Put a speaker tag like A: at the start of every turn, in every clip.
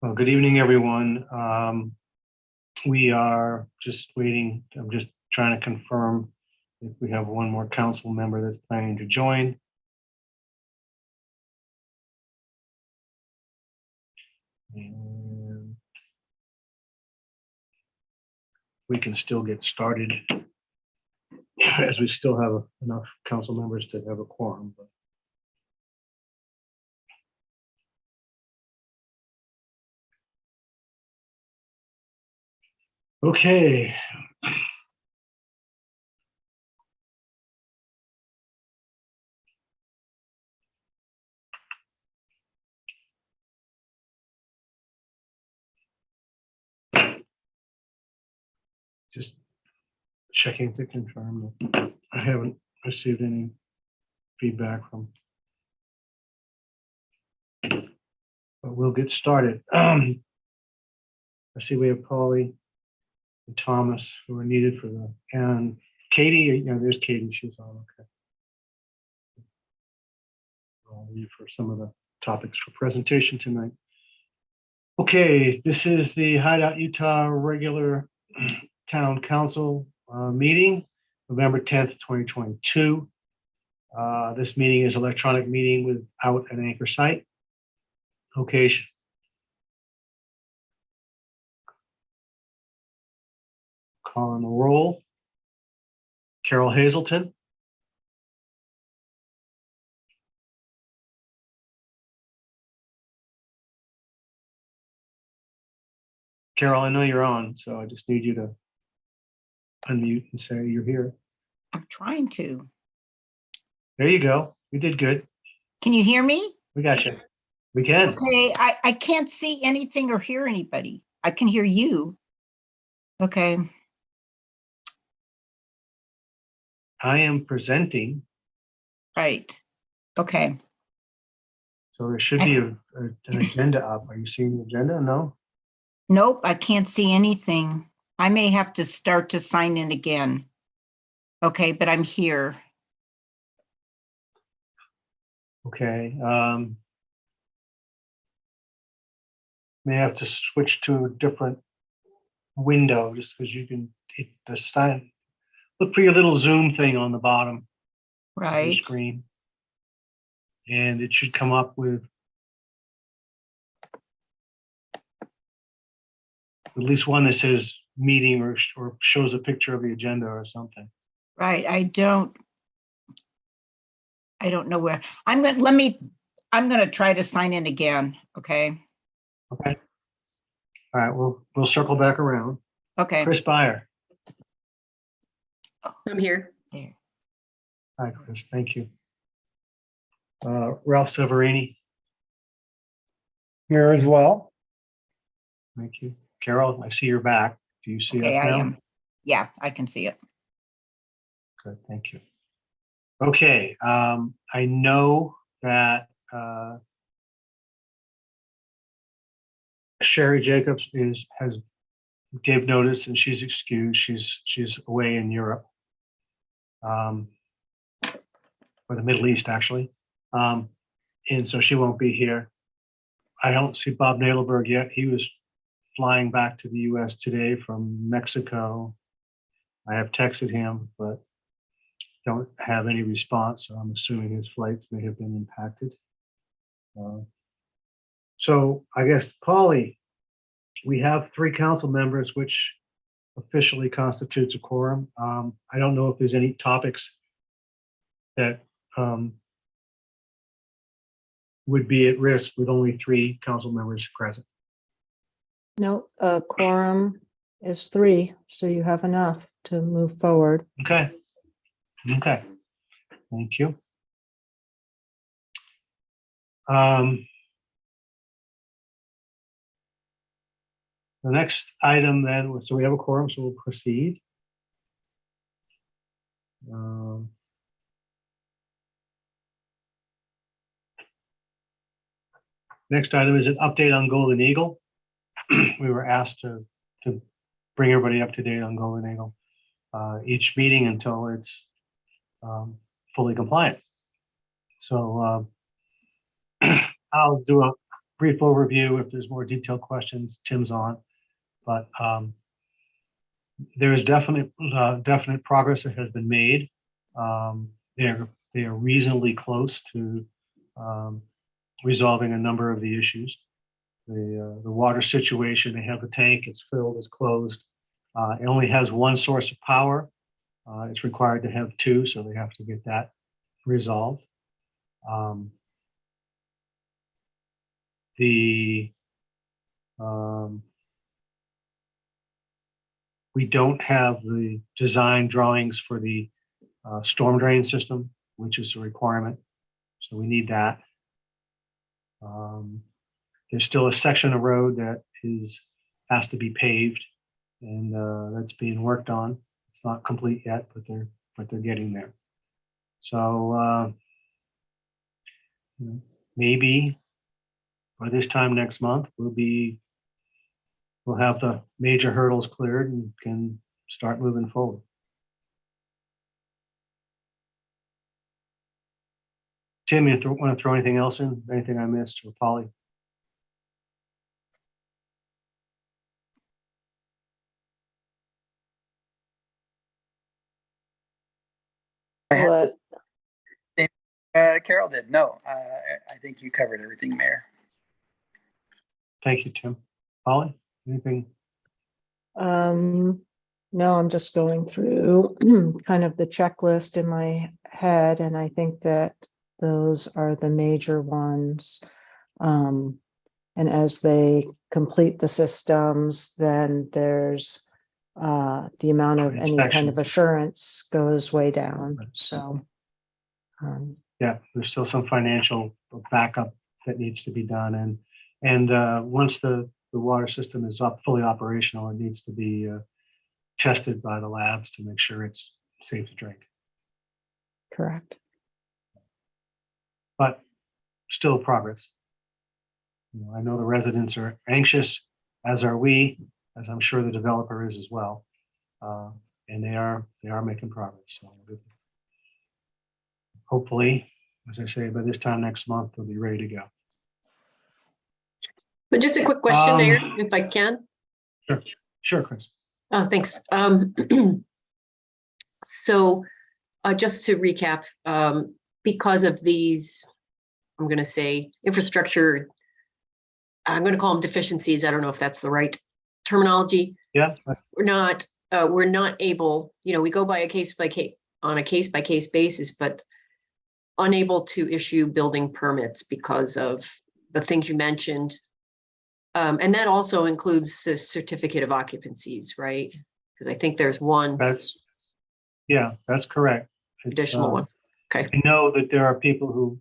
A: Well, good evening, everyone. We are just waiting. I'm just trying to confirm if we have one more council member that's planning to join. And we can still get started as we still have enough council members to have a quorum. But okay. Just checking to confirm that I haven't received any feedback from, but we'll get started. I see we have Polly and Thomas who are needed for the, and Katie, there's Katie, she's on, okay. I'll leave for some of the topics for presentation tonight. Okay, this is the Hideout Utah regular town council meeting, November 10th, 2022. This meeting is electronic meeting without an anchor site. Location. Call on the roll. Carol Hazelton. Carol, I know you're on, so I just need you to unmute and say you're here.
B: I'm trying to.
A: There you go. You did good.
B: Can you hear me?
A: We got you. We can.
B: Okay, I can't see anything or hear anybody. I can hear you. Okay.
A: I am presenting.
B: Right. Okay.
A: So there should be an agenda up. Are you seeing the agenda? No?
B: Nope, I can't see anything. I may have to start to sign in again. Okay, but I'm here.
A: Okay. May have to switch to a different window just because you can hit the sign. Look for your little Zoom thing on the bottom of your
B: Right.
A: screen. And it should come up with at least one that says meeting or shows a picture of the agenda or something.
B: Right. I don't know where. I'm gonna try to sign in again. Okay.
A: Okay. All right, we'll circle back around.
B: Okay.
A: Chris Byer.
C: I'm here.
B: There.
A: Hi, Chris. Thank you. Ralph Severini.
D: Here as well.
A: Thank you. Carol, I see your back. Do you see
B: Okay,
A: us
B: I
A: now?
B: am. Yeah, I can see it.
A: Good, thank you. Okay, I know that Sherry Jacobs has gave notice and she's excused. She's away in Europe, or the Middle East actually, and so she won't be here. I don't see Bob Nadelberg yet. He was flying back to the U.S. today from Mexico. I have texted him, but don't have any response. So I'm assuming his flights may have been impacted. So I guess, Polly, we have 3 council members, which officially constitutes a quorum. I don't know if there's any topics that would be at risk with only 3 council members present.
C: No, quorum is 3, so you have enough to move forward.
A: Okay. Okay. Thank you. The next item then, so we have a quorum, so we'll proceed. Next item is an update on Golden Eagle. We were asked to bring everybody up to date on Golden Eagle each meeting until it's fully compliant. So I'll do a brief overview. If there's more detailed questions, Tim's on. But there is definite progress that has been made. They are reasonably close to resolving a number of the issues. The water situation, they have a tank, it's filled, it's closed. It only has one source of power. It's required to have two, so they have to get that resolved. We don't have the design drawings for the storm drain system, which is a requirement. So we need that. There's still a section of road that has to be paved, and that's being worked on. It's not complete yet, but they're getting there. So maybe by this time next month we'll have the major hurdles cleared and can start moving forward. Tim, you want to throw anything else in? Anything I missed, or Polly?
C: What?
D: Carol did. No, I think you covered everything, Mayor.
A: Thank you, Tim. Polly, anything?
C: No, I'm just going through kind of the checklist in my head, and I think that those are the major ones. And as they complete the systems, then there's the amount of any kind of
A: Inspections.
C: assurance goes way down. So
A: Yeah, there's still some financial backup that needs to be done, and once the water system is fully operational, it needs to be tested by the labs to make sure it's safe to drink.
C: correct.
A: But still progress. I know the residents are anxious, as are we, as I'm sure the developer is as well, and they are making progress. So hopefully, as I say, by this time next month, they'll be ready to go.
E: But just a quick question, Mayor, if I can.
A: Sure, Chris.
E: Oh, thanks. So just to recap, because of these, I'm going to say infrastructure, I'm going to call them deficiencies. I don't know if that's the right terminology.
A: Yeah.
E: We're not able, we go by a case by case basis, but unable to issue building permits because of the things you mentioned. And that also includes a certificate of occupancies, right? Because I think there's one
A: That's correct.
E: additional one. Okay.
A: I know that there are people who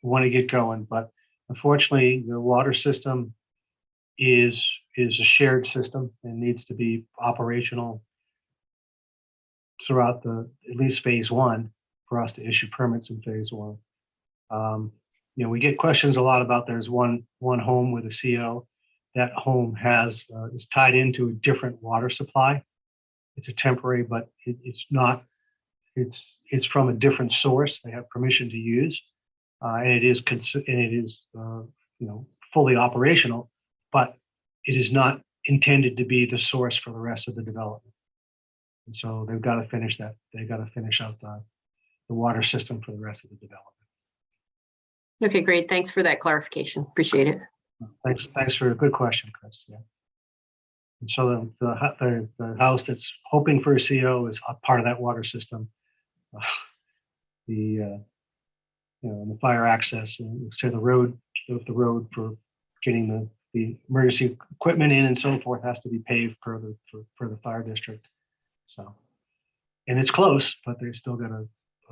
A: want to get going, but unfortunately, the water system is a shared system and needs to be operational throughout at least phase one for us to issue permits in phase one. We get questions a lot about there's one home with a CO. That home is tied into a different water supply. It's a temporary, but it's not. It's from a different source. They have permission to use, and it is fully operational, but it is not intended to be the source for the rest of the development. And so they've got to finish that. They've got to finish out the water system for the rest of the development.
E: Okay, great. Thanks for that clarification. Appreciate it.
A: Thanks for a good question, Chris. Yeah. And so the house that's hoping for a CO is a part of that water system. The fire access, and say the road for getting the emergency equipment in and so forth has to be paved for the fire district. So, and it's close, but they've still got a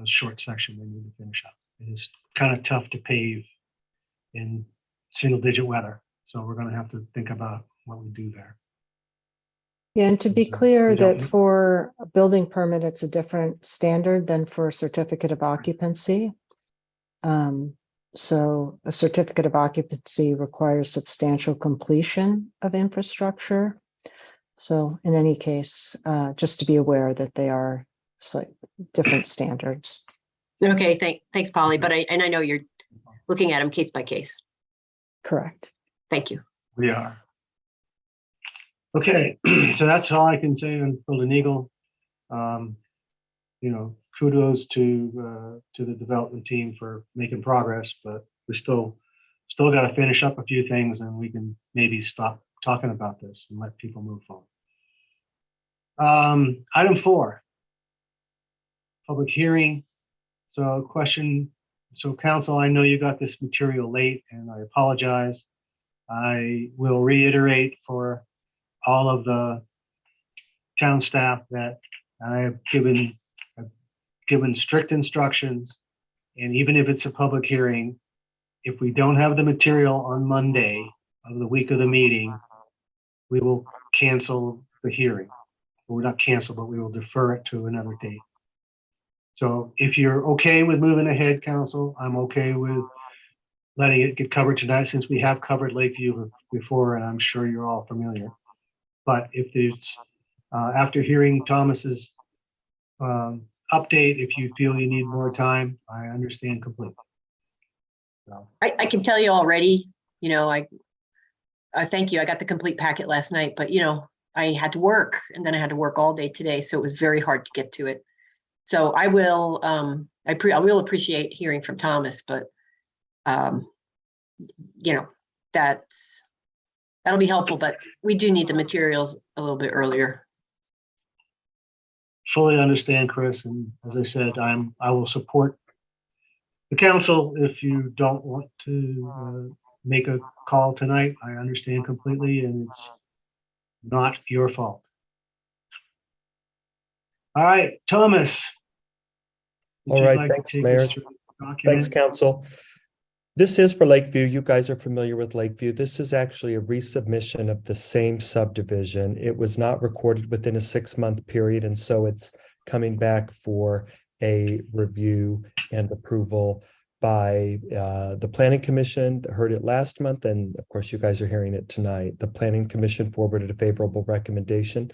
A: short section they need to finish up. It is kind of tough to pave in single-digit weather, so we're going to have to think about what we do there.
C: Yeah, and to be
A: So
C: clear
A: we don't-
C: that for a building permit, it's a different standard than for a certificate of occupancy. So a certificate of occupancy requires substantial completion of infrastructure. So in any case, just to be aware that they are different standards.
E: Okay, thanks, Polly. But I know you're looking at them case by case.
C: Correct.
E: Thank you.
A: We are. Okay, so that's all I can say on Golden Eagle. You know, kudos to the development team for making progress, but we still got to finish up a few things, and we can maybe stop talking about this and let people move forward. Item 4, public hearing. So council, I know you got this material late, and I apologize. I will reiterate for all of the town staff that I have given strict instructions, and even if it's a public hearing, if we don't have the material on Monday of the week of the meeting, we will cancel the hearing. Or not cancel, but we will defer it to another date. So if you're okay with moving ahead, council, I'm okay with letting it get covered tonight, since we have covered Lakeview before, and I'm sure you're all familiar. But if it's after hearing Thomas's update, if you feel you need more time, I understand completely. So,
E: I can tell you already, you know, I thank you. I got the complete packet last night, but you know, I had to work, and then I had to work all day today, so it was very hard to get to it. So I will, I will appreciate hearing from Thomas, but you know, that'll be helpful, but we do need the materials a little bit earlier.
A: fully understand, Chris, and as I said, I will support the council if you don't want to make a call tonight. I understand completely, and it's not your fault. All right, Thomas. would
F: All
A: you
F: right,
A: like to
F: thanks,
A: take
F: Mayor.
A: us through the document?
F: Thanks, Council. This is for Lakeview. You guys are familiar with Lakeview. This is actually a resubmission of the same subdivision. It was not recorded within a 6-month period, and so it's coming back for a review and approval by the Planning Commission. Heard it last month, and of course, you guys are hearing it tonight. The Planning Commission forwarded a favorable recommendation.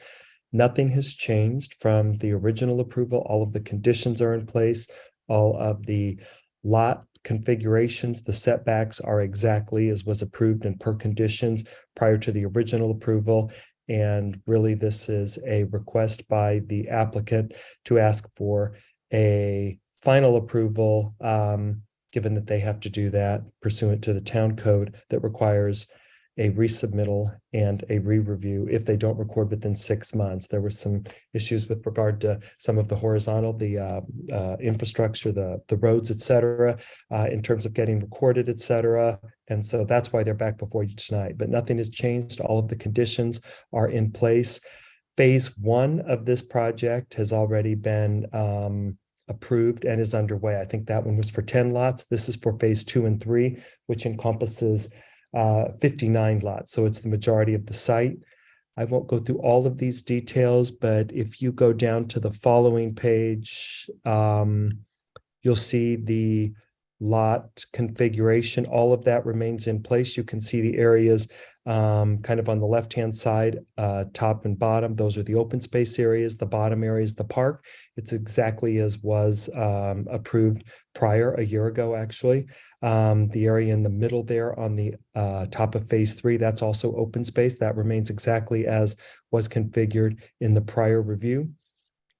F: Nothing has changed from the original approval. All of the conditions are in place. All of the lot configurations, the setbacks are exactly as was approved and per conditions prior to the original approval. And really, this is a request by the applicant to ask for a final approval, given that they have to do that pursuant to the town code that requires a resubmittal and a re-review if they don't record within 6 months. There were some issues with regard to some of the horizontal, the infrastructure, the roads, et cetera, in terms of getting recorded, et cetera. And so that's why they're back before you tonight. But nothing has changed. All of the conditions are in place. Phase 1 of this project has already been approved and is underway. I think that one was for 10 lots. This is for phase 2 and 3, which encompasses 59 lots. So it's the majority of the site. I won't go through all of these details, but if you go down to the following page, you'll see the lot configuration. All of that remains in place. You can see the areas kind of on the left-hand side, top and bottom. Those are the open space areas. The bottom area is the park. It's exactly as was approved prior, a year ago, actually. The area in the middle there on the top of phase 3, that's also open space. That remains exactly as was configured in the prior review.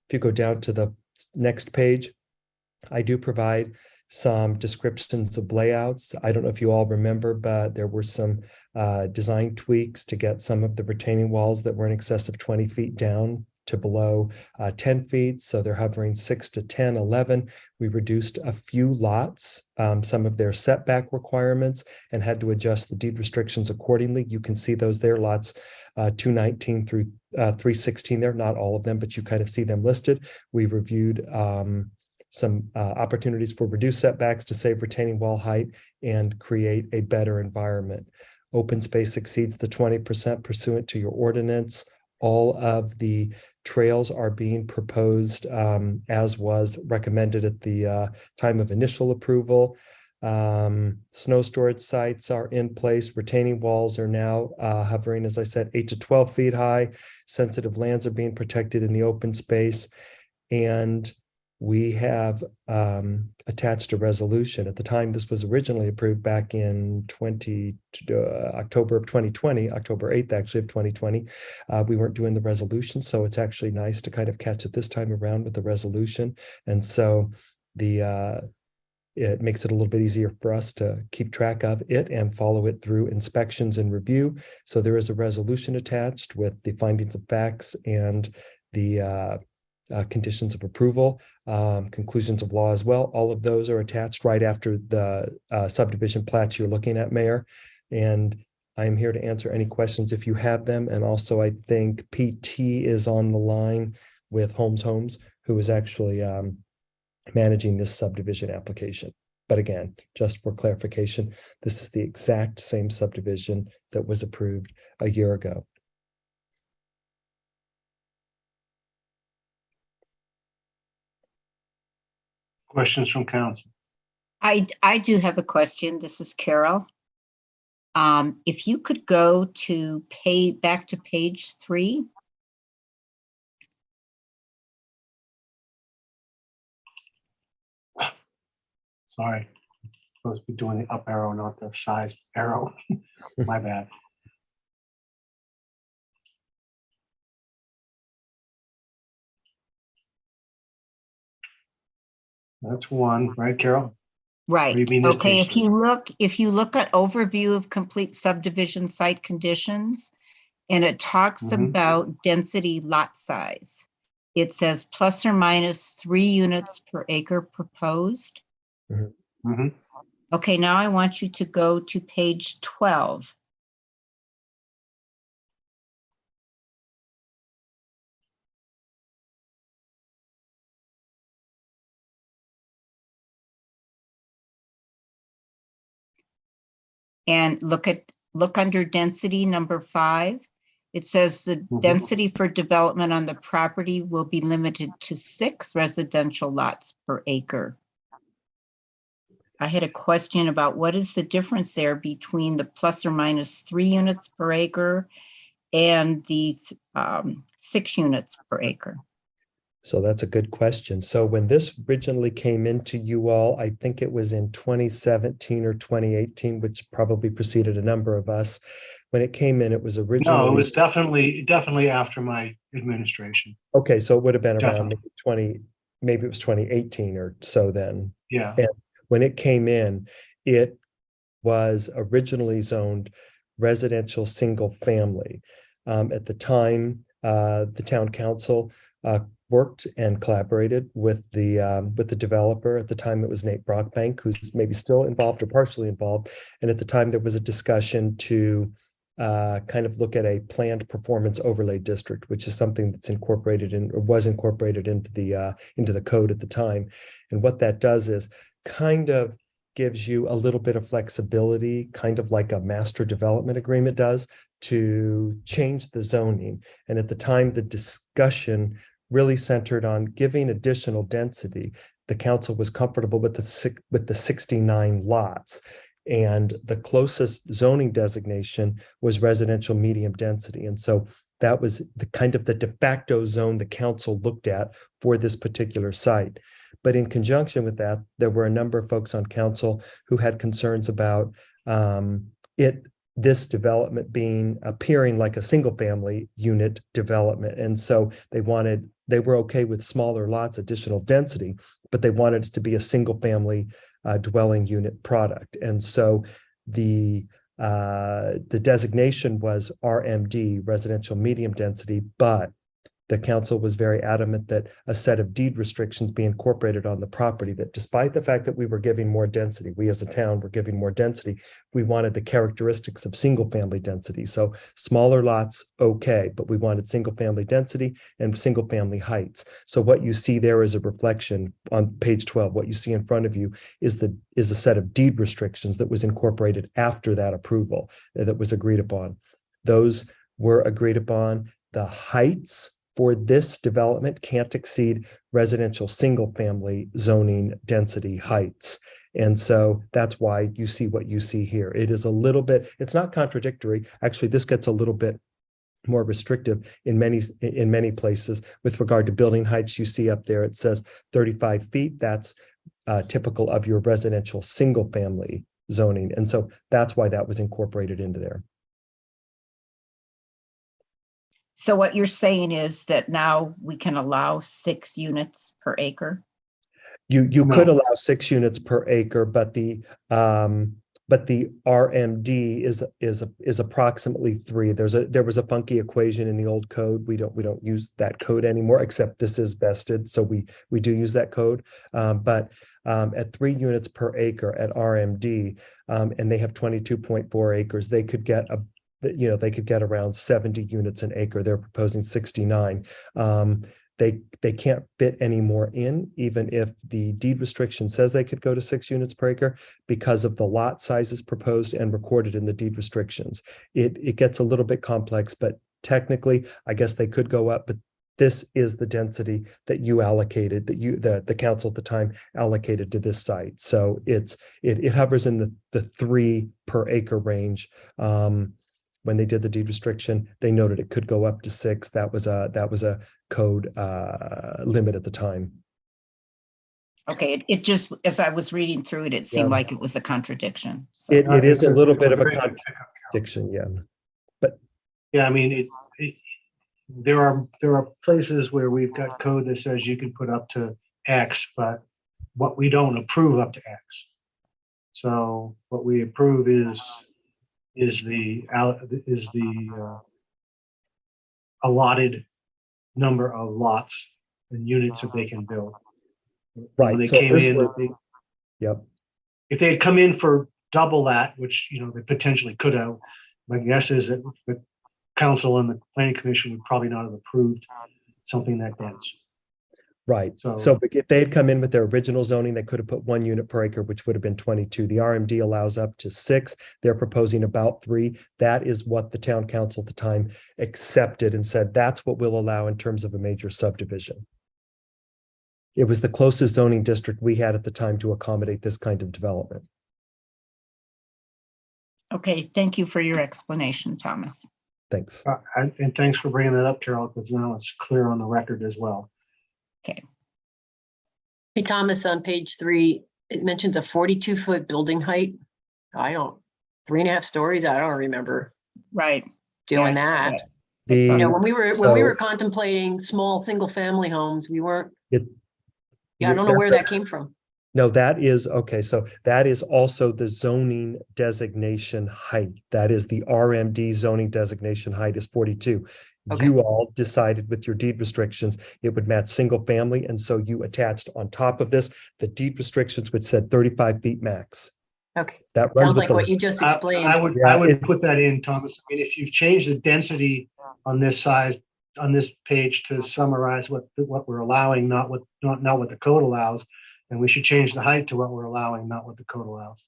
F: If you go down to the next page, I do provide some descriptions of layouts. I don't know if you all remember, but there were some design tweaks to get some of the retaining walls that were in excess of 20 feet down to below 10 feet. So they're hovering 6 to 10, 11. We reduced a few lots, some of their setback requirements, and had to adjust the deed restrictions accordingly. You can see those there, lots 219 through 316 there, not all of them, but you kind of see them listed. We reviewed some opportunities for reduced setbacks to save retaining wall height and create a better environment. Open space exceeds the 20% pursuant to your ordinance. All of the trails are being proposed as was recommended at the time of initial approval. Snow storage sites are in place. Retaining walls are now hovering, as I said, 8 to 12 feet high. Sensitive lands are being protected in the open space. And we have attached a resolution. At the time this was originally approved back in October of 2020, October 8th, actually, of 2020. We weren't doing the resolution, so it's actually nice to kind of catch it this time around with the resolution. And so it makes it a little bit easier for us to keep track of it and follow it through inspections and review. So there is a resolution attached with the findings of facts and the conditions of approval, conclusions of law as well. All of those are attached right after the subdivision plats you're looking at, Mayor. And I'm here to answer any questions if you have them. And also, I think PT is on the line with Homes, who is actually managing this subdivision application. But again, just for clarification, this is the exact same subdivision that was approved a year ago.
A: Questions from council?
B: I do have a question. This is Carol. If you could go to back to page 3.
A: Sorry, supposed to be doing the up arrow, not the side arrow. My bad. That's one, right, Carol?
B: Right.
A: Or you mean this
B: Okay,
A: page
B: if you look at overview of complete subdivision site conditions, and it talks
A: Mhm.
B: about density lot size. It says plus or minus 3 units per acre proposed.
A: Mhm.
B: Okay, now I want you to go to page 12. And look under density number 5. It says the
A: Mhm.
B: density for development on the property will be limited to 6 residential lots per acre. I had a question about what is the difference there between the plus or minus 3 units per acre and the 6 units per acre.
F: So that's a good question. So when this originally came into you all, I think it was in 2017 or 2018, which probably preceded a number of us. When it came in, it was originally.
A: No, it was definitely after my administration.
F: Okay, so it would have been around
A: Definitely.
F: maybe it was 2018 or so then.
A: Yeah.
F: And when it came in, it was originally zoned residential single family. At the time, the town council worked and collaborated with the developer. At the time, it was Nate Brockbank, who's maybe still involved or partially involved. And at the time, there was a discussion to kind of look at a planned performance overlay district, which is something that's incorporated in or was incorporated into the code at the time. And what that does is kind of gives you a little bit of flexibility, kind of like a master development agreement does, to change the zoning. And at the time, the discussion really centered on giving additional density. The council was comfortable with the 69 lots. And the closest zoning designation was residential medium density. And so that was the kind of the de facto zone the council looked at for this particular site. But in conjunction with that, there were a number of folks on council who had concerns about this development appearing like a single family unit development. And so they were okay with smaller lots, additional density, but they wanted it to be a single family dwelling unit product. And so the designation was RMD, residential medium density, but the council was very adamant that a set of deed restrictions be incorporated on the property, that despite the fact that we were giving more density, we as a town were giving more density, we wanted the characteristics of single family density. So smaller lots, okay, but we wanted single family density and single family heights. So what you see there is a reflection on page 12. What you see in front of you is a set of deed restrictions that was incorporated after that approval that was agreed upon. Those were agreed upon. The heights for this development can't exceed residential single family zoning density heights. And so that's why you see what you see here. It is a little bit, it's not contradictory. Actually, this gets a little bit more restrictive in many places. With regard to building heights, you see up there, it says 35 feet. That's typical of your residential single family zoning. And so that's why that was incorporated into there.
B: So what you're saying is that now we can allow 6 units per acre?
F: You
A: No.
F: could allow 6 units per acre, but the RMD is approximately 3. There was a funky equation in the old code. We don't use that code anymore, except this is vested, so we do use that code. But at 3 units per acre at RMD, and they have 22.4 acres, they could get they could get around 70 units an acre. They're proposing 69. They can't fit any more in, even if the deed restriction says they could go to 6 units per acre, because of the lot sizes proposed and recorded in the deed restrictions. It gets a little bit complex, but technically, I guess they could go up, but this is the density that you allocated, that the council at the time allocated to this site. So it hovers in the 3 per acre range. When they did the deed restriction, they noted it could go up to 6. That was a code limit at the time.
B: Okay, it just, as I was reading through it, it seemed
F: Yeah.
B: like it was a contradiction. So
F: It is a little
A: It's
F: bit of a
A: very good pickup, Carol.
F: contradiction, yeah.
A: Yeah, I mean, there are places where we've got code that says you can put up to X, but what we don't approve up to X. So what we approve is the allotted number of lots and units that they can build.
F: Right.
A: When they
F: So
A: came
F: this
A: in,
F: was- Yep.
A: if they had come in for double that, which they potentially could have, my guess is that the council and the planning commission would probably not have approved something that dense.
F: Right.
A: So-
F: So if they had come in with their original zoning, they could have put 1 unit per acre, which would have been 22. The RMD allows up to 6. They're proposing about 3. That is what the town council at the time accepted and said, that's what we'll allow in terms of a major subdivision. It was the closest zoning district we had at the time to accommodate this kind of development.
B: okay, thank you for your explanation, Thomas.
F: Thanks.
A: And thanks for bringing that up, Carol, because now it's clear on the record as well.
E: Hey, Thomas, on page 3, it mentions a 42-foot building height. 3.5 stories. I don't remember
B: Right.
E: doing
B: Yeah,
E: that.
B: I saw
E: When we were
F: So-
E: contemplating small single-family homes, we weren't.
F: It-
E: I don't know where
F: that's
E: that came from.
F: No, that is, okay, so that is also the zoning designation height. That is the RMD zoning designation height is 42.
E: Okay.
F: You all decided with your deed restrictions, it would match single family. And so you attached on top of this, the deed restrictions, which said 35 feet max.
E: Okay,
F: That runs
E: sounds
F: with
E: like
F: the,
E: what you just
A: I
E: explained.
A: would
F: Yeah,
A: put that in, Thomas. I mean, if you've changed the density on this page to summarize what we're allowing, not what the code allows, then we should change the height to what we're allowing, not what the code allows.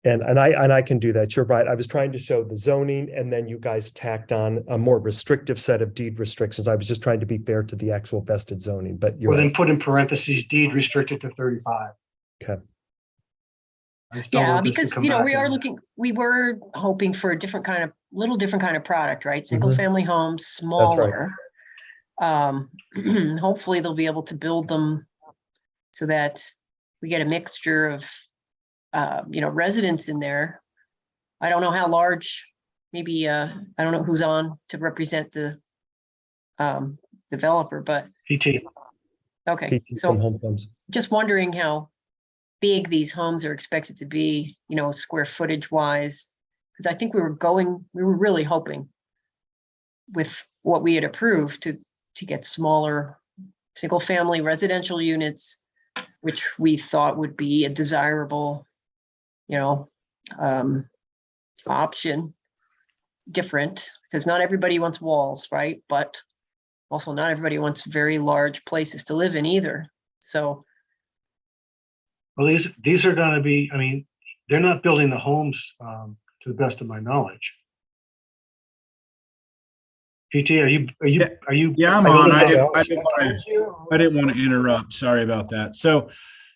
F: and I can do that. You're right. I was trying to show the zoning and then you guys tacked on a more restrictive set of deed restrictions. I was just trying to be fair to the actual vested zoning, but you're
A: Or then
F: right.
A: put in parentheses, deed restricted to 35.
F: Okay.
A: I just don't
E: Yeah,
A: want this to
E: because,
A: come
E: we
A: back
E: are
A: and-
E: we were hoping for a little different kind of product, right? Single-family homes, smaller. Hopefully they'll be able to build them so that we get a mixture of, residents in there. I don't know how large, maybe, I don't know who's on to represent the developer, but,
A: PT.
E: okay.
F: PT
E: So
F: from Home Farms.
E: just wondering how big these homes are expected to be, square footage wise. Because I think we were really hoping with what we had approved to get smaller single family residential units, which we thought would be a desirable, option. Different, because not everybody wants walls, right? But also not everybody wants very large places to live in either. So,
A: Well, these are going to be, I mean, they're not building the homes to the best of my knowledge. PT, are you?
G: Yeah, I'm
F: I
G: on.
F: think
G: I
F: that
G: didn't want to interrupt. Sorry about that. So,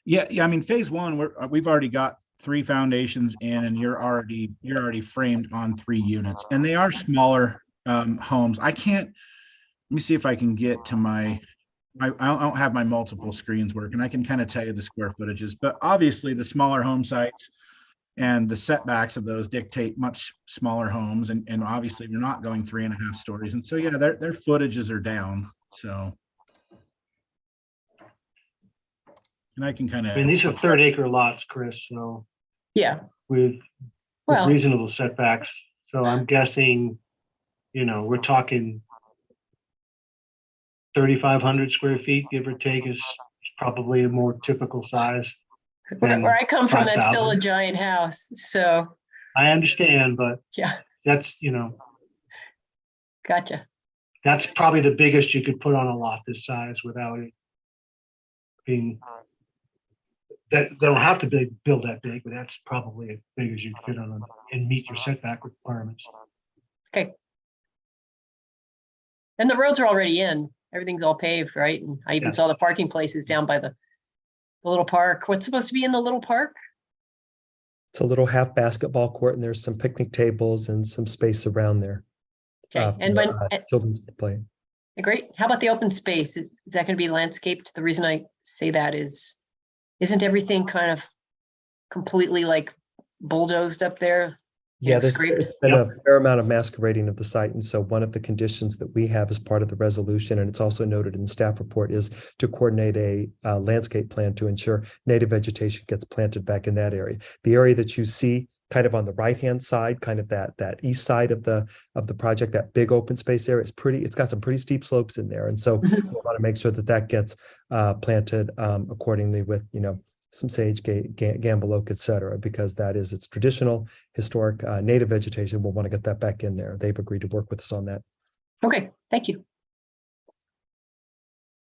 G: yeah. I mean, phase 1, we've already got 3 foundations in, and you're already framed on 3 units, and they are smaller homes. I can't, let me see if I can get to I don't have my multiple screens working. I can kind of tell you the square footages, but obviously the smaller home sites and the setbacks of those dictate much smaller homes. And obviously we're not going 3.5 stories. And so, yeah, their footages are down. So. And I can kind
A: I mean, these are
G: of,
A: 3rd-acre lots, Chris, so
E: Yeah,
A: with
E: well,
A: reasonable setbacks. So I'm guessing, we're talking 3,500 square feet, give or take, is probably a more typical size.
E: where I come from, that's still a
A: 5,000.
E: giant house. So,
A: I understand, but
E: yeah,
A: that's,
E: gotcha.
A: that's probably the biggest you could put on a lot this size without it being, that they don't have to build that big, but that's probably as big as you fit on them and meet your setback requirements.
E: Okay. And the roads are already in. Everything's all paved, right? And I even
A: Yeah.
E: saw the parking places down by the little park. What's supposed to be in the little park?
F: It's a little half basketball court and there's some picnic tables and some space around there.
E: Okay, and
F: for,
E: when,
F: children's to play.
E: great. How about the open space? Is that going to be landscaped? The reason I say that is, isn't everything kind of completely like bulldozed up there?
F: Yeah, there's
E: Scraped?
F: been
A: Yep.
F: a fair amount of masquerading of the site. And so one of the conditions that we have as part of the resolution, and it's also noted in the staff report, is to coordinate a landscape plan to ensure native vegetation gets planted back in that area. The area that you see kind of on the right-hand side, kind of that east side of the project, that big open space area, it's got some pretty steep slopes in there. And so we want to make sure that gets planted accordingly with, some sage, gamble oak, et cetera, because that is its traditional, historic, native vegetation. We'll want to get that back in there. They've agreed to work with us on that.
E: Okay, thank you.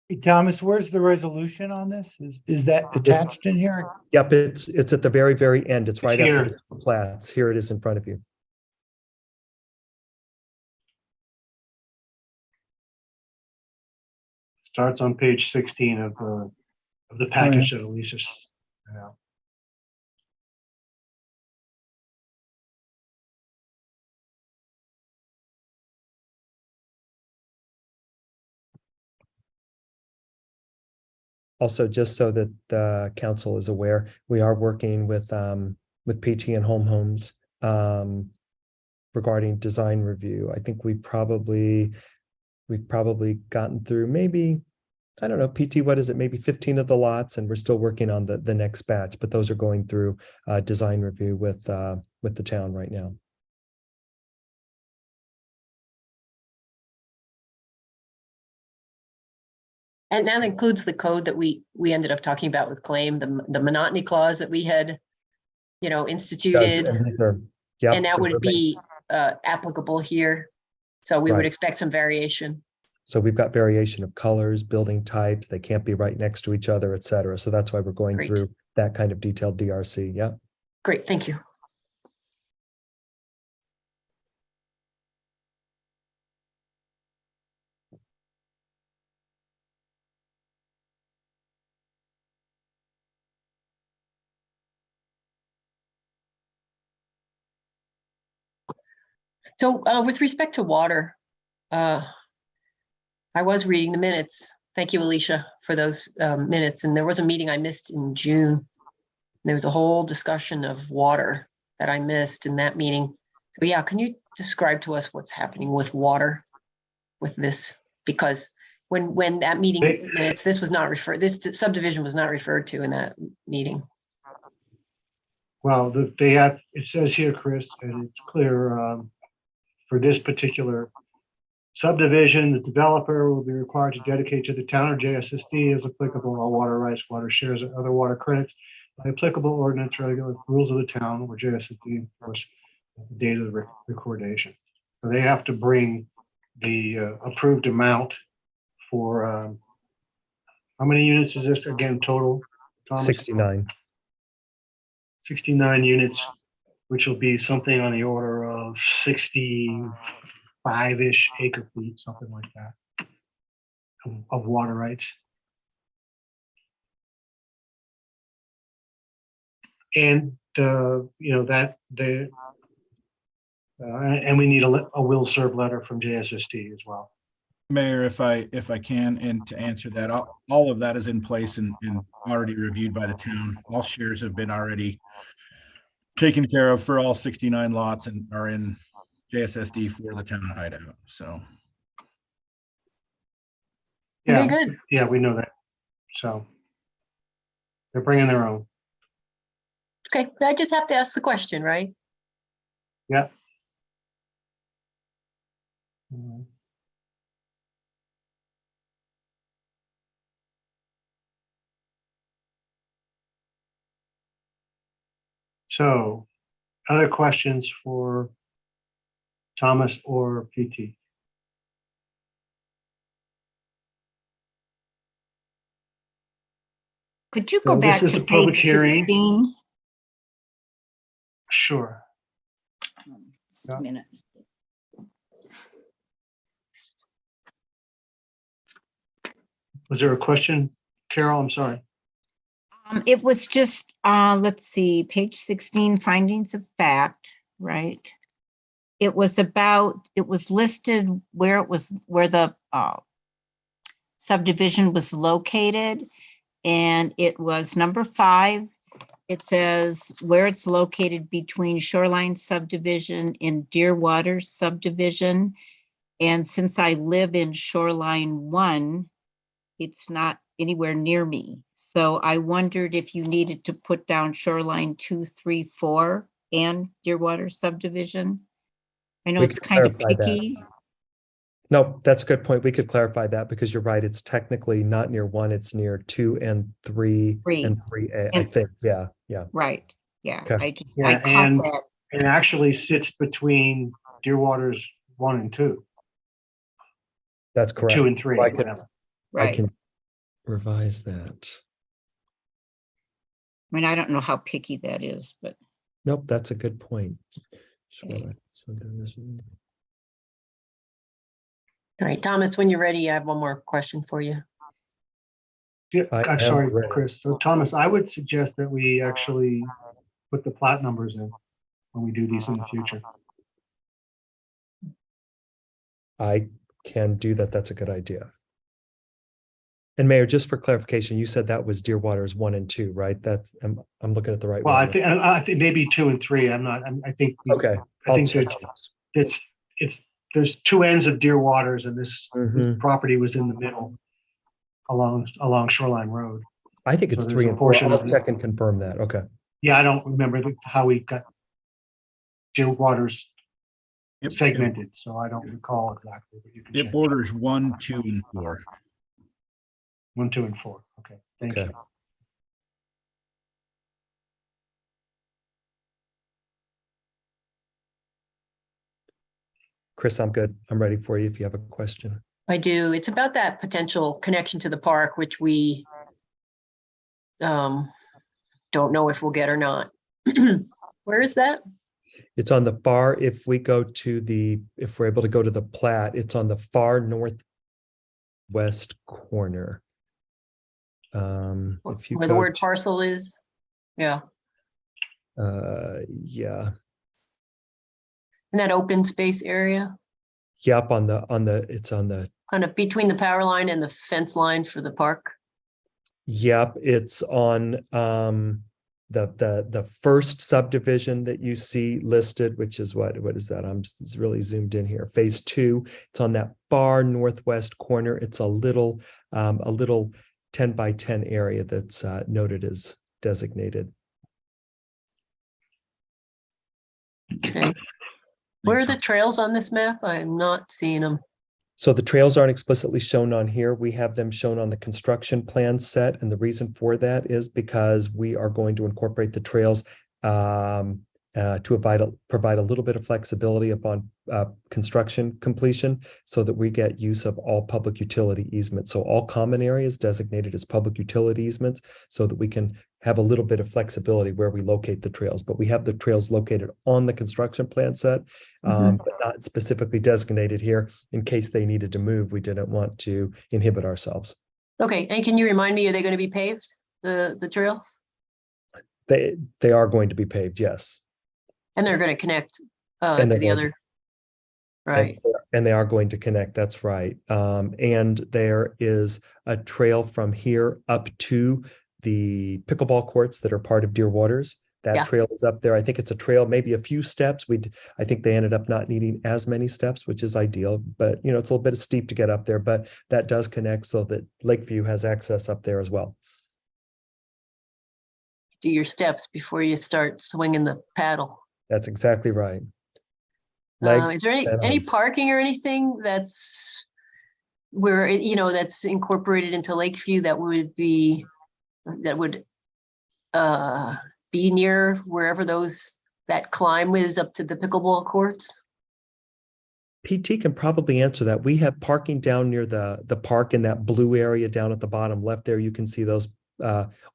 H: Hey, Thomas, where's the resolution on this? Is that attached in here?
F: Yep, it's at the very, very end. It's right
A: here.
F: after the plats. Here it is in front of you.
A: Starts on page 16 of the package that Elisa sent out.
F: Also, just so that the council is aware, we are working with PT and Home Homes regarding design review. I think we've probably gotten through maybe, I don't know, PT, what is it? Maybe 15 of the lots, and we're still working on the next batch, but those are going through design review with the town right now.
E: And that includes the code that we ended up talking about with claim, the monotony clause that we had, instituted,
F: And these are, yep,
E: and that
F: so
E: would be applicable here. So we would
F: Right.
E: expect some variation.
F: So we've got variation of colors, building types, they can't be right next to each other, et cetera. So that's why we're going
E: Great.
F: through that kind of detailed DRC. Yeah.
E: Great, thank you. So with respect to water, I was reading the minutes. Thank you, Alicia, for those minutes. And there was a meeting I missed in June. There was a whole discussion of water that I missed in that meeting. So yeah, can you describe to us what's happening with water with this? Because when that meeting minutes, this subdivision was not referred to in that meeting.
A: Well, it says here, Chris, and it's clear for this particular subdivision, the developer will be required to dedicate to the town or JSSD as applicable all water rights, water shares, and other water credits by applicable ordinance, regular rules of the town or JSSD, of course, at the date of the recordation. So they have to bring the approved amount for how many units is this again total, Thomas?
F: 69.
A: 69 units, which will be something on the order of 65-ish acre feet, something like that, of water rights. And that And we need a will serve letter from JSSD as well.
G: Mayor, if I can, and to answer that, all of that is in place and already reviewed by the town. All shares have been already taken care of for all 69 lots and are in JSSD for the town hideout. So
E: Very
A: Yeah,
E: good.
A: yeah, we know that. So they're bringing their own.
E: Okay, I just have to ask the question, right?
A: Yeah. Mhm. So, other questions for Thomas or PT?
B: Could you
A: So
B: go
A: this
B: back
A: is
B: to
A: a public
B: page
A: hearing.
B: 16?
A: Sure.
B: Just a
A: Yeah.
B: minute.
A: Was there a question, Carol? I'm sorry.
B: It was just, let's see, page 16, findings of fact, right? It was listed where the subdivision was located. And it was number 5. It says where it's located between Shoreline subdivision and Deerwater subdivision. And since I live in Shoreline 1, it's not anywhere near me. So I wondered if you needed to put down Shoreline 2, 3, 4 and Deerwater subdivision. I know
F: We
B: it's
F: could
B: kind of
F: clarify that.
B: picky.
F: No, that's a good point. We could clarify that because you're right. It's technically not near 1, it's near 2 and 3 and 3A, I
B: And-
F: think. Yeah, yeah.
B: Right, yeah,
F: Okay.
B: I
A: Yeah,
B: caught
A: and
B: that.
A: it actually sits between Deerwater's 1 and 2,
F: That's
A: or
F: correct.
A: 2 and 3.
F: So I can,
A: whatever.
F: I
B: Right.
F: can revise that.
B: I mean, I don't know how picky that is, but
F: Nope, that's a good point.
B: Okay.
F: Shoreline subdivision.
E: All right, Thomas, when you're ready, I have one more question for you.
A: Yeah,
F: I
A: I'm
F: am
A: sorry,
F: ready.
A: Chris. So Thomas, I would suggest that we actually put the plat numbers in when we do these in the future.
F: I can do that. That's a good idea. And Mayor, just for clarification, you said that was Deerwater's 1 and 2, right? That's, I'm looking at the right
A: Well,
F: one.
A: I think maybe 2 and 3. I'm not, I think,
F: Okay.
A: I
F: I'll
A: think
F: check
A: there's, there's 2 ends of Deerwaters, and this
F: Mhm.
A: property was in the middle along Shoreline Road.
F: I think
A: So
F: it's
A: there's
F: 3
A: a
F: and 4.
A: portion
F: I'll
A: of it.
F: check and confirm that. Okay.
A: Yeah, I don't remember how we got Deerwaters
G: Yep.
A: segmented, so I don't recall exactly, but you can
G: It
A: check.
G: borders 1, 2, and 4.
A: 1, 2, and 4. Okay, thank
F: Okay.
A: you.
F: Chris, I'm good. I'm ready for you if you have a question.
E: I do. It's about that potential connection to the park, which we don't know if we'll get or not. Where is that?
F: It's on the far, if we go to the, if we're able to go to the plat, it's on the far northwest corner. If you
E: Where the
F: go
E: word parcel is? Yeah,
F: yeah.
E: in that open space area,
F: Yep, it's on the,
E: kind of between the power line and the fence line for the park.
F: yep, it's on the first subdivision that you see listed, which is what is that? It's really zoomed in here. Phase 2. It's on that far northwest corner. It's a little 10 by 10 area that's noted as designated.
E: Okay. Where are the trails on this map? I'm not seeing them.
F: So the trails aren't explicitly shown on here. We have them shown on the construction plan set. And the reason for that is because we are going to incorporate the trails to provide a little bit of flexibility upon construction completion so that we get use of all public utility easements. So all common areas designated as public utility easements so that we can have a little bit of flexibility where we locate the trails. But we have the trails located on the construction plan set, but not specifically designated here in case they needed to move. We didn't want to inhibit ourselves.
E: Okay, and can you remind me, are they going to be paved, the trails?
F: They are going to be paved, yes.
E: And they're going to connect
F: And
E: to
F: they
E: the
F: are-
E: other.
F: And,
E: Right.
F: and they are going to connect, that's right. And there is a trail from here up to the pickleball courts that are part of Deer Waters. That
E: Yeah.
F: trail is up there. I think it's a trail, maybe a few steps. I think they ended up not needing as many steps, which is ideal, but you know, it's a little bit steep to get up there, but that does connect so that Lakeview has access up there as well.
E: Do your steps before you start swinging the paddle.
F: That's exactly right. Legs
E: Is there any
F: and arms.
E: parking or anything that's where, that's incorporated into Lakeview that would be near wherever that climb is up to the pickleball courts?
F: PT can probably answer that. We have parking down near the park in that blue area down at the bottom left there. You can see those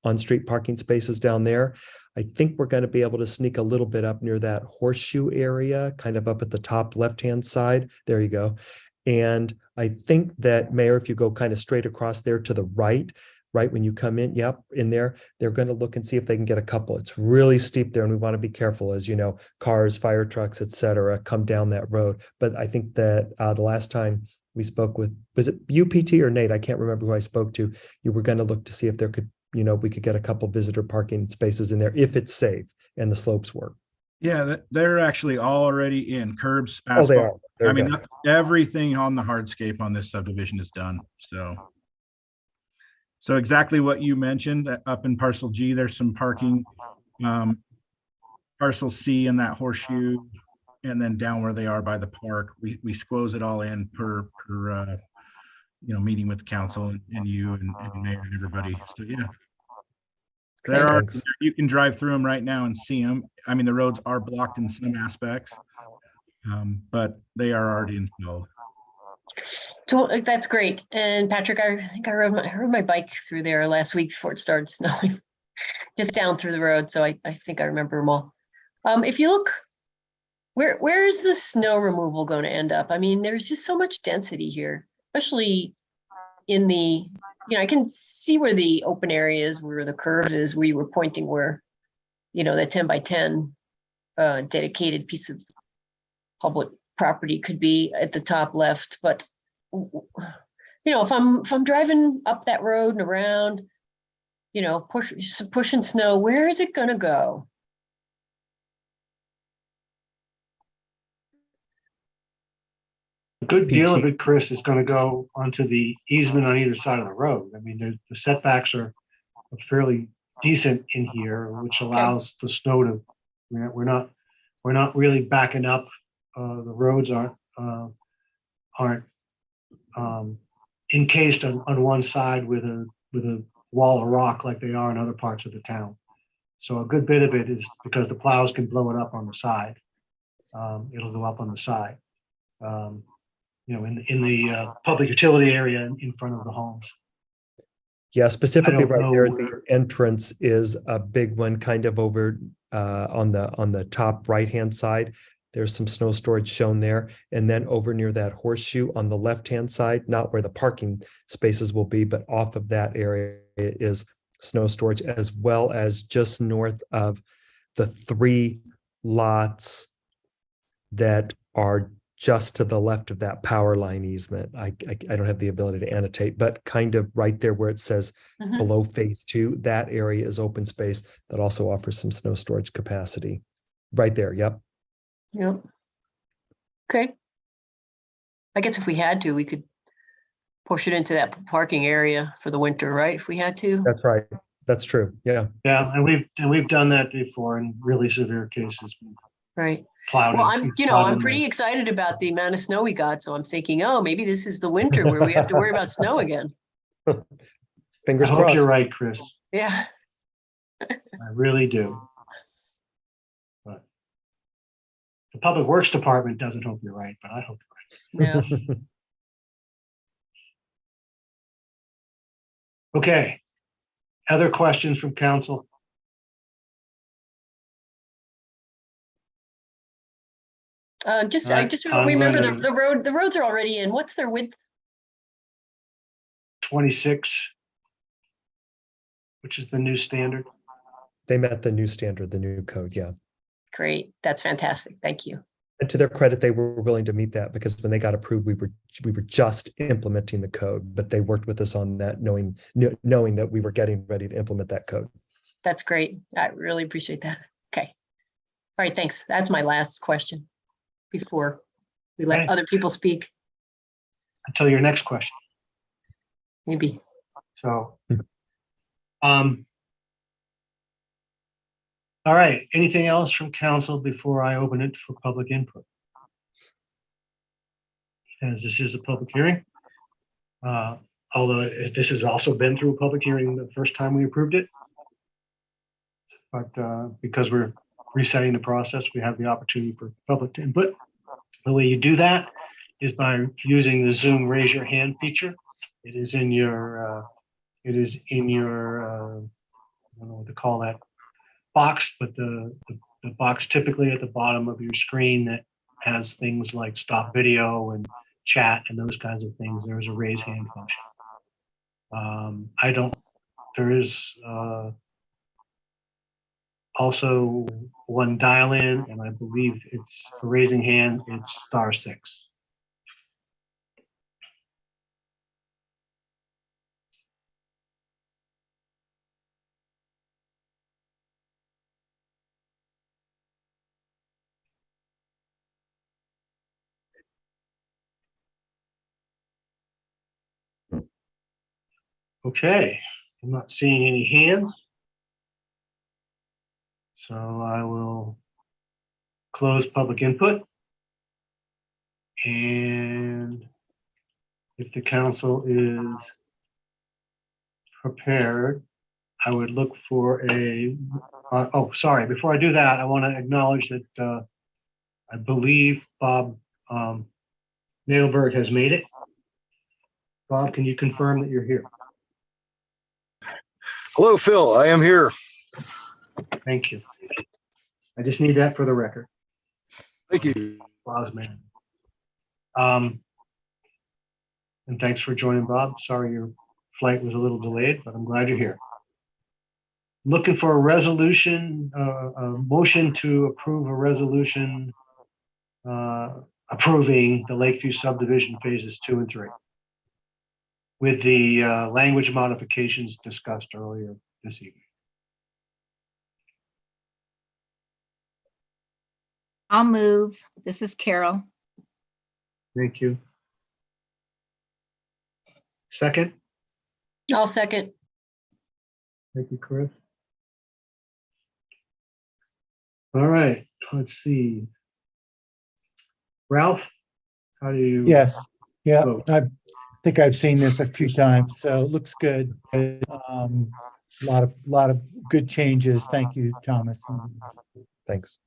F: on-street parking spaces down there. I think we're going to be able to sneak a little bit up near that horseshoe area, kind of up at the top left-hand side. There you go. And I think that, Mayor, if you go kind of straight across there to the right when you come in, yep, in there, they're going to look and see if they can get a couple. It's really steep there, and we want to be careful, as you know, cars, fire trucks, et cetera, come down that road. But I think that the last time we spoke with, was it UPT or Nate? I can't remember who I spoke to. You were going to look to see if there could, we could get a couple visitor parking spaces in there if it's safe and the slopes work.
G: Yeah, they're actually already in curbs,
F: Oh, they are.
G: asphalt.
F: There
G: I
F: you
G: mean,
F: go.
G: everything on the hardscape on this subdivision is done. So exactly what you mentioned up in parcel G, there's some parking. Parcel C in that horseshoe, and then down where they are by the park, we squoze it all in per meeting with the council and you and mayor and everybody. So yeah. There are,
F: Thanks.
G: you can drive through them right now and see them. I mean, the roads are blocked in some aspects, but they are already installed.
E: So that's great. And Patrick, I think I rode my bike through there last week before it started snowing, just down through the road. So I think I remember them all. If you look, where is the snow removal going to end up? I mean, there's just so much density here, especially in the, I can see where the open area is, where the curve is, where you were pointing where, that 10 by 10 dedicated piece of public property could be at the top left. But, if I'm driving up that road and around, pushing snow, where is it going to go?
A: A good deal of
F: PT.
A: it, Chris, is going to go onto the easement on either side of the road. I mean, the setbacks are fairly decent in here, which allows the snow to, we're not really backing up. The roads aren't encased on one side with a wall of rock like they are in other parts of the town. So a good bit of it is because the plows can blow it up on the side. It'll go up on the side. In the public utility area in front of the homes.
F: Yeah, specifically right there at
A: know
F: the entrance is a big one, kind of over on the top right-hand side. There's some snow storage shown there. And then over near that horseshoe on the left-hand side, not where the parking spaces will be, but off of that area is snow storage, as well as just north of the 3 lots that are just to the left of that power line easement. I don't have the ability to annotate, but kind of right there where it says below phase 2, that area is open space that also offers some snow storage capacity. Right there, yep.
E: Yep. Okay. I guess if we had to, we could push it into that parking area for the winter, right? If we had to.
F: That's right. That's true. Yeah.
A: Yeah, and we've done that before in really severe cases.
E: Right.
A: Plowed
E: Well,
A: it,
E: I'm pretty excited about the amount of snow we got. So I'm thinking, oh, maybe this is the winter where we have to worry about snow again.
F: Fingers
A: I hope
F: crossed.
A: you're right, Chris.
E: Yeah.
A: I really do. But the Public Works Department doesn't hope you're right, but I hope you're right.
E: No.
A: Okay. Other questions from council?
E: I just remember the roads are already in. What's their width?
A: 26, which is the new standard.
F: They met the new standard, the new code. Yeah.
E: Great. That's fantastic. Thank you.
F: And to their credit, they were willing to meet that, because when they got approved, we were just implementing the code, but they worked with us on that, knowing that we were getting ready to implement that code.
E: That's great. I really appreciate that. Okay. All right, thanks. That's my last question before we let
A: Okay.
E: other people speak,
A: Until your next question.
E: maybe.
A: So, all right, anything else from council before I open it for public input? As this is a public hearing. Although this has also been through a public hearing the first time we approved it. But because we're resetting the process, we have the opportunity for public input. The way you do that is by using the Zoom raise your hand feature. It is in your, I don't know what to call that box, but the box typically at the bottom of your screen that has things like stop video and chat and those kinds of things. There is a raise hand function. There is also one dial in, and I believe it's for raising hand, it's *6. Okay, I'm not seeing any hands. So I will close public input. And if the council is prepared, I would look for a, sorry, before I do that, I want to acknowledge that I believe Bob Nadelberg has made it. Bob, can you confirm that you're here?
I: Hello, Phil. I am here.
A: Thank you. I just need that for the record.
I: Thank you.
A: Bob's man. And thanks for joining, Bob. Sorry your flight was a little delayed, but I'm glad you're here. Looking for a resolution, a motion to approve a resolution approving the Lakeview subdivision phases 2 and 3 with the language modifications discussed earlier this evening.
B: I'll move. This is Carol.
A: Thank you. Second?
E: I'll second.
A: Thank you, Chris. All right, let's see. Ralph, how do you?
H: Yes, yeah,
A: vote?
H: I think I've seen this a few times, so it looks good. Lot of good changes. Thank you, Thomas.
F: Thanks.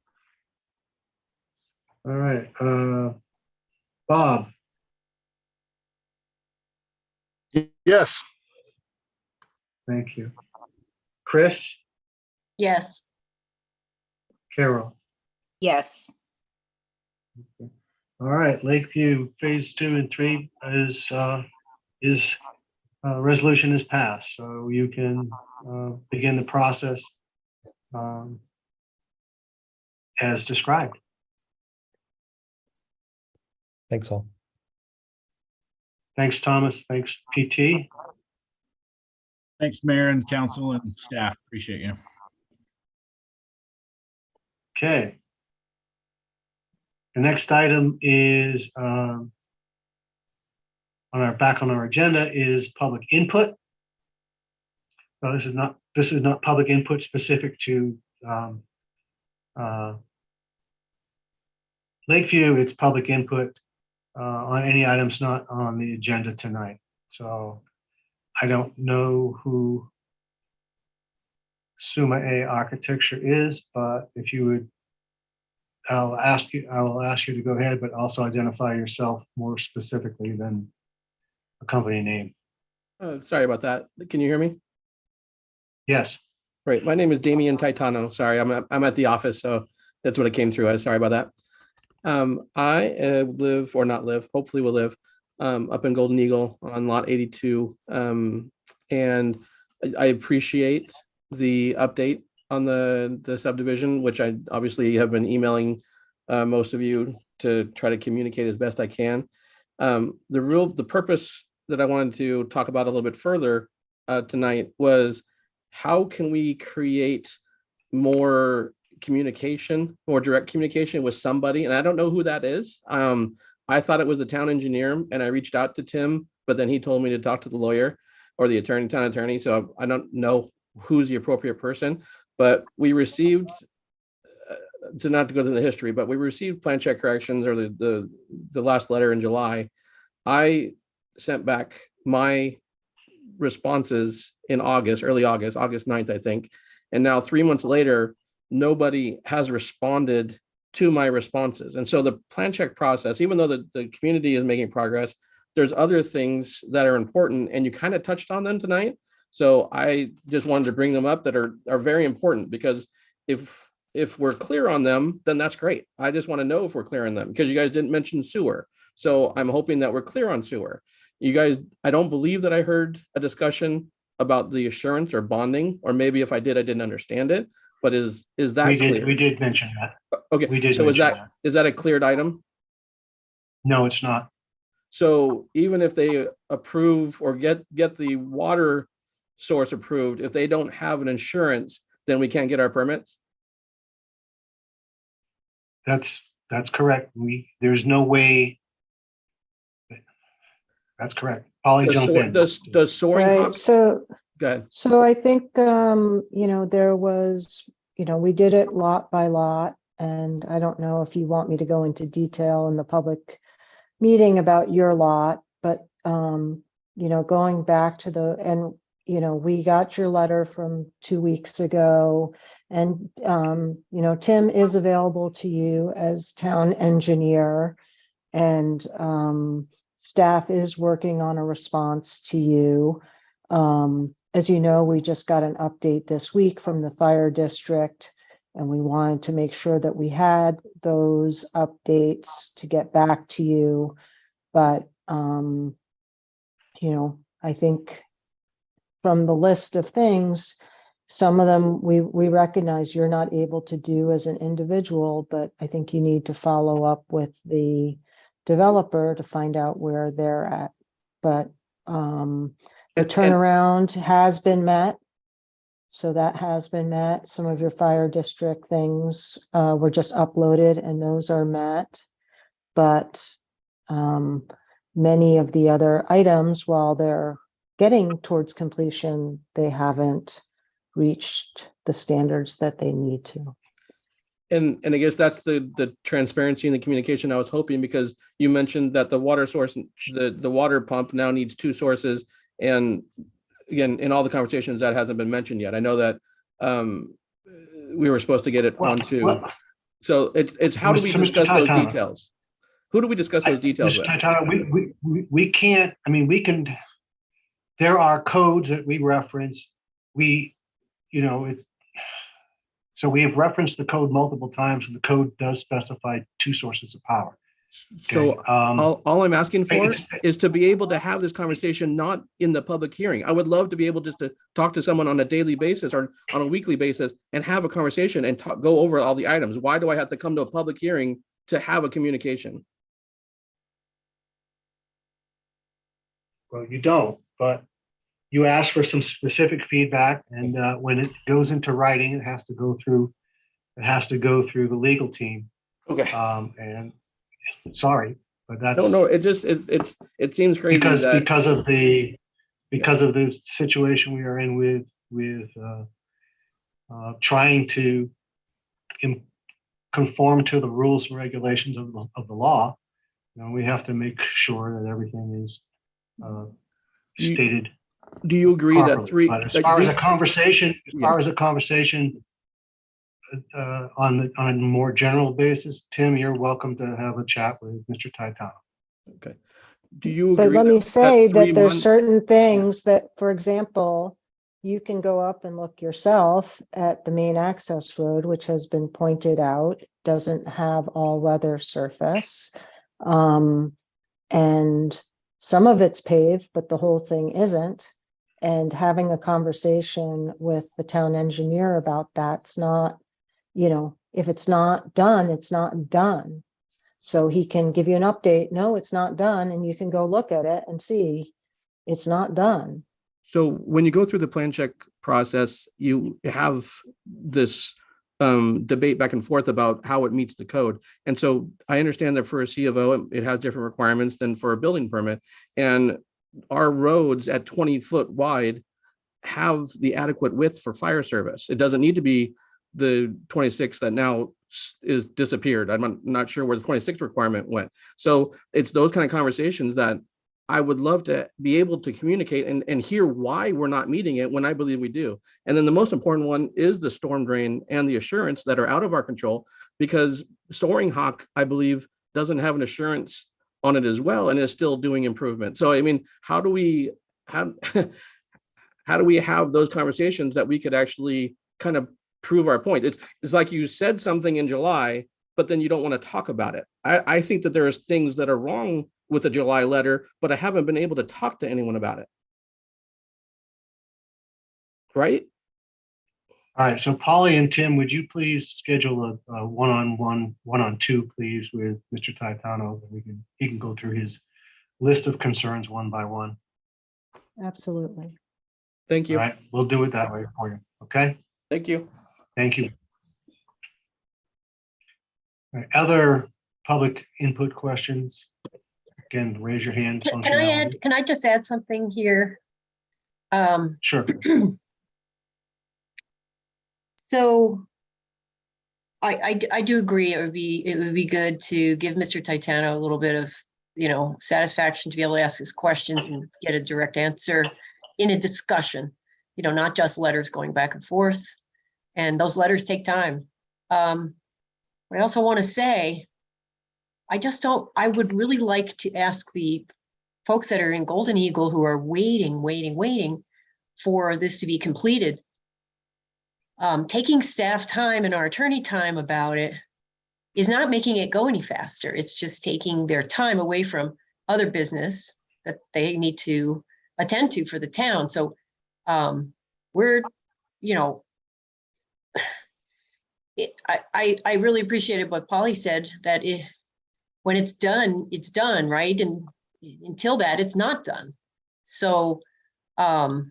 A: All right, Bob,
I: Yes.
A: thank you. Chris,
E: Yes.
A: Carol.
B: Yes.
A: All right, Lakeview Phase 2 and 3 resolution is passed, so you can begin the process as described.
F: Thanks all.
A: Thanks, Thomas. Thanks, PT.
G: Thanks, Mayor and Council and staff. Appreciate you.
A: Okay. The next item is back on our agenda is public input. So this is not public input specific to Lakeview. It's public input on any items not on the agenda tonight. So I don't know who Suma A Architecture is, but if you would, I will ask you to go ahead, but also identify yourself more specifically than a company name.
J: Sorry about that. Can you hear me?
A: Yes.
J: Right. My name is Damian Titano. Sorry, I'm at the office, so that's what it came through. Sorry about that. I live or not live, hopefully will live up in Golden Eagle on lot 82. And I appreciate the update on the subdivision, which I obviously have been emailing most of you to try to communicate as best I can. The purpose that I wanted to talk about a little bit further tonight was how can we create more communication, more direct communication with somebody, and I don't know who that is. I thought it was the town engineer, and I reached out to Tim, but then he told me to talk to the lawyer or the attorney, town attorney. So I don't know who's the appropriate person, but we received, to not to go through the history, but we received plan check corrections, or the last letter in July. I sent back my responses in August, early August, August 9th, I think. And now 3 months later, nobody has responded to my responses. And so the plan check process, even though the community is making progress, there's other things that are important, and you kind of touched on them tonight. So I just wanted to bring them up that are very important, because if we're clear on them, then that's great. I just want to know if we're clear on them, because you guys didn't mention sewer. So I'm hoping that we're clear on sewer. You guys, I don't believe that I heard a discussion about the assurance or bonding, or maybe if I did, I didn't understand it. But is that clear?
A: We did mention that.
J: Okay,
A: We did
J: so is
A: mention
J: that a cleared item?
A: No, it's not.
J: So even if they approve or get the water source approved, if they don't have an insurance, then we can't get our permits?
A: That's correct. There's no way. That's correct. Polly, jump in.
J: Does soaring
C: Right,
J: hawk?
C: so,
J: Go ahead.
C: so I think, there was, we did it lot by lot, and I don't know if you want me to go into detail in the public meeting about your lot, but, going back to we got your letter from 2 weeks ago, and, Tim is available to you as town engineer, and, staff is working on a response to you. As you know, we just got an update this week from the fire district, and we wanted to make sure that we had those updates to get back to you. But, I think from the list of things, some of them we recognize you're not able to do as an individual, but I think you need to follow up with the developer to find out where they're at. But the turnaround has been met. So that has been met. Some of your fire district things were just uploaded, and those are met. But many of the other items, while they're getting towards completion, they haven't reached the standards that they need to.
J: And I guess that's the transparency and the communication I was hoping, because you mentioned that the water source, the water pump now needs 2 sources. And again, in all the conversations, that hasn't been mentioned yet. I know that we were supposed to get it onto. So it's how do we discuss those details? Who do we discuss those details with?
A: We can't, we can, there are codes that we reference. So we have referenced the code multiple times, and the code does specify 2 sources of power.
J: So all I'm asking for is to be able to have this conversation, not in the public hearing. I would love to be able just to talk to someone on a daily basis or on a weekly basis and have a conversation and go over all the items. Why do I have to come to a public hearing to have a communication?
A: Well, you don't, but you ask for some specific feedback, and when it goes into writing, it has to go through the legal team.
J: Okay.
A: And sorry, but that's
J: no. It seems crazy
A: because of the situation we are in with trying to conform to the rules and regulations of the law. We have to make sure that everything is stated.
J: Do you agree
A: properly.
J: that
A: as far as a conversation on a more general basis, Tim, you're welcome to have a chat with Mr. Taitano.
J: Okay. Do you agree?
C: But let me say that there's
J: months,
C: certain things that, for example, you can go up and look yourself at the main access road, which has been pointed out, doesn't have all weather surface. And some of it's paved, but the whole thing isn't. And having a conversation with the town engineer about that's not, if it's not done, it's not done. So he can give you an update. No, it's not done. And you can go look at it and see it's not done.
J: So when you go through the plan check process, you have this debate back and forth about how it meets the code. And so I understand that for a C of O, it has different requirements than for a building permit. And our roads at 20-foot wide have the adequate width for fire service. It doesn't need to be the 26 that now is disappeared. I'm not sure where the 26 requirement went. So it's those kind of conversations that I would love to be able to communicate and hear why we're not meeting it when I believe we do. And then the most important one is the storm drain and the assurance that are out of our control, because Soaring Hawk, I believe, doesn't have an assurance on it as well and is still doing improvement. So, I mean, how do we have those conversations that we could actually kind of prove our point? It's like you said something in July, but then you don't want to talk about it. I think that there's things that are wrong with the July letter, but I haven't been able to talk to anyone about it. Right?
A: All right, so Polly and Tim, would you please schedule a one-on-one, one-on-two, please, with Mr. Taitano? He can go through his list of concerns one by one.
C: Absolutely.
J: Thank you.
A: All right, we'll do it that way for you, okay?
J: Thank you.
A: Thank you. All right, other public input questions? Again, raise your hand.
E: Can I just add something here?
A: Sure.
E: So I do agree. It would be good to give Mr. Taitano a little bit of, satisfaction to be able to ask his questions and get a direct answer in a discussion, not just letters going back and forth. And those letters take time. But I also want to say, I would really like to ask the folks that are in Golden Eagle who are waiting for this to be completed. Taking staff time and our attorney time about it is not making it go any faster. It's just taking their time away from other business that they need to attend to for the town. So we're, I really appreciated what Polly said, that when it's done, right? And until that, it's not done. So I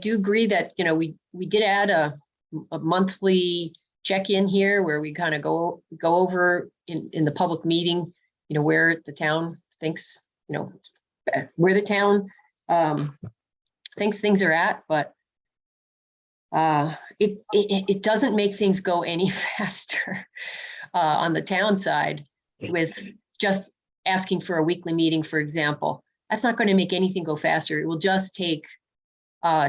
E: do agree that, we did add a monthly check-in here where we kind of go over in the public meeting, where the town thinks, where the town thinks things are at, but it doesn't make things go any faster on the town side with just asking for a weekly meeting, for example. That's not going to make anything go faster. It will just take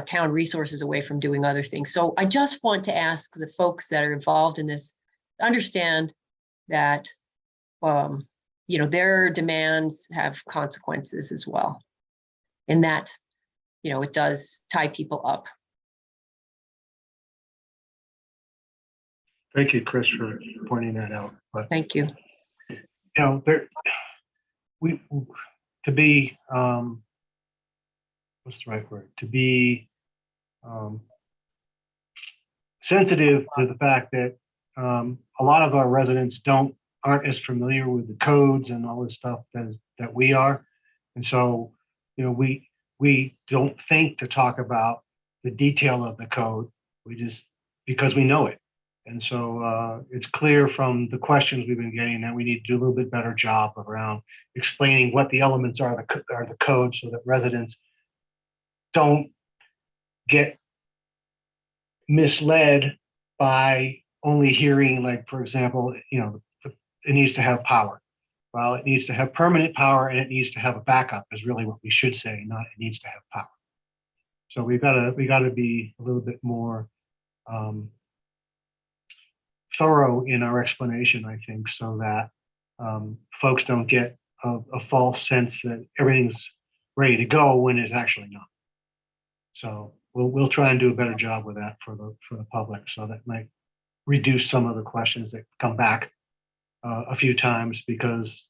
E: town resources away from doing other things. So I just want to ask the folks that are involved in this to understand that, their demands have consequences as well. And that, it does tie people up.
A: Thank you, Chris, for pointing that out. But
E: Thank you.
A: To be what's the right word? To be sensitive to the fact that a lot of our residents aren't as familiar with the codes and all this stuff that we are, and so we don't think to talk about the detail of the code. We just, because we know it. And so it's clear from the questions we've been getting that we need to do a little bit better job around explaining what the elements are the code, so that residents don't get misled by only hearing, like, for example, it needs to have power. Well, it needs to have permanent power and it needs to have a backup is really what we should say, not it needs to have power. So we got to be a little bit more thorough in our explanation, I think, so that folks don't get a false sense that everything's ready to go when it's actually not. So we'll try and do a better job with that for the public, so that might reduce some of the questions that come back a few times, because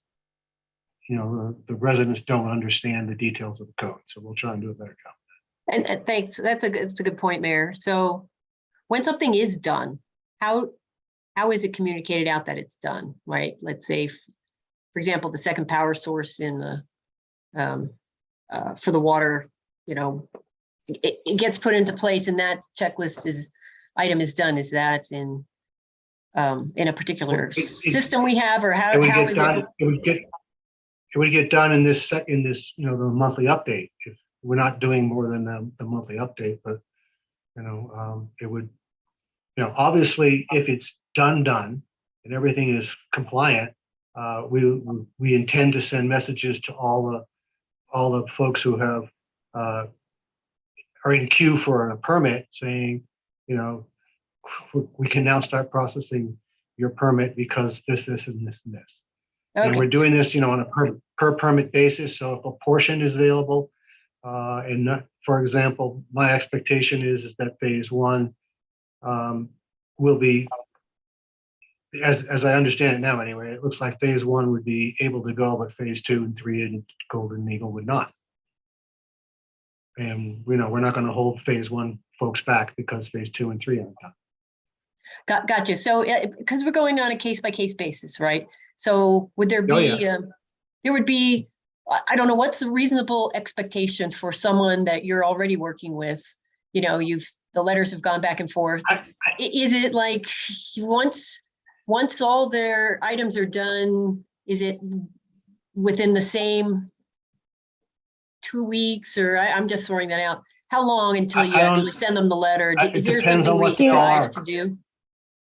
A: the residents don't understand the details of the code. So we'll try and do a better job.
E: And thanks. It's a good point, Mayor. So when something is done, how how is it communicated out that it's done, right? Let's say, for example, the second power source in the, for the water, it gets put into place and that checklist item is done. Is that in a particular system we have, or how is it?
A: It would get done in this, the monthly update. If we're not doing more than the monthly update, but, it would, obviously, if it's done, and everything is compliant, we intend to send messages to all the folks who have, are in queue for a permit saying, we can now start processing your permit because this, and this, and this. And we're
E: Okay,
A: doing this, on a per permit basis. So if a portion is available, for example, my expectation is that phase one will be, as I understand it now anyway, it looks like phase one would be able to go, but phase 2 and 3 and Golden Eagle would not. And we're not going to hold phase one folks back because phase 2 and 3 aren't done.
E: gotcha. So, because we're going on a case by case basis, right? So would there be,
A: Oh, yeah.
E: there would be, I don't know, what's the reasonable expectation for someone that you're already working with? The letters have gone back and forth. Is it like once all their items are done, is it within the same 2 weeks, or I'm just throwing that out? How long until you
A: I don't-
E: actually send them the letter?
A: it
E: Is there
A: depends
E: something
A: on
E: we
A: what they
E: strive
A: are.
E: to do?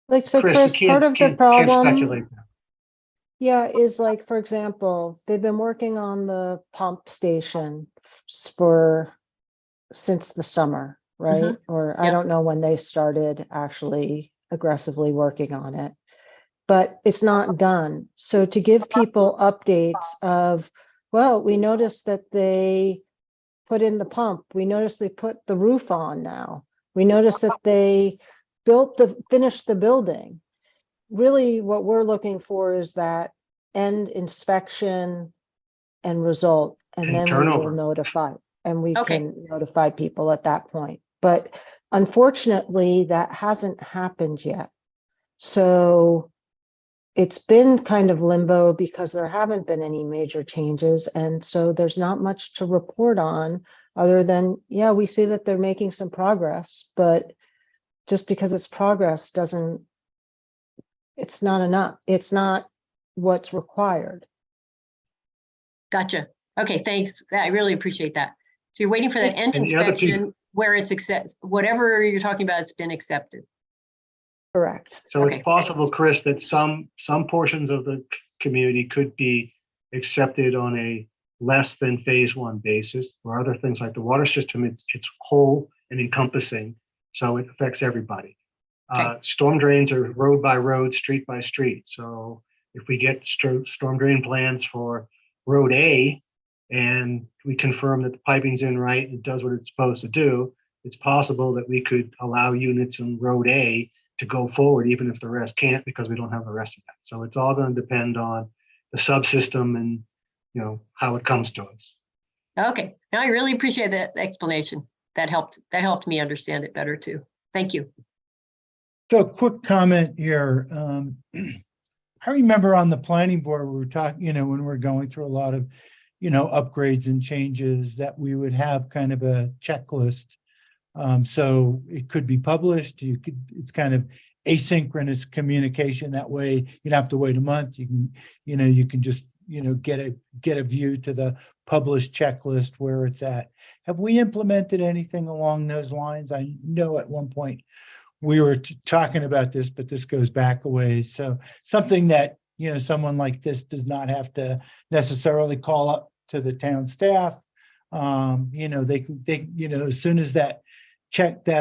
C: Like, so
A: Chris,
C: Chris,
A: you
C: part of the
A: can't
C: problem,
A: speculate.
C: yeah, is like, for example, they've been working on the pump station since the summer, right? Or I
E: Yep.
C: don't know when they started actually aggressively working on it, but it's not done. So to give people updates of, well, we noticed that they put in the pump. We noticed they put the roof on now. We noticed that they finished the building. Really, what we're looking for is that end inspection and result, and
A: And
C: then we
A: turnover.
C: will notify, and we
E: Okay.
C: can notify people at that point. But unfortunately, that hasn't happened yet. So it's been kind of limbo because there haven't been any major changes. And so there's not much to report on other than, yeah, we see that they're making some progress, but just because it's progress it's not enough. It's not what's required.
E: Gotcha. Okay, thanks. I really appreciate that. So you're waiting for that end
A: And the other piece-
E: inspection where it's whatever you're talking about, it's been accepted.
C: Correct.
A: So
E: Okay.
A: it's possible, Chris, that some portions of the community could be accepted on a less than phase one basis, or other things like the water system, it's whole and encompassing, so it affects everybody.
E: Okay.
A: Storm drains are road by road, street by street. So if we get storm drain plans for road A and we confirm that the piping's in right and it does what it's supposed to do, it's possible that we could allow units in road A to go forward, even if the rest can't, because we don't have the rest of that. So it's all going to depend on the subsystem and how it comes to us.
E: Okay, now I really appreciate that explanation. That helped me understand it better too. Thank you.
H: So quick comment here. I remember on the planning board, we were talking, when we're going through a lot of, upgrades and changes, that we would have kind of a checklist. So it could be published. It's kind of asynchronous communication. That way you don't have to wait a month. You can just, get a view to the published checklist where it's at. Have we implemented anything along those lines? I know at one point we were talking about this, but this goes back a ways. So something that, someone like this does not have to necessarily call up to the town staff. They as soon as that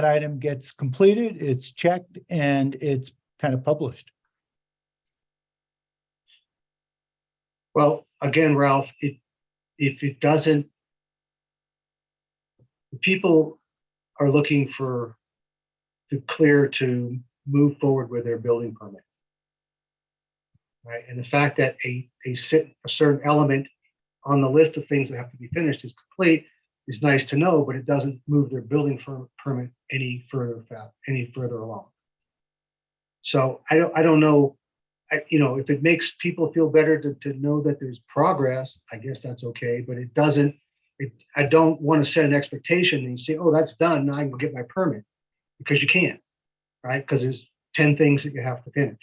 H: item gets completed, it's checked and it's kind of published.
A: Well, again, Ralph, if it doesn't, people are looking to clear to move forward with their building permit. Right. And the fact that a certain element on the list of things that have to be finished is complete is nice to know, but it doesn't move their building permit any further along. So I don't know, if it makes people feel better to know that there's progress, I guess that's okay, but it doesn't, I don't want to set an expectation and say, oh, that's done, now I can get my permit, because you can't, right? Because there's 10 things that you have to finish.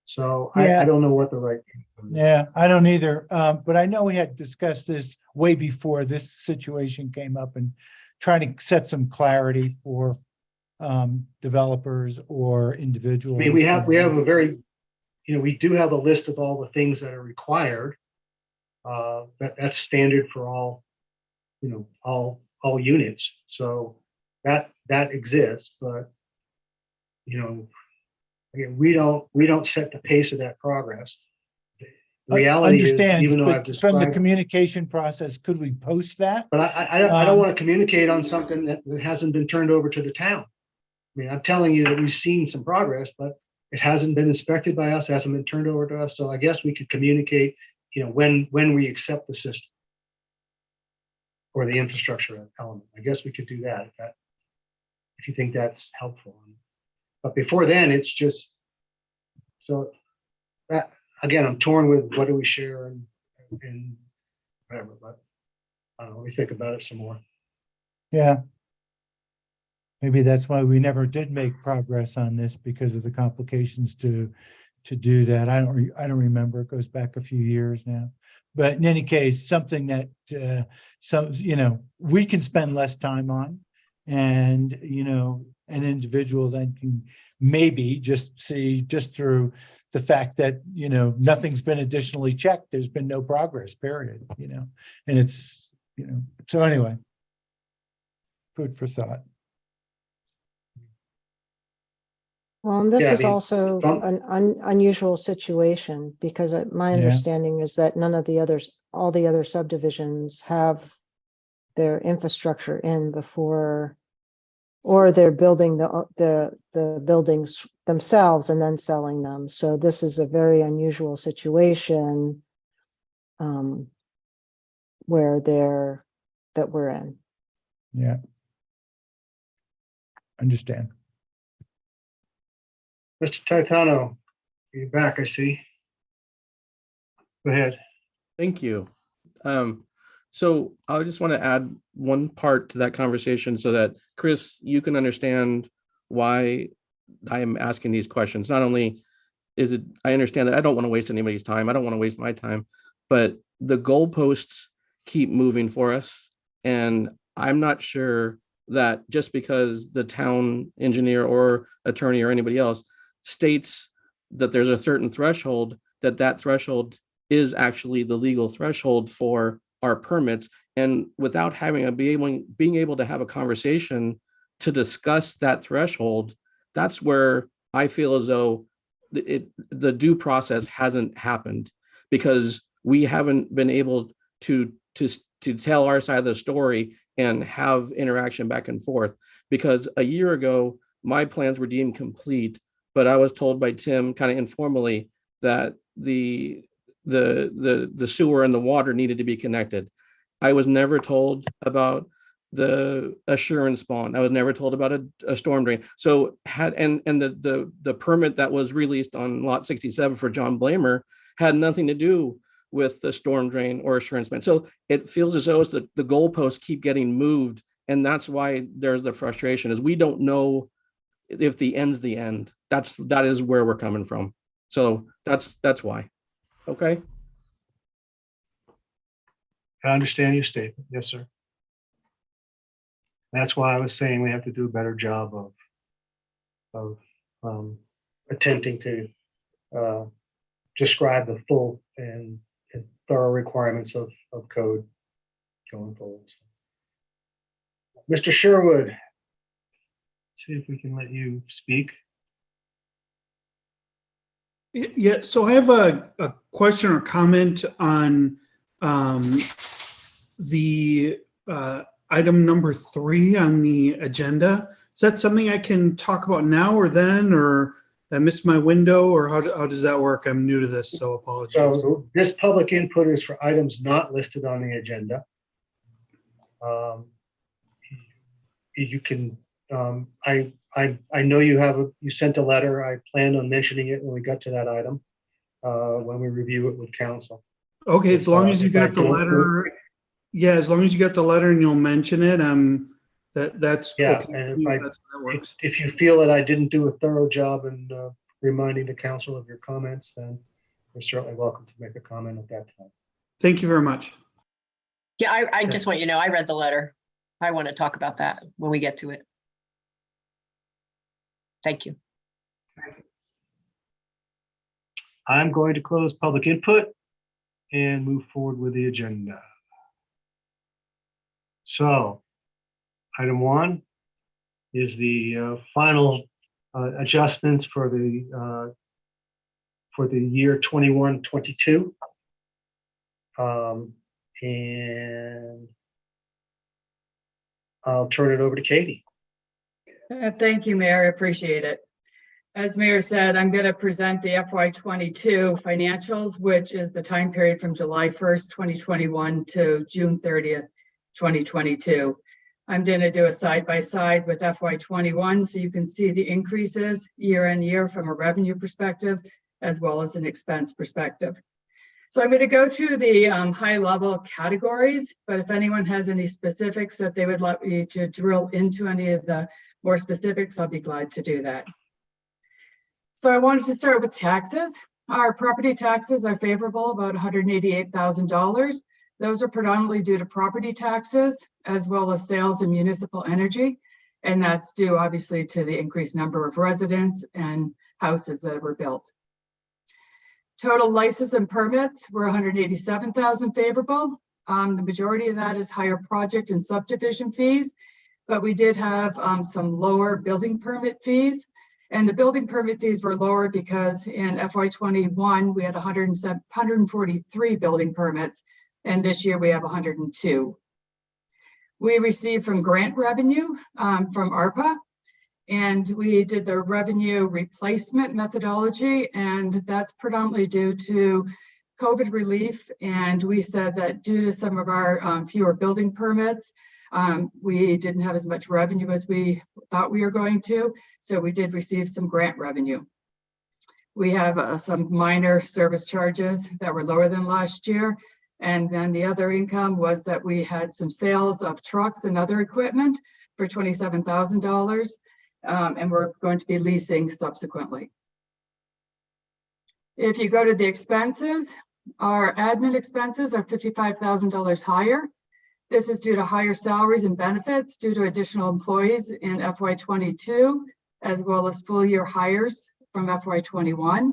A: So
H: Yeah.
A: I don't know what the right.
H: Yeah, I don't either. But I know we had discussed this way before this situation came up, and trying to set some clarity for developers or individuals.
A: I mean, we have a very, we do have a list of all the things that are required. That's standard for all, all units. So that exists, but, again, we don't set the pace of that progress. The reality is,
H: Understands,
A: even though I've
H: but from the
A: described,
H: communication process, could we post that?
A: but I don't want to communicate on something that hasn't been turned over to the town. I mean, I'm telling you that we've seen some progress, but it hasn't been inspected by us, hasn't been turned over to us. So I guess we could communicate, when we accept the system or the infrastructure element. I guess we could do that if you think that's helpful. But before then, it's just, so that, again, I'm torn with what do we share and whatever, but I don't know, we think about it some more.
H: Yeah. Maybe that's why we never did make progress on this, because of the complications to do that. I don't remember. It goes back a few years now. But in any case, something that we can spend less time on, and an individual then can maybe just see, just through the fact that nothing's been additionally checked, there's been no progress, period. And it's so anyway, food for thought.
C: Well, and this
A: Yeah, I
C: is
A: mean,
C: also an unusual situation, because my
H: Yeah.
C: understanding is that all the other subdivisions have their infrastructure in before, or they're building the buildings themselves and then selling them. So this is a very unusual situation where that we're in.
H: Yeah. Understand.
A: Mr. Titano, you're back, I see. Go ahead.
J: Thank you. So I just want to add one part to that conversation so that, Chris, you can understand why I am asking these questions. Not only I understand that I don't want to waste anybody's time. I don't want to waste my time, but the goalposts keep moving for us. And I'm not sure that just because the town engineer or attorney or anybody else states that there's a certain threshold, that threshold is actually the legal threshold for our permits. And without being able to have a conversation to discuss that threshold, that's where I feel as though the due process hasn't happened, because we haven't been able to tell our side of the story and have interaction back and forth. Because a year ago, my plans were deemed complete, but I was told by Tim kind of informally that the sewer and the water needed to be connected. I was never told about the assurance bond. I was never told about a storm drain. So the permit that was released on lot 67 for John Blamer had nothing to do with the storm drain or assurance bond. So it feels as though it's the goalposts keep getting moved. And that's why there's the frustration, is we don't know if the end's the end. That is where we're coming from. So that's why. Okay.
A: I understand your statement. Yes, sir. That's why I was saying we have to do a better job of attempting to describe the full and thorough requirements of code going forward. Mr. Sherwood, let's see if we can let you speak.
K: Yeah, so I have a question or comment on the item number 3 on the agenda. Is that something I can talk about now or then, or I missed my window, or how does that work? I'm new to this, so apologies.
A: So this public input is for items not listed on the agenda. You can, I I know you sent a letter. I planned on mentioning it when we got to that item, when we review it with council.
K: Okay, as long as you
A: If I
K: got the
A: don't-
K: letter, yeah, as long as you got the letter and you'll mention it, that's.
A: Yeah,
K: okay.
A: and if
K: That works.
A: if you feel that I didn't do a thorough job in reminding the council of your comments, then you're certainly welcome to make a comment at that time.
K: Thank you very much.
E: Yeah, I just want you to know, I read the letter. I want to talk about that when we get to it. Thank you.
A: I'm going to close public input and move forward with the agenda. So, item 1 is the final adjustments for the year 21-22. And I'll turn it over to Katie.
L: Thank you, Mayor. I appreciate it. As Mayor said, I'm going to present the FY22 financials, which is the time period from July 1st, 2021 to June 30th, 2022. I'm going to do a side-by-side with FY21 so you can see the increases year on year from a revenue perspective, as well as an expense perspective. So I'm going to go through the high-level categories, but if anyone has any specifics that they would like me to drill into any of the more specifics, I'll be glad to do that. So I wanted to start with taxes. Our property taxes are favorable, about $188,000. Those are predominantly due to property taxes, as well as sales and municipal energy. And that's due obviously to the increased number of residents and houses that were built. Total license and permits were $187,000 favorable. The majority of that is higher project and subdivision fees, but we did have some lower building permit fees. And the building permit fees were lower because in FY21, we had 143 building permits, and this year we have 102. We received from grant revenue from ARPA, and we did the revenue replacement methodology, and that's predominantly due to COVID relief. And we said that due to some of our fewer building permits, we didn't have as much revenue as we thought we were going to, so we did receive some grant revenue. We have some minor service charges that were lower than last year, and then the other income was that we had some sales of trucks and other equipment for $27,000, and we're going to be leasing subsequently. If you go to the expenses, our admin expenses are $55,000 higher. This is due to higher salaries and benefits due to additional employees in FY22, as well as full year hires from FY21.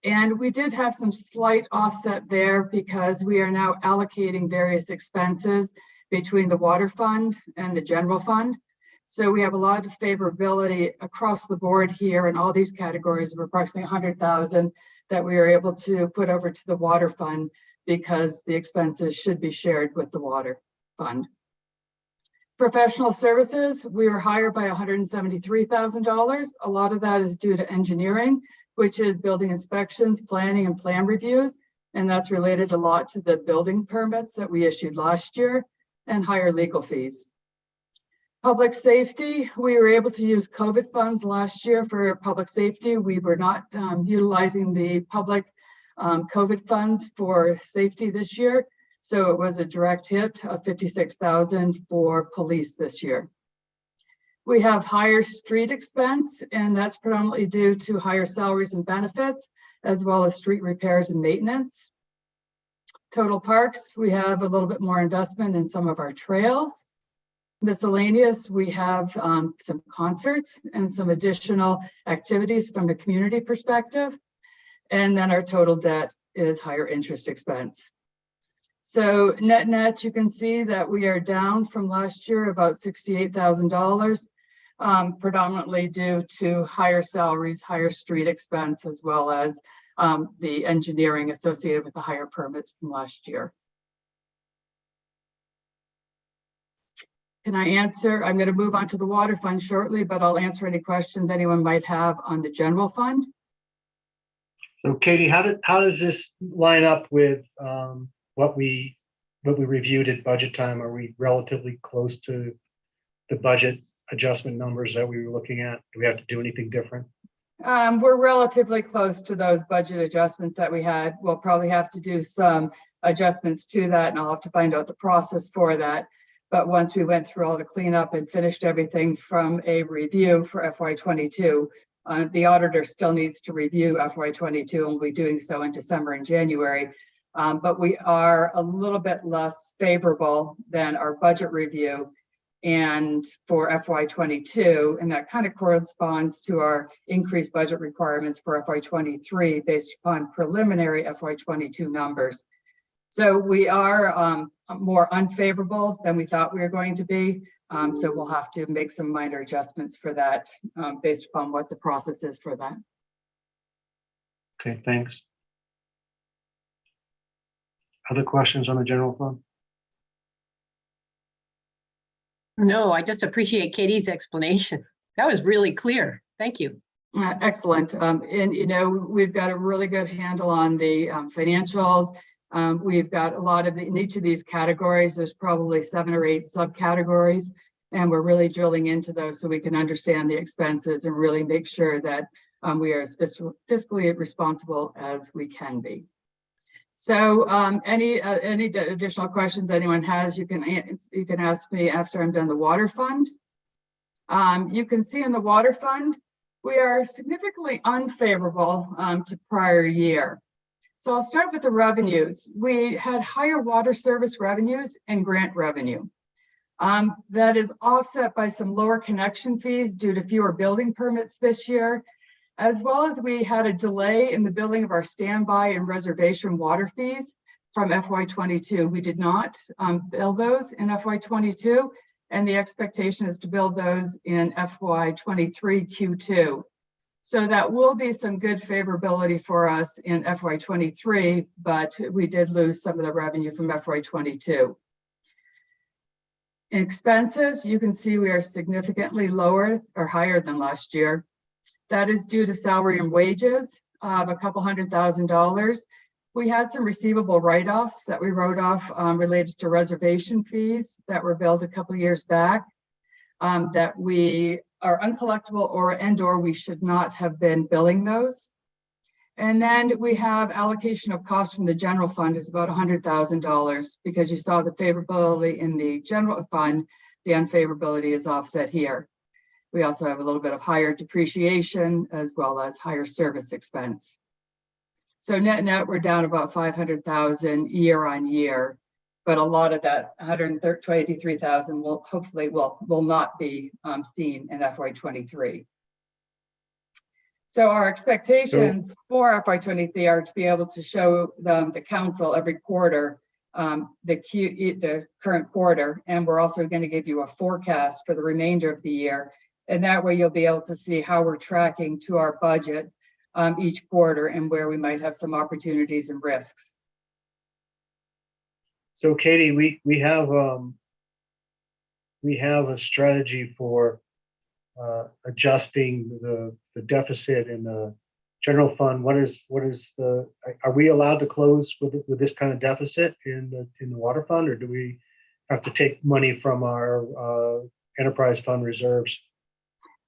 L: And we did have some slight offset there because we are now allocating various expenses between the water fund and the general fund. So we have a lot of favorability across the board here in all these categories of approximately $100,000 that we are able to put over to the water fund, because the expenses should be shared with the water fund. Professional services, we were higher by $173,000. A lot of that is due to engineering, which is building inspections, planning, and plan reviews. And that's related a lot to the building permits that we issued last year, and higher legal fees. Public safety, we were able to use COVID funds last year for public safety. We were not utilizing the public COVID funds for safety this year. So it was a direct hit of $56,000 for police this year. We have higher street expense, and that's predominantly due to higher salaries and benefits, as well as street repairs and maintenance. Total parks, we have a little bit more investment in some of our trails. Miscellaneous, we have some concerts and some additional activities from a community perspective. And then our total debt is higher interest expense. So net, you can see that we are down from last year about $68,000, predominantly due to higher salaries, higher street expense, as well as the engineering associated with the higher permits from last year. Can I answer? I'm going to move on to the water fund shortly, but I'll answer any questions anyone might have on the general fund.
A: So Katie, how does this line up with what we reviewed at budget time? Are we relatively close to the budget adjustment numbers that we were looking at? Do we have to do anything different?
L: We're relatively close to those budget adjustments that we had. We'll probably have to do some adjustments to that, and I'll have to find out the process for that. But once we went through all the cleanup and finished everything from a review for FY22, the auditor still needs to review FY22 and we'll be doing so in December and January. But we are a little bit less favorable than our budget review and for FY22, and that kind of corresponds to our increased budget requirements for FY23 based upon preliminary FY22 numbers. So we are more unfavorable than we thought we were going to be. So we'll have to make some minor adjustments for that based upon what the process is for that.
A: Okay, thanks. Other questions on the general fund?
E: No, I just appreciate Katie's explanation. That was really clear. Thank you.
L: Excellent. And, you know, we've got a really good handle on the financials. We've got a lot of in each of these categories, there's probably 7 or 8 subcategories, and we're really drilling into those so we can understand the expenses and really make sure that we are as fiscally responsible as we can be. So any additional questions anyone has, you can ask me after I'm done the water fund. You can see in the water fund, we are significantly unfavorable to prior year. So I'll start with the revenues. We had higher water service revenues and grant revenue. That is offset by some lower connection fees due to fewer building permits this year, as well as we had a delay in the billing of our standby and reservation water fees from FY22. We did not bill those in FY22, and the expectation is to bill those in FY23 Q2. So that will be some good favorability for us in FY23, but we did lose some of the revenue from FY22. In expenses, you can see we are significantly lower or higher than last year. That is due to salary and wages of a couple $100,000. We had some receivable write-offs that we wrote off related to reservation fees that were billed a couple years back that we are uncollectible or we should not have been billing those. And then we have allocation of costs from the general fund is about $100,000 because you saw the favorability in the general fund, the unfavorability is offset here. We also have a little bit of higher depreciation as well as higher service expense. So net, we're down about 500,000 year on year, but a lot of that 183,000 will hopefully will not be seen in FY23. So our expectations for FY23 are to be able to show the council every quarter the current quarter, and we're also going to give you a forecast for the remainder of the year. And that way you'll be able to see how we're tracking to our budget each quarter and where we might have some opportunities and risks.
A: So Katie, we have a strategy for adjusting the deficit in the general fund. What is the, are we allowed to close with this kind of deficit in the water fund, or do we have to take money from our enterprise fund reserves?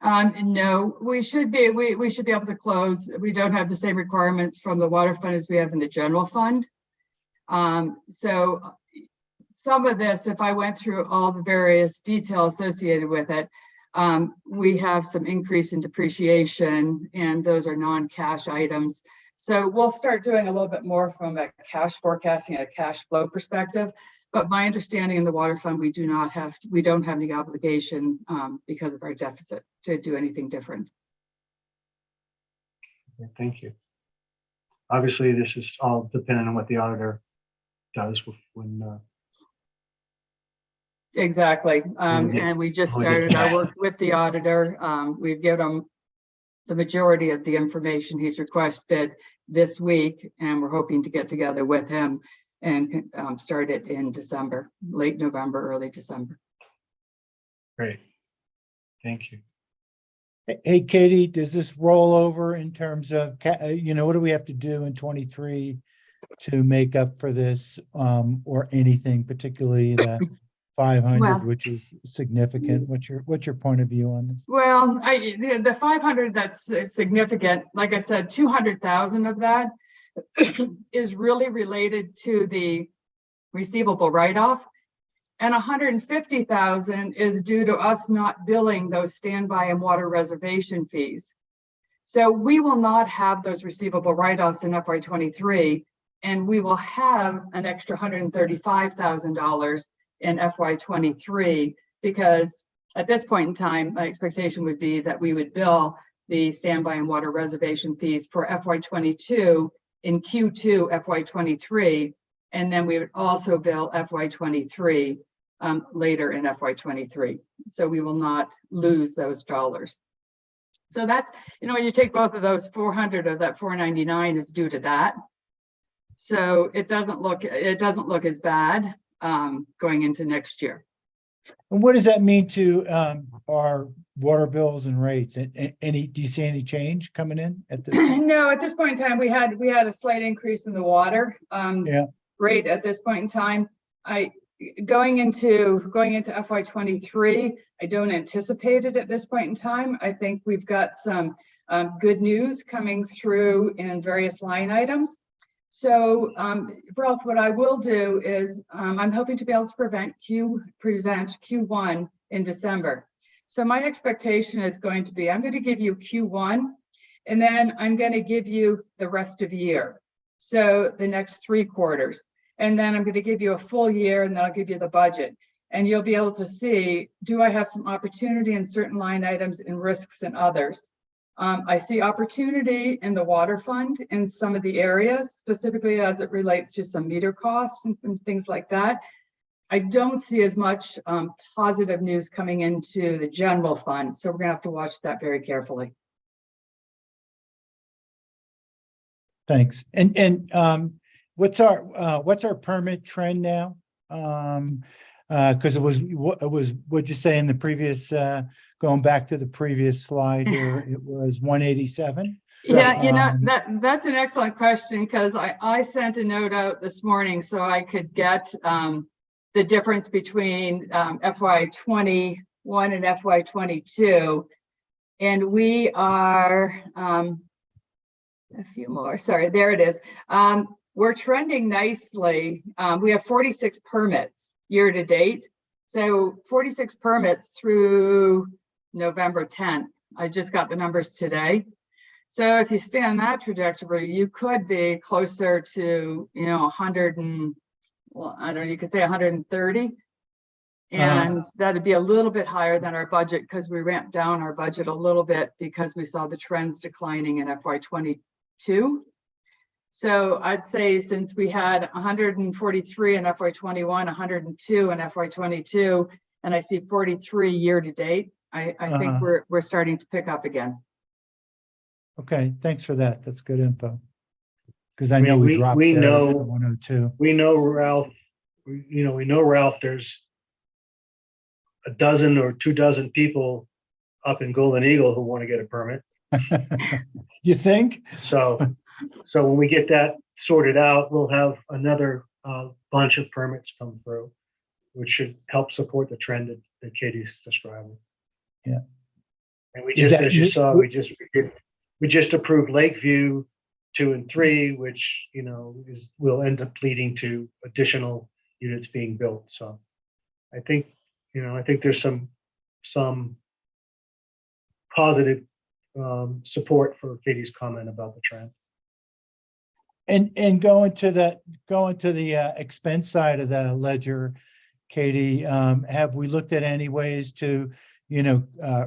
L: No, we should be able to close. We don't have the same requirements from the water fund as we have in the general fund. So some of this, if I went through all the various details associated with it, we have some increase in depreciation, and those are non-cash items. So we'll start doing a little bit more from a cash forecasting, a cash flow perspective. But my understanding in the water fund, we don't have any obligation because of our deficit to do anything different.
A: Okay, thank you. Obviously, this is all dependent on what the auditor does when.
L: Exactly. And we just started our work with the auditor. We've given him the majority of the information he's requested this week, and we're hoping to get together with him and start it in December, late November, early December.
A: Great. Thank you.
H: Hey, Katie, does this roll over in terms of, what do we have to do in 23 to make up for this or anything, particularly 500,
L: Well-
H: which is significant. What's your point of view on this?
L: Well, the 500, that's significant. Like I said, 200,000 of that is really related to the receivable write-off. And 150,000 is due to us not billing those standby and water reservation fees. So we will not have those receivable write-offs in FY23, and we will have an extra $135,000 in FY23, because at this point in time, my expectation would be that we would bill the standby and water reservation fees for FY22 in Q2 FY23, and then we would also bill FY23 later in FY23. So we will not lose those dollars. So that's, when you take both of those, 400 of that 499 is due to that. So it doesn't look as bad going into next year.
H: And what does that mean to our water bills and rates? Do you see any change coming in at this point?
L: No, at this point in time, we had a slight increase in the water rate at this point in time. Going into FY23, I don't anticipate it at this point in time. I think we've got some good news coming through in various line items. So, Ralph, what I will do is I'm hoping to be able to present Q1 in December. So my expectation is going to be, I'm going to give you Q1, and then I'm going to give you the rest of the year. So the next 3 quarters. And then I'm going to give you a full year, and then I'll give you the budget. And you'll be able to see, do I have some opportunity in certain line items and risks in others? I see opportunity in the water fund in some of the areas, specifically as it relates to some meter costs and things like that. I don't see as much positive news coming into the general fund. So we're going to have to watch that very carefully.
H: Thanks. And what's our permit trend now? Because it was what'd you say in the previous going back to the previous slide here, it was 187.
L: Yeah, that's an excellent question, because I sent a note out this morning so I could get the difference between FY21 and FY22, and we are a few more. Sorry, there it is. We're trending nicely. We have 46 permits year to date. So 46 permits through November 10th. I just got the numbers today. So if you stay on that trajectory, you could be closer to, 100 and, well, I don't know, you could say 130. And that'd be a little bit higher than our budget, because we ramped down our budget a little bit because we saw the trends declining in FY22. So I'd say since we had 143 in FY21, 102 in FY22, and I see 43 year to date, I think we're starting to pick up again.
H: Okay, thanks for that. That's good info. Because I know we dropped there
A: know,
H: to 102.
A: We know, Ralph, there's a dozen or 2 dozen people up in Golden Eagle who want to get a permit.
H: You think?
A: So when we get that sorted out, we'll have another bunch of permits come through, which should help support the trend that Katie's describing.
H: Yeah.
A: And we just, as you saw, we just approved Lakeview 2 and 3, which, will end up leading to additional units being built. So I think there's some positive support for Katie's comment about the trend.
H: And going to the expense side of the ledger, Katie, have we looked at any ways to,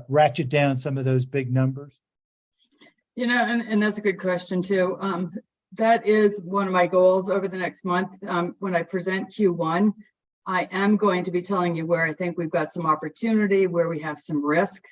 H: ratchet down some of those big numbers?
L: And that's a good question too. That is one of my goals over the next month. When I present Q1, I am going to be telling you where I think we've got some opportunity, where we have some risk,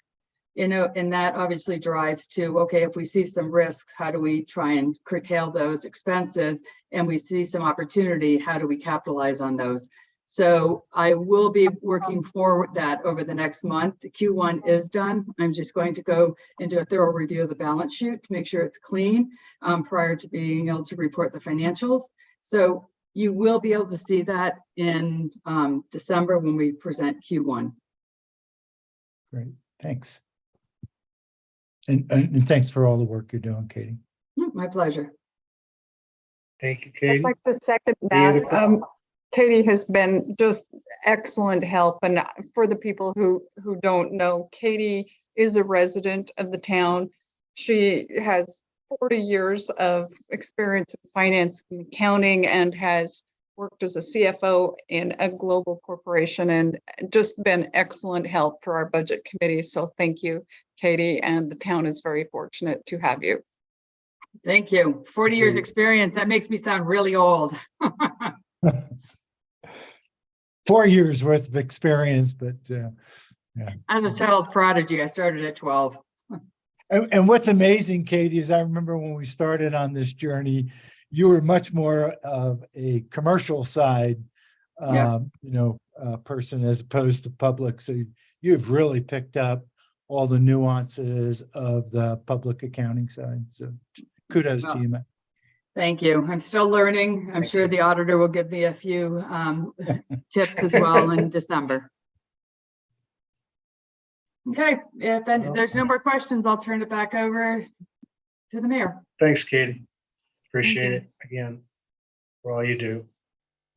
L: and that obviously drives to, okay, if we see some risks, how do we try and curtail those expenses? And we see some opportunity, how do we capitalize on those? So I will be working forward that over the next month. The Q1 is done. I'm just going to go into a thorough review of the balance sheet to make sure it's clean prior to being able to report the financials. So You will be able to see that in December when we present Q1.
H: Great, thanks. And thanks for all the work you're doing, Katie.
L: My pleasure.
A: Thank you,
C: I'd
A: Katie.
C: like to second
A: Any other
C: that. Katie has been just excellent help. And for the people who don't know, Katie is a resident of the town. She has 40 years of experience in finance and accounting and has worked as a CFO in a global corporation and just been excellent help for our budget committee. So thank you, Katie, and the town is very fortunate to have you.
L: Thank you. 40 years experience. That makes me sound really old.
H: 4 years worth of experience, but yeah.
L: As a child prodigy, I started at 12.
H: And what's amazing, Katie, is I remember when we started on this journey, you were much more of a commercial side,
L: Yeah.
H: person as opposed to public. So you've really picked up all the nuances of the public accounting side. So kudos to you, man.
L: Thank you. I'm still learning. I'm sure the auditor will give me a few tips as well in December. Okay, if there's no more questions, I'll turn it back over to the mayor.
A: Thanks, Katie. Appreciate
L: you.
A: it again for all you do.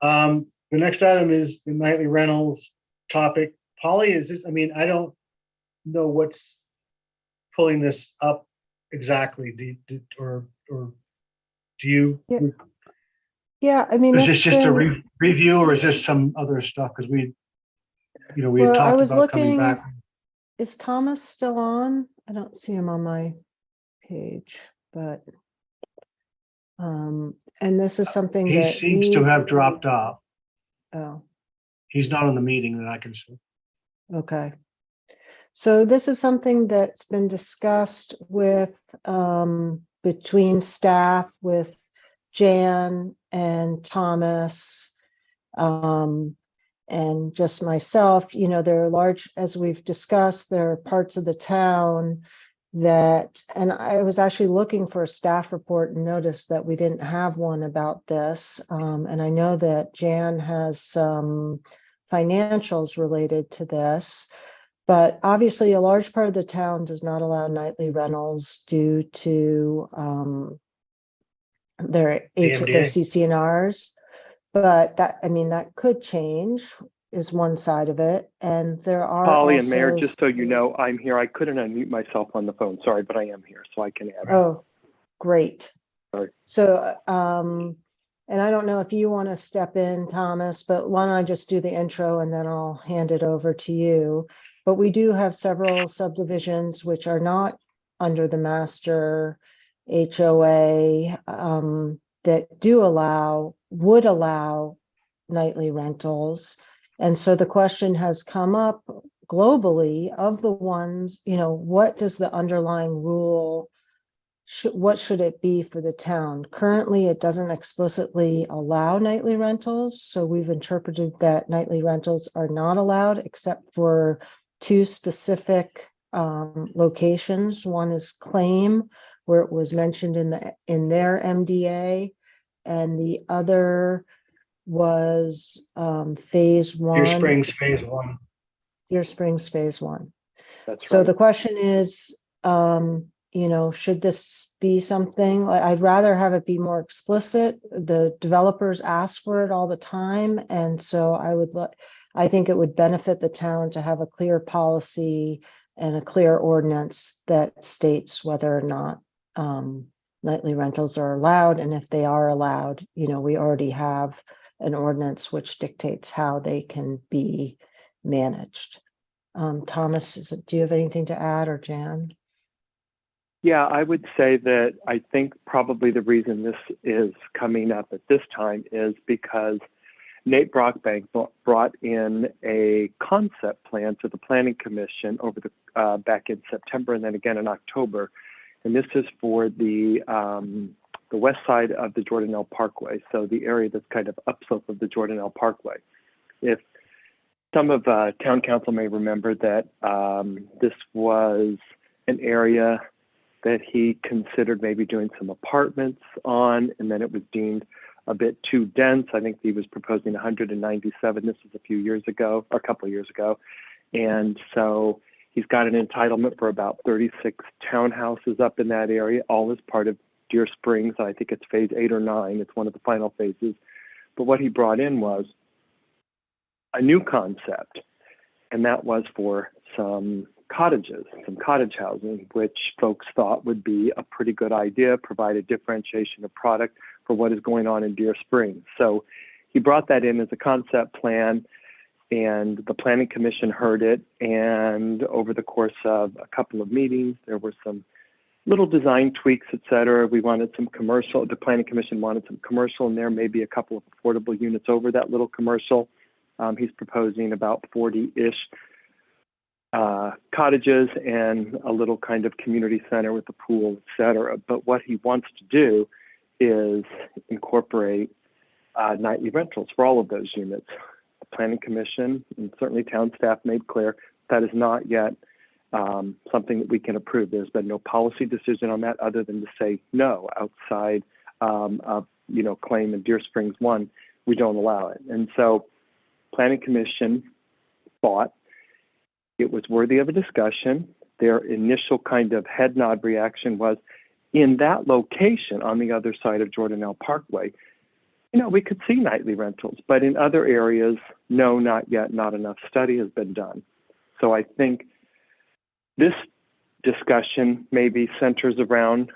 A: The next item is the nightly rentals topic. Polly, is this, I mean, I don't know what's pulling this up exactly. Or do you?
C: Yeah. Yeah, I mean,
A: Is this
C: it's
A: just a
C: been-
A: review or is this some other stuff? Because we had
C: Well, I
A: talked
C: was
A: about coming
C: looking,
A: back.
C: is Thomas still on? I don't see him on my page, but and this is something
A: He
C: that
A: seems to have dropped off.
C: Oh,
A: He's not on the meeting that I can see.
C: okay. So this is something that's been discussed with between staff with Jan and Thomas and just myself. You know, there are large, as we've discussed, there are parts of the town that, and I was actually looking for a staff report and noticed that we didn't have one about this. And I know that Jan has some financials related to this, but obviously a large part of the town does not allow nightly rentals due to their
A: MDA.
C: CCNRs. But that, I mean, that could change is one side of it. And there are
F: Polly and Mayor,
C: also-
F: just so you know, I'm here. I couldn't unmute myself on the phone. Sorry, but I am here, so I can add.
C: Oh, great.
F: Sorry.
C: So, and I don't know if you want to step in, Thomas, but why don't I just do the intro and then I'll hand it over to you. But we do have several subdivisions which are not under the master HOA that would allow nightly rentals. And so the question has come up globally of the ones, you know, what does the underlying rule, what should it be for the town? Currently, it doesn't explicitly allow nightly rentals. So we've interpreted that nightly rentals are not allowed except for two specific locations. One is Claim, where it was mentioned in their MDA, and the other was phase one.
A: Deer Springs phase one.
C: Deer Springs phase one.
F: That's
C: So
F: right.
C: the question is, you know, should this be something? I'd rather have it be more explicit. The developers ask for it all the time, and so I think it would benefit the town to have a clear policy and a clear ordinance that states whether or not nightly rentals are allowed, and if they are allowed, you know, we already have an ordinance which dictates how they can be managed. Thomas, do you have anything to add, or Jan?
F: Yeah, I would say that I think probably the reason this is coming up at this time is because Nate Brockbank brought in a concept plan to the Planning Commission over the back in September and then again in October, and this is for the west side of the Jordanelle Parkway, so the area that's kind of upslope of the Jordanelle Parkway. If some of town council may remember that this was an area that he considered maybe doing some apartments on, and then it was deemed a bit too dense. I think he was proposing 197. This was a few years ago, or a couple of years ago. And so he's got an entitlement for about 36 townhouses up in that area, all as part of Deer Springs. I think it's phase 8 or 9. It's one of the final phases. But what he brought in was a new concept, and that was for some cottages, some cottage housing, which folks thought would be a pretty good idea, provide a differentiation of product for what is going on in Deer Springs. So he brought that in as a concept plan, and the Planning Commission heard it. And over the course of a couple of meetings, there were some little design tweaks, et cetera. We wanted some commercial, the Planning Commission wanted some commercial in there, maybe a couple of affordable units over that little commercial. He's proposing about 40-ish cottages and a little kind of community center with a pool, et cetera. But what he wants to do is incorporate nightly rentals for all of those units. The Planning Commission and certainly town staff made clear that is not yet something that we can approve. There's been no policy decision on that other than to say no outside of, claim in Deer Springs 1, we don't allow it. And so Planning Commission thought it was worthy of a discussion. Their initial kind of head nod reaction was, in that location on the other side of Jordanelle Parkway, we could see nightly rentals, but in other areas, no, not yet, not enough study has been done. So I think this discussion maybe centers around,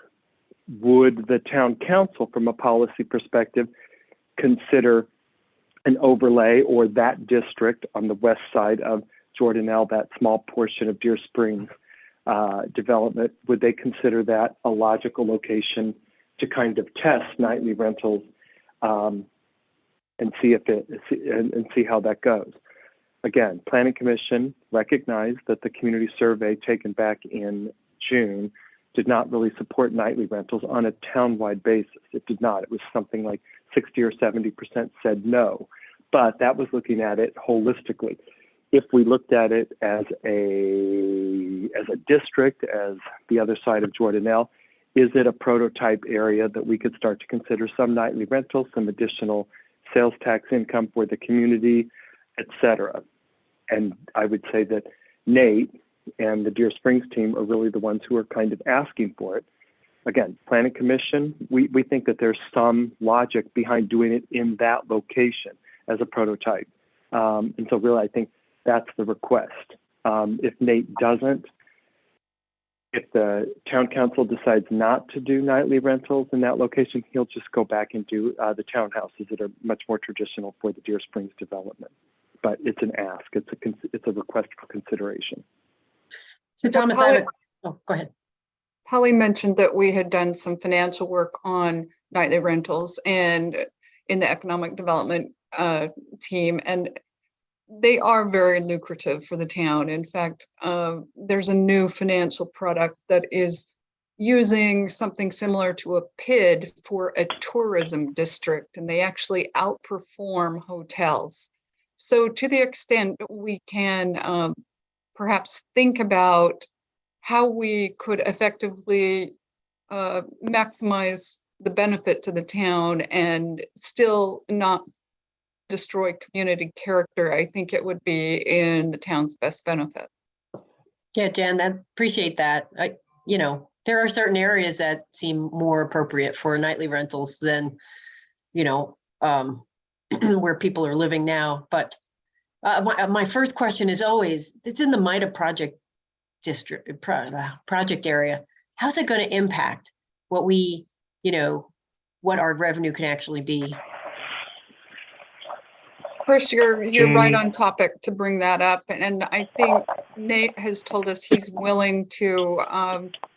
F: would the town council from a policy perspective consider an overlay or that district on the west side of Jordanelle, that small portion of Deer Springs development, would they consider that a logical location to kind of test nightly rentals and see see how that goes? Again, Planning Commission recognized that the community survey taken back in June did not really support nightly rentals on a town-wide basis. It did not. It was something like 60 or 70% said no, but that was looking at it holistically. If we looked at it as a district, as the other side of Jordanelle, is it a prototype area that we could start to consider some nightly rentals, some additional sales tax income for the community, et cetera? And I would say that Nate and the Deer Springs team are really the ones who are kind of asking for it. Again, Planning Commission, we think that there's some logic behind doing it in that location as a prototype. And so really, I think that's the request. If Nate doesn't, if the town council decides not to do nightly rentals in that location, he'll just go back and do the townhouses that are much more traditional for the Deer Springs development. But it's an ask, it's a request for consideration.
E: So Thomas, oh, go ahead.
M: Holly mentioned that we had done some financial work on nightly rentals and in the economic development team, and they are very lucrative for the town. In fact, there's a new financial product that is using something similar to a PID for a tourism district, and they actually outperform hotels. So to the extent we can perhaps think about how we could effectively maximize the benefit to the town and still not destroy community character, I think it would be in the town's best benefit.
E: Yeah, Jan, I appreciate that. There are certain areas that seem more appropriate for nightly rentals than, where people are living now. But my first question is always, it's in the MIDA project district project area. How's it going to impact what we, what our revenue can actually be?
M: Chris, you're right on topic to bring that up. And I think Nate has told us he's willing to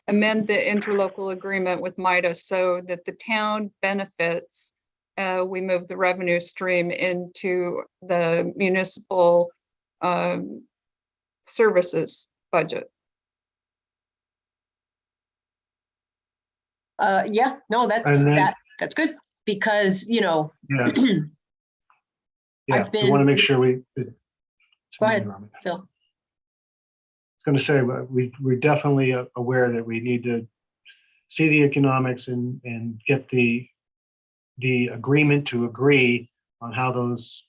M: amend the interlocal agreement with MIDA so that the town benefits. We move the revenue stream into the municipal services budget.
E: Yeah, no, that's good because,
A: Yeah. Yeah,
E: I've been.
A: we want to make sure we.
E: Go ahead, Phil.
A: I was going to say, we're definitely aware that we need to see the economics and get the the agreement to agree on how those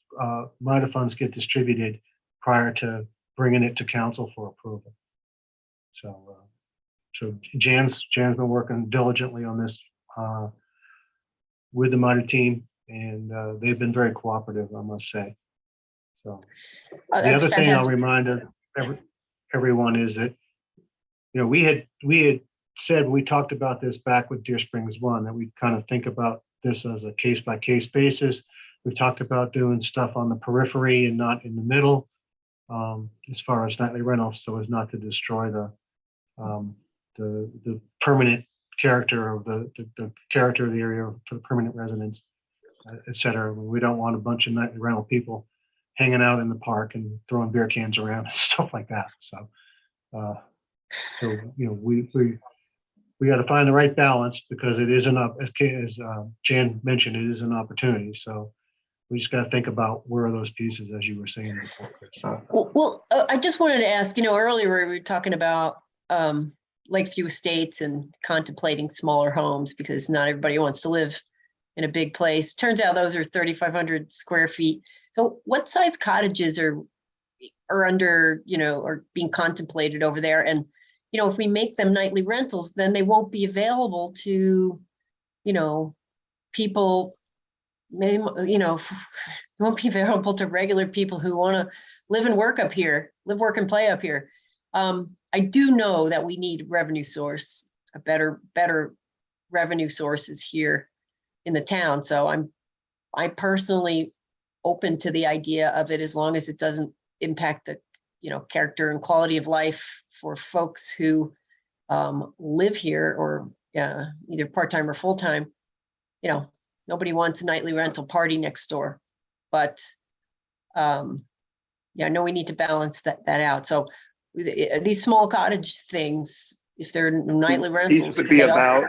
A: MIDA funds get distributed prior to bringing it to council for approval. So, so Jan's been working diligently on this with the MIDA team, and they've been very cooperative, I must say. So the
E: That's
A: other thing I'll
E: fantastic.
A: remind everyone is that, you know, we had said, we talked about this back with Deer Springs 1, that we kind of think about this as a case by case basis. We talked about doing stuff on the periphery and not in the middle, as far as nightly rentals, so as not to destroy the permanent character of the character of the area for the permanent residents, et cetera. We don't want a bunch of nightly rental people hanging out in the park and throwing beer cans around and stuff like that. So, so you know, we got to find the right balance, because it is as Jan mentioned, it is an opportunity. So we just got to think about where are those pieces, as you were saying before, Chris.
E: Well, I just wanted to ask, you know, earlier we were talking about Lakeview Estates and contemplating smaller homes because not everybody wants to live in a big place. Turns out those are 3,500 square feet. So what size cottages are under, you know, are being contemplated over there? And, you know, if we make them nightly rentals, then they won't be available to, you know, people, maybe, you know, won't be available to regular people who want to live and work up here, live, work, and play up here. I do know that we need revenue source, a better revenue sources here in the town. So I personally open to the idea of it, as long as it doesn't impact the, you know, character and quality of life for folks who live here, or either part-time or full-time. You know, nobody wants a nightly rental party next door, but yeah, I know we need to balance that out. So these small cottage things, if they're nightly rentals,
F: These would be about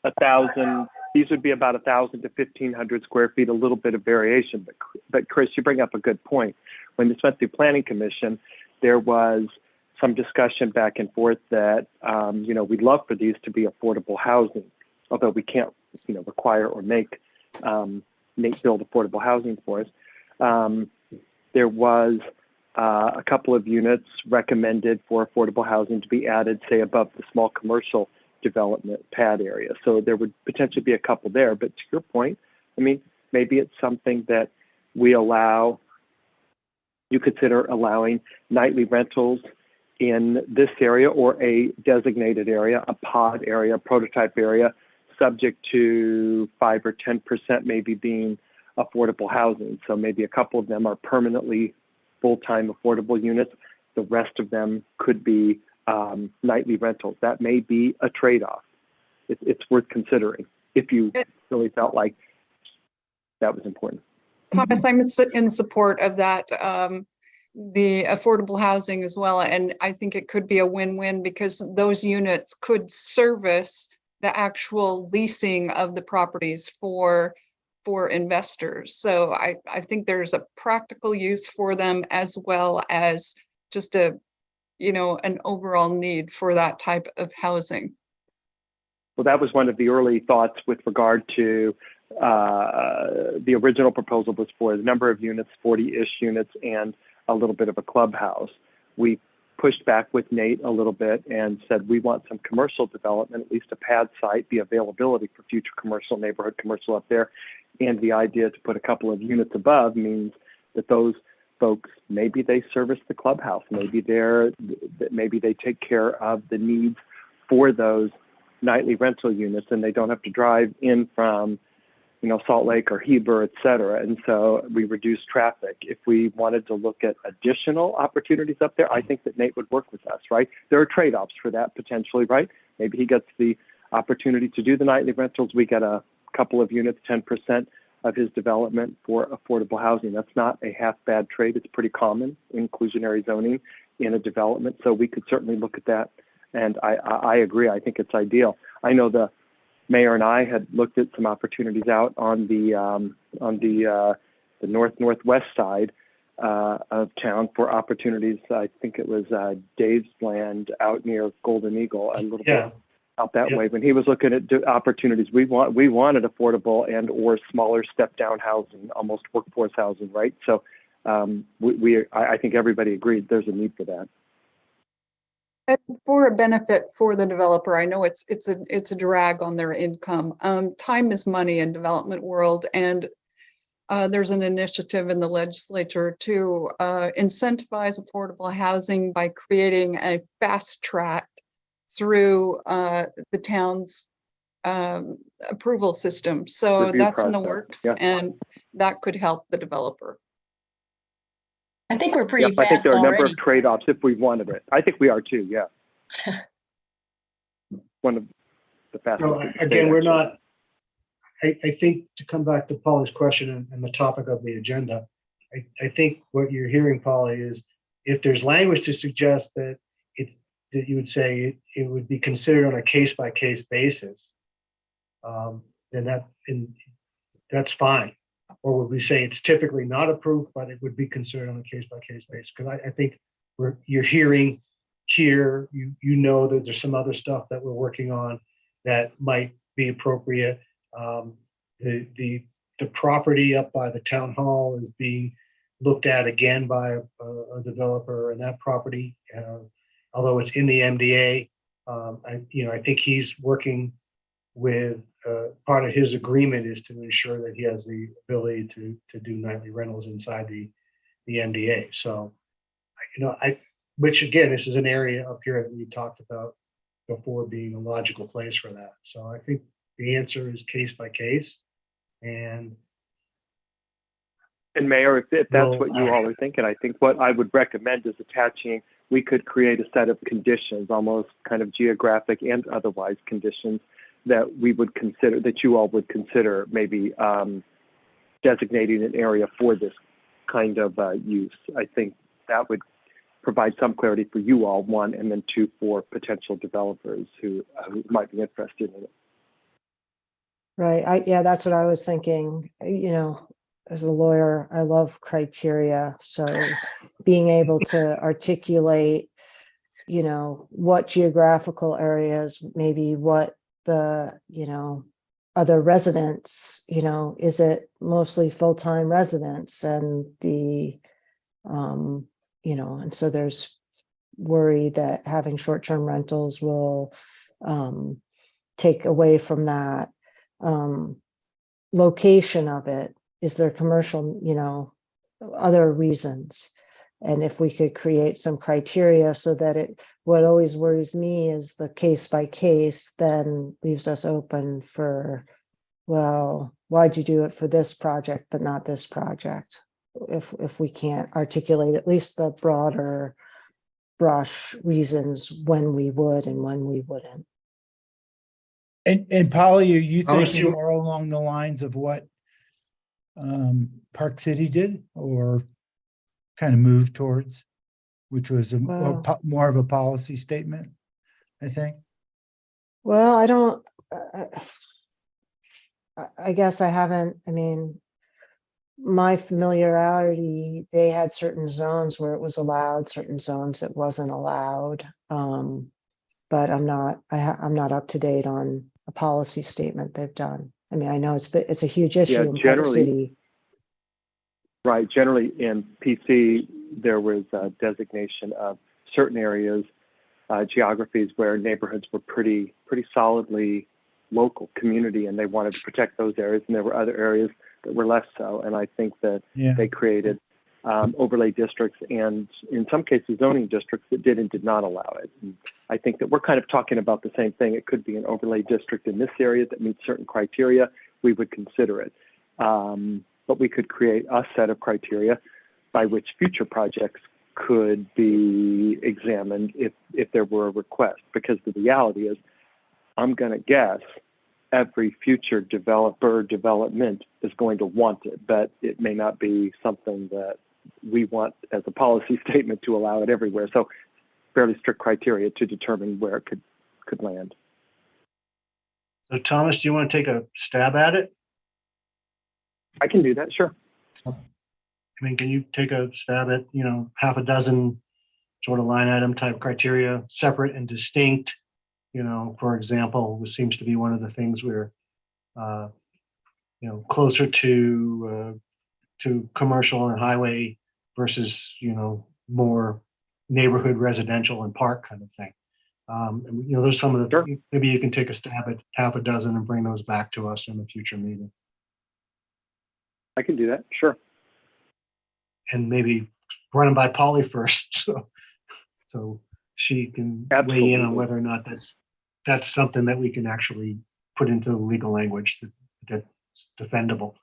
F: 1,000. These would be about 1,000 to 1,500 square feet, a little bit of variation. But Chris, you bring up a good point. When this went through Planning Commission, there was some discussion back and forth that, you know, we'd love for these to be affordable housing, although we can't, you know, require or make build affordable housing for us. There was a couple of units recommended for affordable housing to be added, say, above the small commercial development pad area. So there would potentially be a couple there. But to your point, I mean, maybe it's something that we allow, you consider allowing nightly rentals in this area, or a designated area, a pod area, prototype area, subject to 5 or 10% maybe being affordable housing. So maybe a couple of them are permanently full-time affordable units. The rest of them could be nightly rentals. That may be a trade-off. It's worth considering if you really felt like that was important.
M: Thomas, I'm in support of that, the affordable housing as well. And I think it could be a win-win, because those units could service the actual leasing of the properties for investors. So I think there's a practical use for them, as well as just a, you know, an overall need for that type of housing.
F: Well, that was one of the early thoughts with regard to the original proposal was for the number of units, 40-ish units, and a little bit of a clubhouse. We pushed back with Nate a little bit and said we want some commercial development, at least a pad site, the availability for future commercial, neighborhood commercial up there. And the idea to put a couple of units above means that those folks, maybe they service the clubhouse, maybe they take care of the needs for those nightly rental units, and they don't have to drive in from, you know, Salt Lake or Heber, et cetera. And so we reduce traffic. If we wanted to look at additional opportunities up there, I think that Nate would work with us, right? There are trade-offs for that potentially, right? Maybe he gets the opportunity to do the nightly rentals. We get a couple of units, 10% of his development for affordable housing. That's not a half bad trade. It's pretty common inclusionary zoning in a development. So we could certainly look at that. And I agree. I think it's ideal. I know the mayor and I had looked at some opportunities out on the northwest side of town for opportunities. I think it was Dave's land out near Golden Eagle, a little bit
N: out that
A: Yep.
N: way. When he was looking at opportunities, we wanted affordable and or smaller step down housing, almost workforce housing, right? So I think everybody agreed there's a need for that.
M: And for a benefit for the developer, I know it's a drag on their income. Time is money in development world, and there's an initiative in the legislature to incentivize affordable housing by creating a fast track through the town's approval system. So
N: Review
M: that's in the
N: process,
M: works,
N: yeah.
M: and that could help the developer.
E: I think we're pretty
N: Yep, I think
E: fast
N: there are a number
E: already.
N: of trade-offs if we wanted it. I think we are too, yeah. One of the fastest.
A: So
N: in the
A: again,
N: state,
A: we're
N: actually.
A: not, I think to come back to Polly's question and the topic of the agenda, I think what you're hearing, Polly, is if there's language to suggest that that you would say it would be considered on a case-by-case basis, then that's fine. Or would we say it's typically not approved, but it would be considered on a case-by-case basis? Because I think you're hearing here, you know that there's some other stuff that we're working on that might be appropriate. The property up by the town hall is being looked at again by a developer, and that property, although it's in the MDA, I think he's working with part of his agreement is to ensure that he has the ability to do nightly rentals inside the MDA. So, which again, this is an area up here that we talked about before being a logical place for that. So I think the answer is case by case. And
N: Mayor, if that's
A: Well,
N: what you all are thinking, I think what I would recommend is attaching, we could create a set of conditions, almost kind of geographic and otherwise conditions that we would consider, that you all would consider maybe designating an area for this kind of use. I think that would provide some clarity for you all, one, and then two, for potential developers who might be interested in it.
C: Right. Yeah, that's what I was thinking. As a lawyer, I love criteria. So being able to articulate, what geographical areas, maybe what the, other residents, is it mostly full-time residents and and so there's worry that having short-term rentals will take away from that. Location of it, is there commercial, other reasons? And if we could create some criteria so that what always worries me is the case by case then leaves us open for, well, why'd you do it for this project but not this project? If we can't articulate at least the broader brush reasons when we would and when we wouldn't.
H: And Polly, are you
A: Thomas,
H: thinking more along the lines of what Park City did, or kind of moved towards, which was more of a policy statement, I think?
C: Well, I don't, I guess I haven't, my familiarity, they had certain zones where it was allowed, certain zones it wasn't allowed. But I'm not up to date on a policy statement they've done. I know it's a huge issue in Park City.
N: Right. Generally in PC, there was a designation of certain areas, geographies where neighborhoods were pretty solidly local community, and they wanted to protect those areas. And there were other areas that were less so. And I think that they created overlay districts and in some cases zoning districts that did and did not allow it. And I think that we're kind of talking about the same thing. It could be an overlay district in this area that meets certain criteria. We would consider it. But we could create a set of criteria by which future projects could be examined if there were a request. Because the reality is, I'm going to guess every future development is going to want it, but it may not be something that we want as a policy statement to allow it everywhere. So fairly strict criteria to determine where it could land.
A: so Thomas, do you want to take a stab at it?
N: I can do that, sure.
A: Can you take a stab at, half a dozen sort of line item type criteria, separate and distinct, You know, for example, this seems to be one of the things where, you know, closer to commercial and highway versus, you know, more neighborhood residential and park kind of thing. And, you know, those some of the, maybe you can take a stab at half a dozen and bring those back to us in a future meeting.
N: I can do that. Sure.
A: And maybe run them by Polly first, so she can weigh in on
N: Absolutely.
A: whether or not that's something that we can actually put into legal language that's defendable.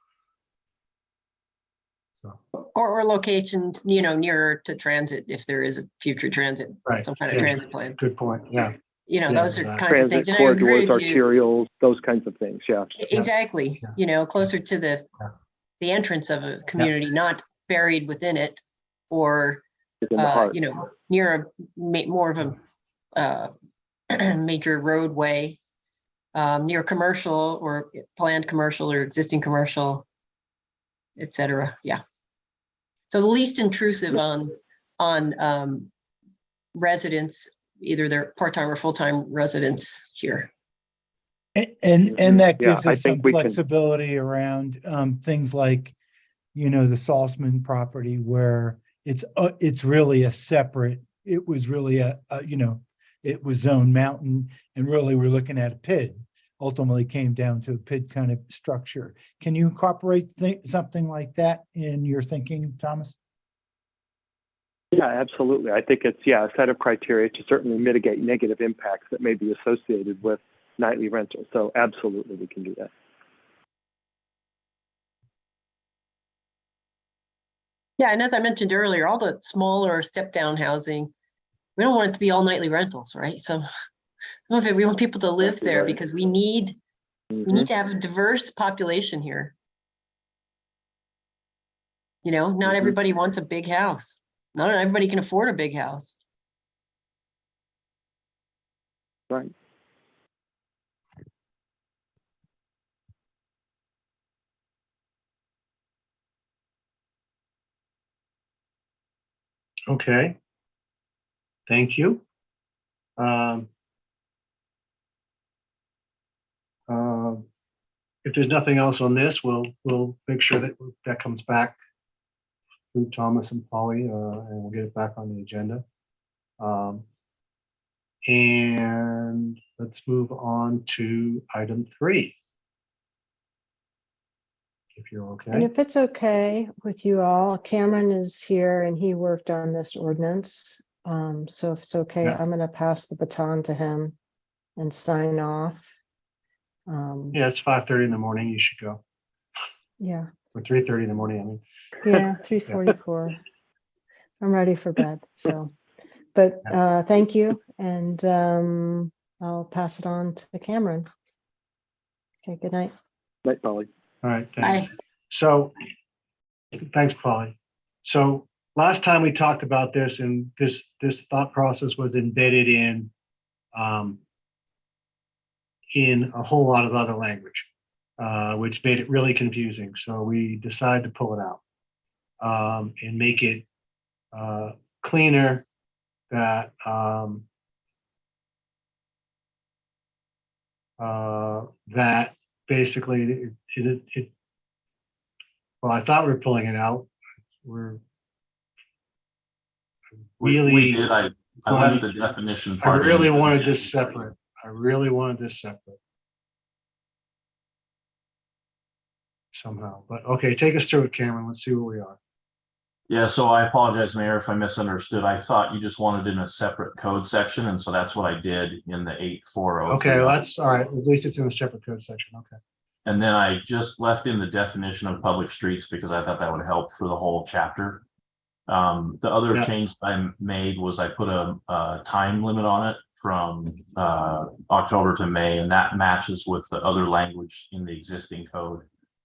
A: So,
E: Or locations, you know, nearer to transit if there is a future transit,
A: right.
E: some kind of
A: Yeah.
E: transit plan.
A: Good point. Yeah.
E: You know,
A: Yeah,
E: those are
A: exactly.
E: kinds of things.
N: Transit
E: And I agree
N: corridors,
E: with you.
N: arterials, those kinds of things. Yeah.
E: Exactly.
A: Yeah.
E: You know, closer to the entrance of a community, not buried within it, or
N: It's in the heart.
E: you know, near more of a major roadway, near commercial or planned commercial or existing commercial, et cetera. Yeah. So the least intrusive on residents, either they're part-time or full-time residents here.
H: And that
N: Yeah,
H: gives
N: I
H: us
N: think
H: some
N: we can-
H: flexibility around things like, you know, the Salzman property where it's really a separate, it was really a you know, it was zone mountain, and really we're looking at a PID. Ultimately came down to a PID kind of structure. Can you incorporate something like that in your thinking, Thomas?
N: Yeah, absolutely. I think it's, a set of criteria to certainly mitigate negative impacts that may be associated with nightly rental. So absolutely, we can do that.
E: Yeah, and as I mentioned earlier, all the smaller step-down housing, we don't want it to be all nightly rentals, right? So some of it, we want people to live
N: Exactly
E: there
N: right.
E: because we need to have a diverse population here. You know, not everybody wants a big house. Not everybody can afford a big house.
N: Right.
A: Okay. Thank you. If there's nothing else on this, we'll make sure that comes back through Thomas and Polly, and we'll get it back on the agenda. And let's move on to item 3. If you're
C: And
A: okay.
C: if it's okay with you all, Cameron is here and he worked on this ordinance. So if it's okay,
A: Yeah.
C: I'm gonna pass the baton to him and sign off.
A: Yeah, it's 5:30 in the morning. You should go.
C: Yeah,
A: Or 3:30 in the morning, I mean.
C: yeah, 3:44. I'm ready for bed, so. But thank you, and I'll pass it on to Cameron. Okay, good night.
N: Night, Polly.
A: All right, thanks. So, thanks, Polly. So last time we talked about this, and this thought process was embedded in a whole lot of other language, which made it really confusing. So we decided to pull it out and make it cleaner. That that basically it. Well, I thought we were pulling it out. We're really.
O: We did. I left the definition
A: I
O: part.
A: really
O: in.
A: wanted this separate. I really wanted this separate. Somehow, but okay, take us through it, Cameron. Let's see where we are.
O: Yeah, so I apologize, Mayor, if I misunderstood. I thought you just wanted in a separate code section, and so that's what I did in the 8403.
A: Okay, well, that's all right. At least it's in a separate code section. Okay.
O: And then I just left in the definition of public streets because I thought that would help for the whole chapter. The other change I made was I put a time limit on it from October to May, and that matches with the other language in the existing code,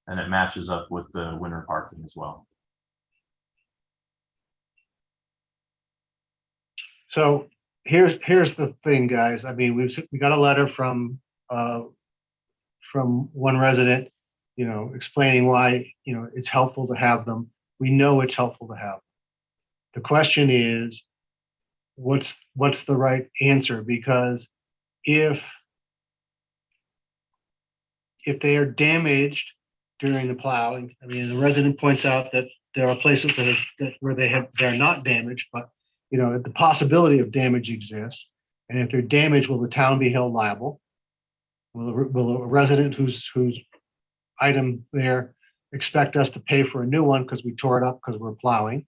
O: and it matches up with the winter parking as well.
A: So here's the thing, guys. I mean, we got a letter from one resident, you know, explaining why, you know, it's helpful to have them. We know it's helpful to have them. The question is, what's the right answer? Because if they are damaged during the plowing, I mean, the resident points out that there are places where they're not damaged, but the possibility of damage exists. And if they're damaged, will the town be held liable? Will a resident whose item there expect us to pay for a new one because we tore it up because we're plowing?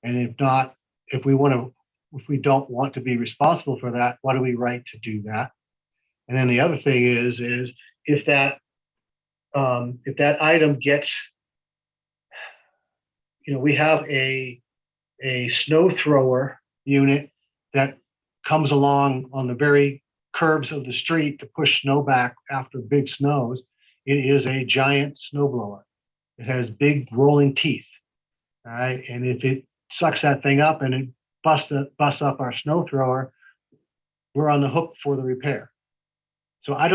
A: And if not, if we don't want to be responsible for that, what do we write to do that? And then the other thing is if that item gets, we have a snow thrower unit that comes along on the very curbs of the street to push snow back after big snows. It is a giant snow blower. It has big rolling teeth. All right. And if it sucks that thing up and it busts up our snow thrower, we're on the hook for the repair. So I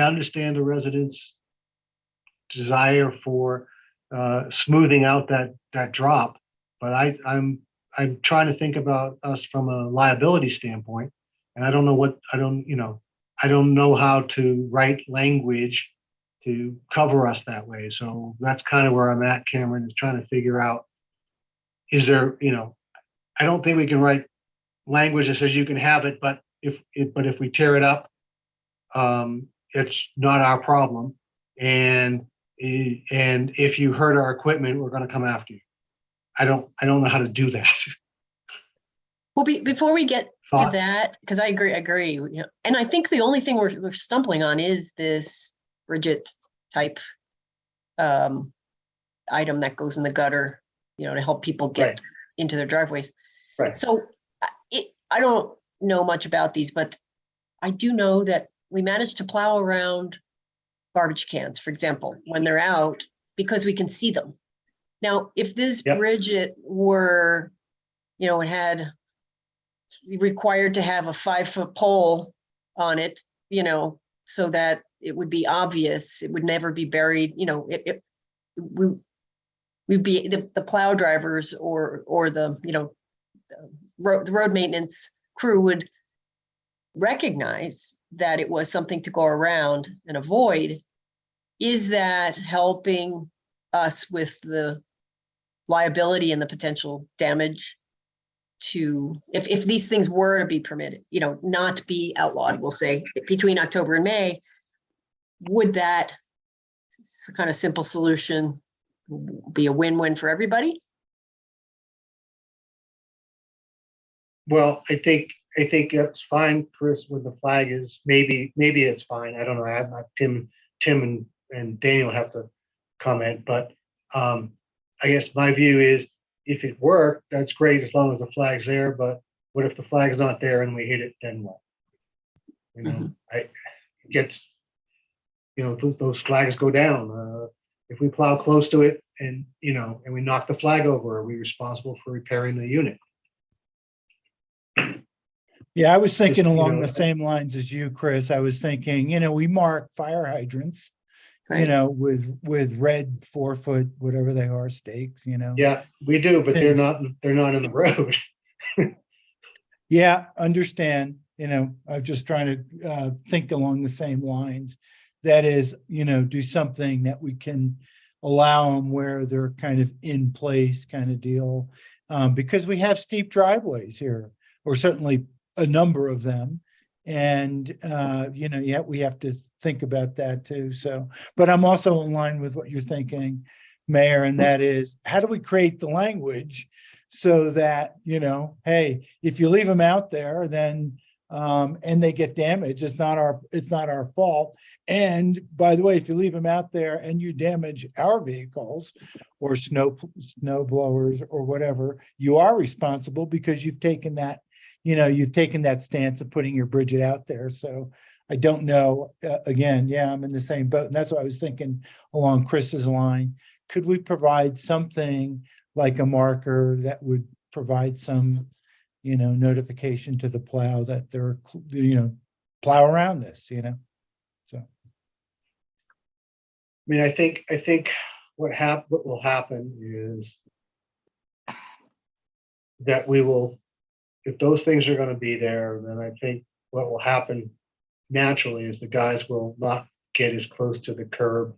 A: understand the residents' desire for smoothing out that drop, but I'm trying to think about us from a liability standpoint, and I don't know how to write language to cover us that way. So that's kind of where I'm at, Cameron, is trying to figure out, is there, I don't think we can write language that says you can have it, but if we tear it up, it's not our problem. And if you hurt our equipment, we're going to come after you. I don't know how to do that.
E: Well, before we get to that, because I agree. And I think the only thing we're stumbling on is this Bridget type item that goes in the gutter, to help people get into their driveways.
A: Right.
E: So I don't know much about these, but I do know that we managed to plow around garbage cans, for example, when they're out, because we can see them. Now, if this Bridget were, it had required to have a 5-foot pole on it, so that it would be obvious, it would never be buried, we'd be the plow drivers or the, the road maintenance crew would recognize that it was something to go around and avoid. Is that helping us with the liability and the potential damage to, if these things were to be permitted, not be outlawed, we'll say, between October and May, would that kind of simple solution be a win-win for everybody?
A: Well, I think it's fine, Chris, with the flag is maybe it's fine. I don't know. I have Tim and Daniel have to comment, but I guess my view is if it worked, that's great as long as the flag's there. But what if the flag's not there and we hit it? Then what? It gets, those flags go down. If we plow close to it and we knock the flag over, are we responsible for repairing the unit?
H: Yeah, I was thinking along the same lines as you, Chris. I was thinking, we mark fire hydrants, with red 4-foot, whatever they are, stakes,
A: Yeah, we do, but they're not in the road.
H: Yeah, understand. I'm just trying to think along the same lines. That is, do something that we can allow them where they're kind of in place kind of deal. Because we have steep driveways here, or certainly a number of them. And, we have to think about that too. So, but I'm also in line with what you're thinking, Mayor, and that is, how do we create the language so that, hey, if you leave them out there, then, and they get damaged, it's not our fault. And by the way, if you leave them out there and you damage our vehicles or snow blowers or whatever, you are responsible because you've taken that stance of putting your Bridget out there. So I don't know, again, I'm in the same boat. And that's what I was thinking along Chris's line. Could we provide something like a marker that would provide some, notification to the plow that they're, plow around this, so.
A: I mean, I think what will happen is that we will, if those things are going to be there, then I think what will happen naturally is the guys will not get as close to the curb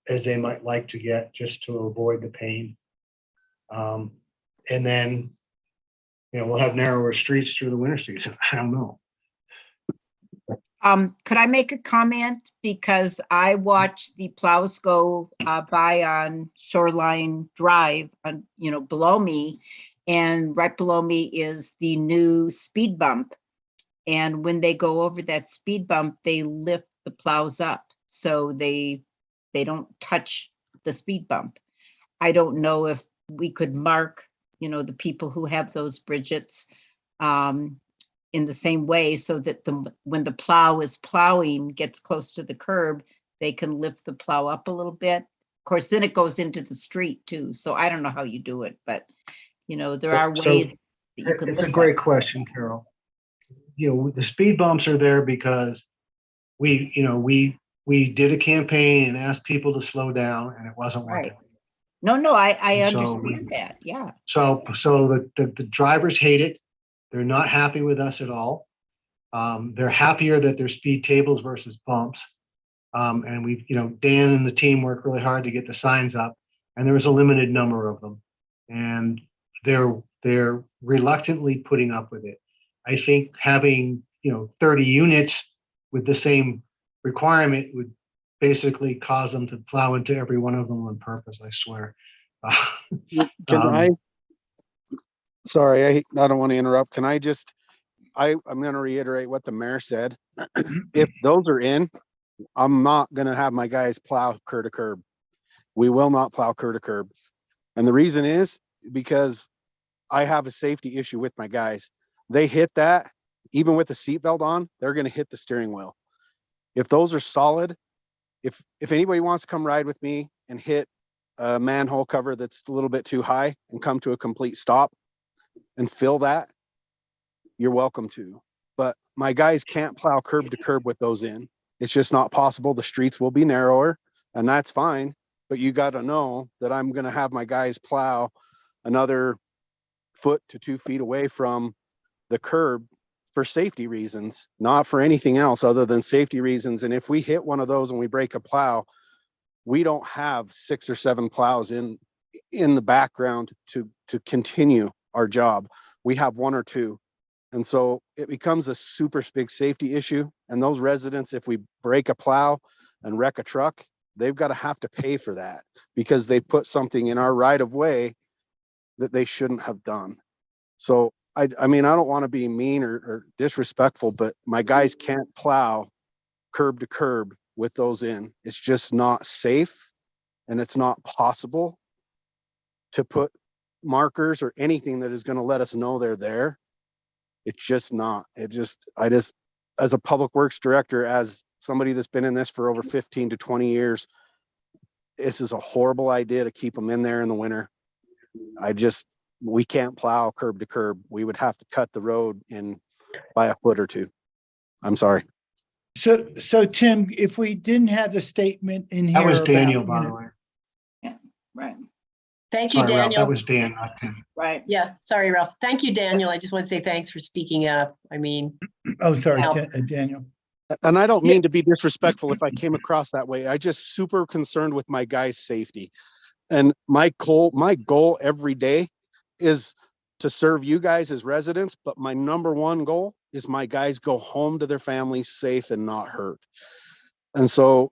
A: as they might like to get, just to avoid the pain. And then, we'll have narrower streets through the winter season. I don't know.
B: Could I make a comment? Because I watched the plows go by on Shoreline Drive, below me, and right below me is the new speed bump. And when they go over that speed bump, they lift the plows up so they don't touch the speed bump. I don't know if we could mark, the people who have those Bridgets in the same way, so that when the plow is plowing, gets close to the curb, they can lift the plow up a little bit. Of course, then it goes into the street too. So I don't know how you do it, but there are
A: So,
B: ways that you can
A: it's a
B: lift
A: great
B: up.
A: question, Carol. The speed bumps are there because we did a campaign and asked people to slow down, and it wasn't working.
B: Right. No, I
A: And so
B: understand that. Yeah.
A: So the drivers hate it. They're not happy with us at all. They're happier that there's speed tables versus bumps. And we've, Dan and the team worked really hard to get the signs up, and there was a limited number of them. And they're reluctantly putting up with it. I think having, 30 units with the same requirement would basically cause them to plow into every one of them on purpose, I swear.
P: Can sorry, I don't want to interrupt. Can I just, I'm going to reiterate what the mayor said. If those are in, I'm not going to have my guys plow curb to curb. We will not plow curb to curb. And the reason is because I have a safety issue with my guys. They hit that, even with the seatbelt on, they're going to hit the steering wheel. If those are solid, if anybody wants to come ride with me and hit a manhole cover that's a little bit too high and come to a complete stop and fill that, you're welcome to. But my guys can't plow curb to curb with those in. It's just not possible. The streets will be narrower, and that's fine. But you got to know that I'm going to have my guys plow another foot to 2 feet away from the curb for safety reasons, not for anything else other than safety reasons. And if we hit one of those and we break a plow, we don't have 6 or 7 plows in the background to continue our job. We have 1 or 2. And so it becomes a super big safety issue. And those residents, if we break a plow and wreck a truck, they've got to have to pay for that because they put something in our right of way that they shouldn't have done. So I mean, I don't want to be mean or disrespectful, but my guys can't plow curb to curb with those in. It's just not safe, and it's not possible to put markers or anything that is going to let us know they're there. It's just not. I just, as a public works director, as somebody that's been in this for over 15 to 20 years, this is a horrible idea to keep them in there in the winter. We can't plow curb to curb. We would have to cut the road in by a foot or 2. I'm sorry.
H: So Tim, if we didn't have the statement in here.
A: That was
H: about,
A: Daniel, by the way.
B: Yeah. Right.
E: Thank you,
A: Sorry, Ralph,
E: Daniel.
A: that was Dan, not Tim.
B: Right.
E: Yeah, sorry, Ralph. Thank you, Daniel. I just want to say thanks for speaking up. I mean,
H: Oh, sorry,
E: Wow.
H: Daniel.
P: And I don't mean to be disrespectful if I came across that way. I just super concerned with my guys' safety. And my goal every day is to serve you guys as residents, but my number one goal is my guys go home to their families safe and not hurt. And so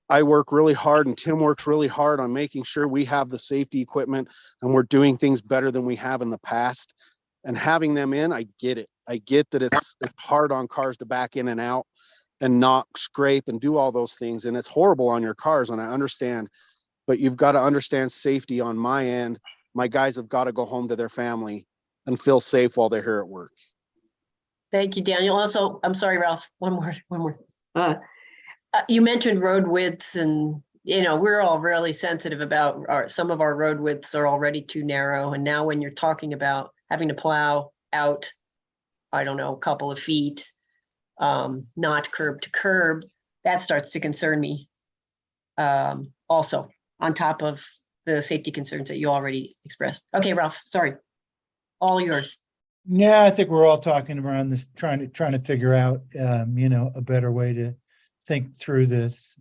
P: I work really hard, and Tim works really hard on making sure we have the safety equipment and we're doing things better than we have in the past. And having them in, I get it. I get that it's hard on cars to back in and out and not scrape and do all those things. And it's horrible on your cars, and I understand, but you've got to understand safety on my end. My guys have got to go home to their family and feel safe while they're here at work.
E: thank you, Daniel. Also, I'm sorry, Ralph, one more. You mentioned road widths, and we're all really sensitive about some of our road widths are already too narrow. And now when you're talking about having to plow out, I don't know, a couple of feet, not curb to curb, that starts to concern me. Also, on top of the safety concerns that you already expressed. Okay, Ralph, sorry. All yours.
H: Yeah, I think we're all talking around this, trying to figure out, a better way to think through this.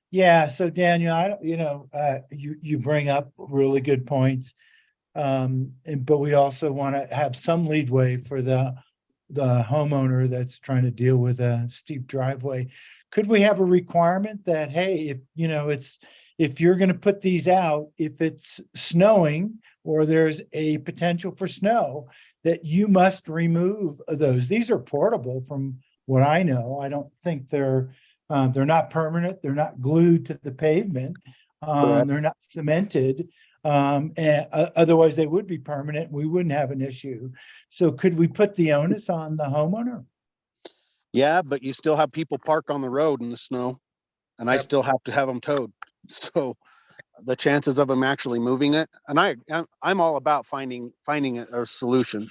H: Yeah, so Daniel, you bring up really good points. But we also want to have some leadway for the homeowner that's trying to deal with a steep driveway. Could we have a requirement that, hey, if you're going to put these out, if it's snowing or there's a potential for snow, that you must remove those? These are portable from what I know. I don't think they're not permanent. They're not glued to the pavement. They're not cemented. Otherwise they would be permanent. We wouldn't have an issue. So could we put the onus on the homeowner?
P: Yeah, but you still have people park on the road in the snow, and I
D: Yep.
P: still have to have them towed. So the chances of them actually moving it, and I'm all about finding a solution,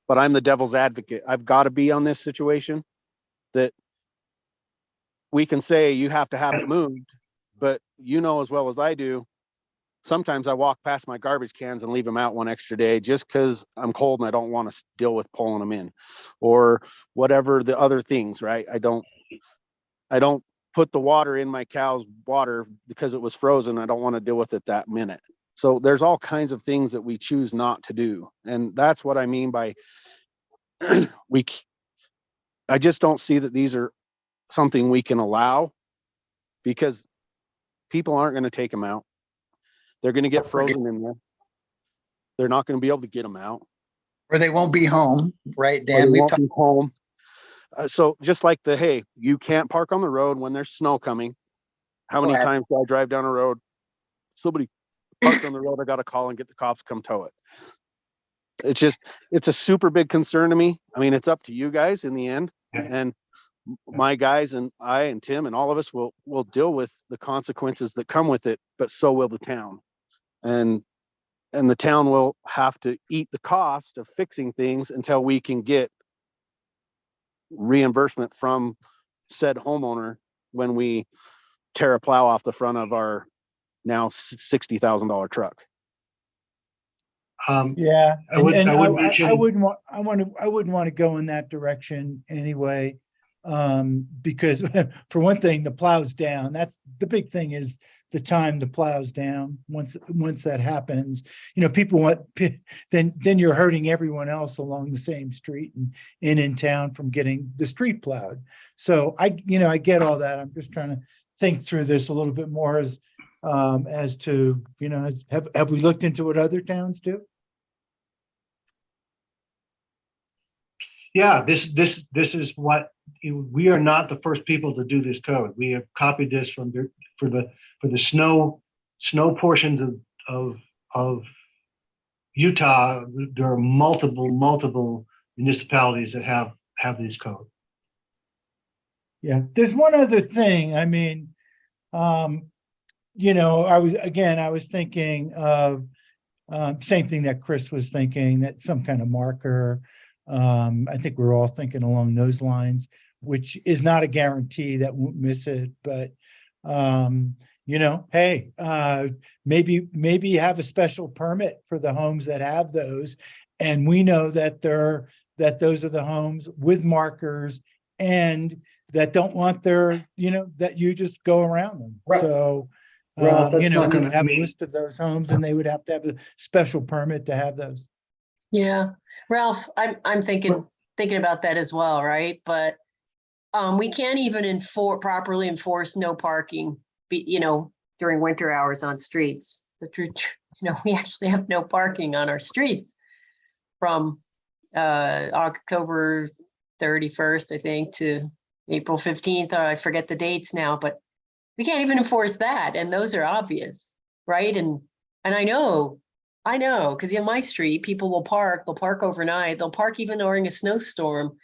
P: but I'm the devil's advocate. I've got to be on this situation that we can say you have to have it moved, but you know as well as I do, sometimes I walk past my garbage cans and leave them out one extra day just because I'm cold and I don't want to deal with pulling them in, or whatever the other things, right? I don't put the water in my cow's water because it was frozen. I don't want to deal with it that minute. So there's all kinds of things that we choose not to do. And that's what I mean by I just don't see that these are something we can allow, because people aren't going to take them out. They're going to get frozen in there. They're not going to be able to get them out.
D: Or they won't be home, right,
P: Or
D: Dan?
P: they
D: We've
P: won't
D: talked.
P: be home. So just like hey, you can't park on the road when there's snow coming. How many times do I drive down a road? Somebody parked on the road. I got to call and get the cops to come tow it. It's a super big concern to me. I mean, it's up to you guys in the end. And my guys and I and Tim and all of us will deal with the consequences that come with it, but so will the town. And the town will have to eat the cost of fixing things until we can get reimbursement from said homeowner when we tear a plow off the front of our now $60,000 truck.
H: Yeah,
A: I would
H: I
A: mention,
H: wouldn't want to go in that direction anyway. Because for one thing, the plow's down. That's the big thing, is the time the plow's down. Once that happens, people want, then you're hurting everyone else along the same street and in town from getting the street plowed. So I get all that. I'm just trying to think through this a little bit more as to, have we looked into what other towns do?
A: yeah, this is what, we are not the first people to do this code. We have copied this for the snow portions of Utah. There are multiple municipalities that have these codes.
H: Yeah, there's one other thing. I mean, I was thinking of same thing that Chris was thinking, that some kind of marker. I think we're all thinking along those lines, which is not a guarantee that won't miss it, but hey, maybe have a special permit for the homes that have those, and we know that those are the homes with markers and that don't want that you just go around them.
A: Right.
H: So
A: Ralph, that's not
H: we
A: gonna
H: have a
A: mean-
H: list of those homes, and they would have to have a special permit to have those.
E: Yeah, Ralph, I'm thinking about that as well, right? But we can't even properly enforce no parking, during winter hours on streets. We actually have no parking on our streets from October 31st, I think, to April 15th, or I forget the dates now, but we can't even enforce that. And those are obvious, right? And I know, because in my street, people will park, they'll park overnight, they'll park even during a snowstorm.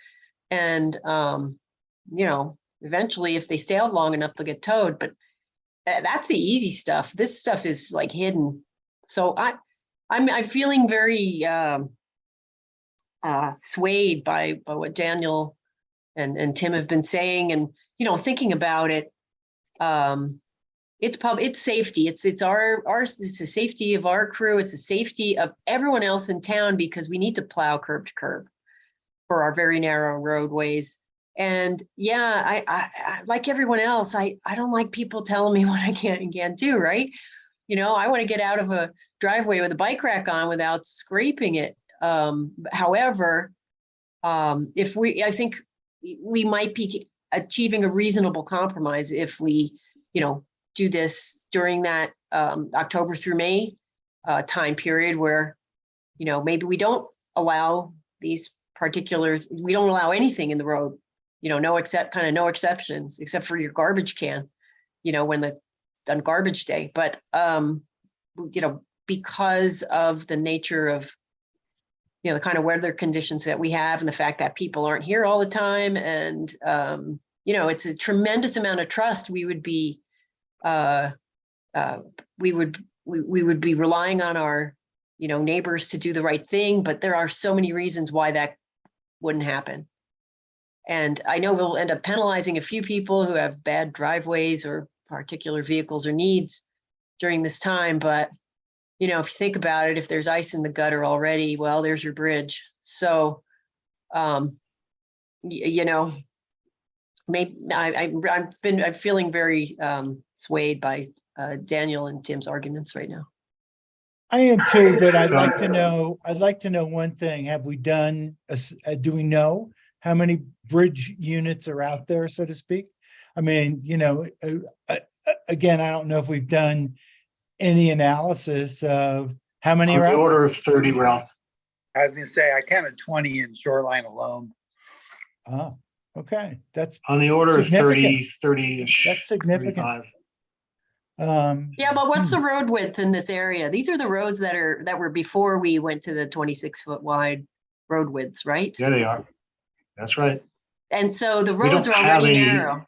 E: And, eventually if they stay out long enough, they'll get towed, but that's the easy stuff. This stuff is like hidden. So I'm feeling very swayed by what Daniel and Tim have been saying, and thinking about it. it's safety. It's it's the safety of our crew. It's the safety of everyone else in town because we need to plow curb to curb for our very narrow roadways. And yeah, I like everyone else, I don't like people telling me what I can and can't do, right? You know, I want to get out of a driveway with a bike rack on without scraping it. However, I think we might be achieving a reasonable compromise if we, you know, do this during that October through May time period where, you know, maybe we don't allow these particulars, we don't allow anything in the road, you know, no exceptions except for your garbage can, you know, on garbage day. But, you know, because of the nature of, you know, the kind of weather conditions that we have and the fact that people aren't here all the time. And, you know, it's a tremendous amount of trust. We would be, we would be relying on our, you know, neighbors to do the right thing, but there are so many reasons why that wouldn't happen. And I know we'll end up penalizing a few people who have bad driveways or particular vehicles or needs during this time. But, you know, if you think about it, if there's ice in the gutter already, well, there's your bridge. So, you know, maybe I'm feeling very swayed by Daniel and Tim's arguments right now.
H: I am too, but I'd like to know one thing. Have we done, do we know how many bridge units are out there, so to speak? I mean, you know, again, I don't know if we've done any analysis of how many
A: On
H: are
A: the
H: out
A: order
H: there.
A: of 30, Ralph.
D: I was gonna say, I counted 20 in Shoreline alone.
H: Oh, okay, that's
A: On the order of
H: significant.
A: 30-ish.
H: That's significant.
A: 35.
E: Yeah, but what's the road width in this area? These are the roads that were before we went to the 26-foot wide road widths, right?
A: Yeah, they are. That's right.
E: And so the
A: We
E: roads
A: don't
E: are
A: have
E: already
A: any-
E: narrow.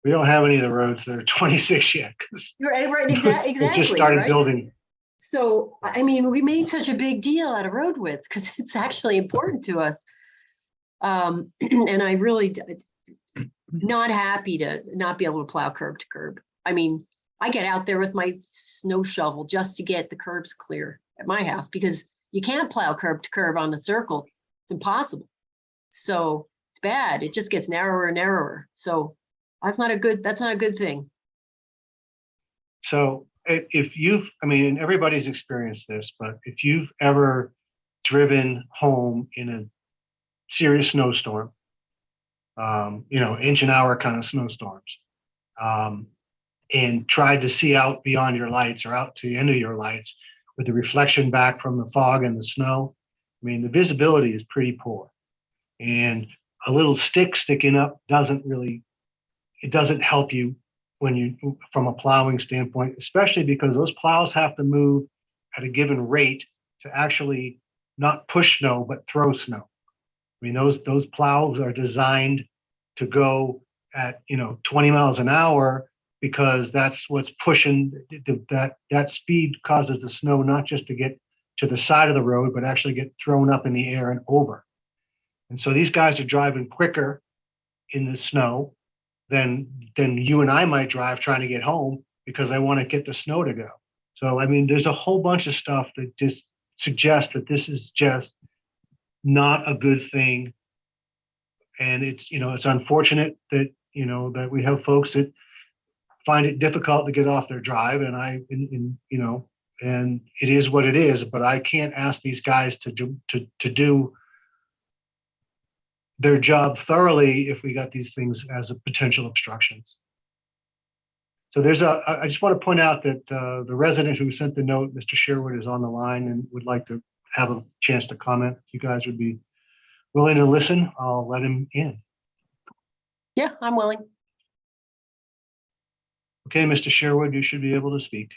A: We don't have any of the roads that are 26 yet because
E: Right,
A: they
E: exactly.
A: just started
E: right?
A: building.
E: So, I mean, we made such a big deal out of road width because it's actually important to us. And I really not happy to not be able to plow curb to curb. I mean, I get out there with my snow shovel just to get the curbs clear at my house because you can't plow curb to curb on the circle. It's impossible. So it's bad. It just gets narrower and narrower. So that's not a good thing.
A: So if you've, I mean, and everybody's experienced this, but if you've ever driven home in a serious snowstorm, you know, inch an hour kind of snowstorms, and tried to see out beyond your lights or out to the end of your lights with the reflection back from the fog and the snow, I mean, the visibility is pretty poor. And a little stick sticking up doesn't help you from a plowing standpoint, especially because those plows have to move at a given rate to actually not push snow, but throw snow. I mean, those plows are designed to go at, you know, 20 miles an hour because that's what's pushing that speed causes the snow not just to get to the side of the road, but actually get thrown up in the air and over. And so these guys are driving quicker in the snow than you and I might drive trying to get home because I want to get the snow to go. So, I mean, there's a whole bunch of stuff that just suggests that this is just not a good thing. And it's, you know, it's unfortunate that, you know, that we have folks that find it difficult to get off their drive. And you know, and it is what it is, but I can't ask these guys to do their job thoroughly if we got these things as a potential obstructions. So I just want to point out that the resident who sent the note, Mr. Sherwood, is on the line and would like to have a chance to comment. If you guys would be willing to listen, I'll let him in.
E: Yeah, I'm willing.
A: Okay, Mr. Sherwood, you should be able to speak.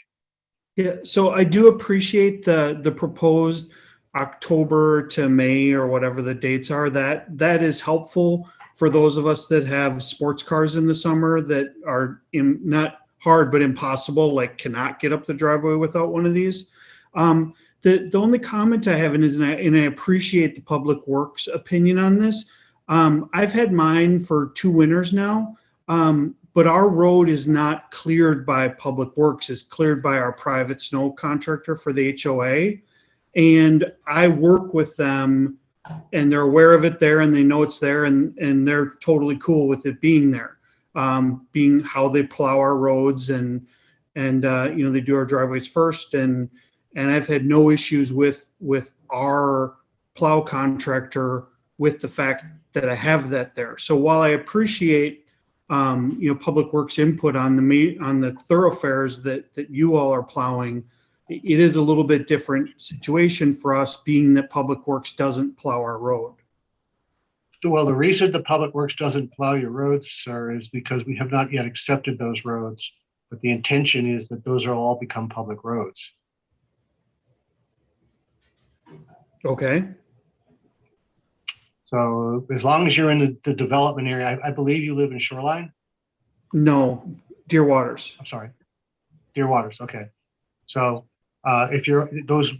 K: Yeah, so I do appreciate the proposed October to May or whatever the dates are. That is helpful for those of us that have sports cars in the summer that are not hard but impossible, like cannot get up the driveway without one of these. The only comment I have, and I appreciate the Public Works opinion on this. I've had mine for 2 winters now. but our road is not cleared by Public Works, it's cleared by our private snow contractor for the HOA. And I work with them and they're aware of it there and they know it's there and they're totally cool with it being there. Being how they plow our roads and you know, they do our driveways first and I've had no issues with our plow contractor with the fact that I have that there. So while I appreciate you know, Public Works input on the thoroughfares that you all are plowing, it is a little bit different situation for us, being that Public Works doesn't plow our road.
A: Well, the reason the Public Works doesn't plow your roads, sir, is because we have not yet accepted those roads. But the intention is that those are all become public roads.
K: Okay.
A: So as long as you're in the development area, I believe you live in Shoreline?
K: No, Deer Waters.
A: I'm sorry, Deer Waters, okay. So if you're, those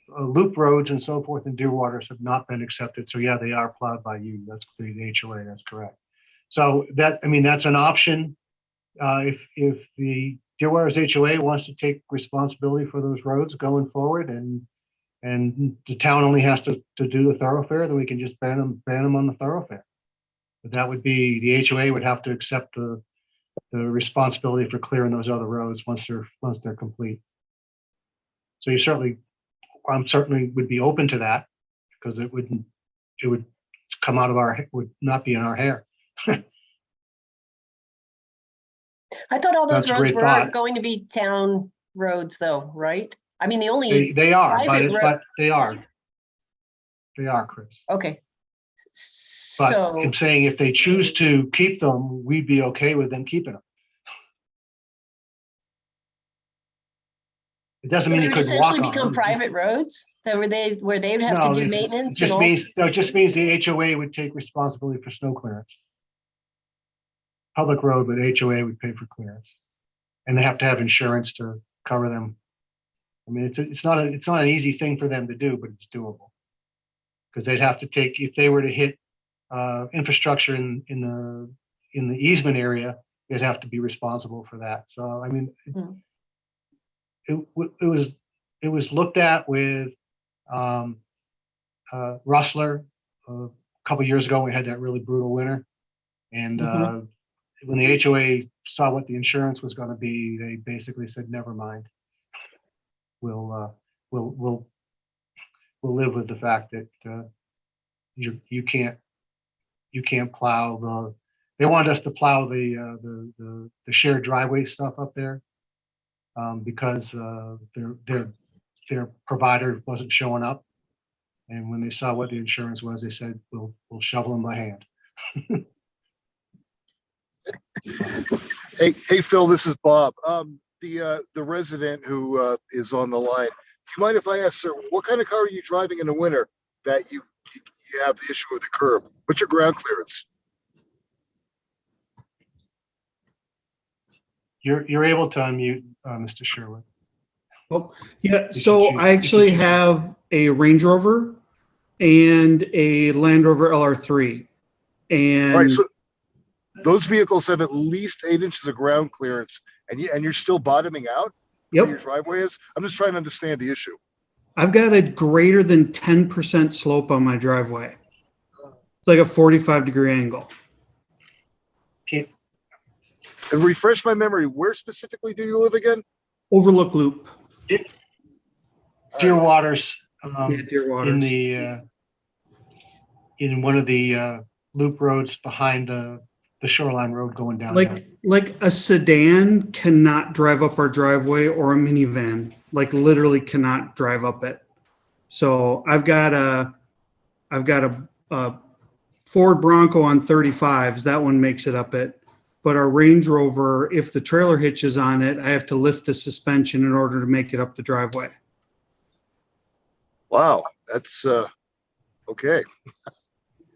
A: loop roads and so forth in Deer Waters have not been accepted. So yeah, they are plowed by you. That's the HOA, that's correct. So that, I mean, that's an option. If the Deer Waters HOA wants to take responsibility for those roads going forward and the town only has to do the thoroughfare, then we can just ban them on the thoroughfare. But that would be, the HOA would have to accept the responsibility for clearing those other roads once they're complete. So I'm certainly would be open to that because it would come out of would not be in our hair.
E: I thought all those
A: That's a
E: roads
A: great
E: were
A: thought.
E: going to be town roads though, right? I mean, the only.
A: They are,
E: private
A: but they are, Chris.
E: Okay.
A: But
E: So,
A: I'm saying if they choose to keep them, we'd be okay with them keeping them. It doesn't
E: so
A: mean
E: they
A: you
E: would
A: couldn't walk
E: essentially
A: on
E: become
A: them.
E: private roads that where they'd have
A: No,
E: to do
A: it
E: maintenance and
A: just
E: all?
A: means, no, it just means the HOA would take responsibility for snow clearance. Public road, but HOA would pay for clearance. And they have to have insurance to cover them. I mean, it's not an easy thing for them to do, but it's doable. Because they'd have to take, if they were to hit infrastructure in the easement area, they'd have to be responsible for that. So, I mean, it was looked at with Rustler a couple years ago. We had that really brutal winter, and when the HOA saw what the insurance was going to be, they basically said, "Never mind. We'll live with the fact that you can't plow They wanted us to plow the shared driveway stuff up there because their provider wasn't showing up, and when they saw what the insurance was, they said, "We'll shovel them by hand."
I: Hey, Phil, this is Bob. The resident who is on the line. Do you mind if I ask, sir, what kind of car are you driving in the winter that you have the issue with the curb? What's your ground clearance?
K: You're
A: able to unmute, Mr. Sherwood.
K: Oh, yeah. So I actually have a Range Rover and a Land Rover LR3. And
I: all right, so those vehicles have at least 8 inches of ground clearance, and you're still bottoming out where your driveway is? I'm just trying to understand the issue.
K: I've got a greater than 10% slope on my driveway. It's like a 45-degree angle.
A: Okay.
I: And refresh my memory, where specifically do you live again?
K: Overlook Loop.
A: Deer Waters.
K: Deer Waters.
A: In one of the loop roads behind the Shoreline Road going down.
K: Like a sedan cannot drive up our driveway, or a minivan, like literally cannot drive up it. So I've got a Ford Bronco on 35s. That one makes it up it. But our Range Rover, if the trailer hitches on it, I have to lift the suspension in order to make it up the driveway.
I: Wow, that's okay.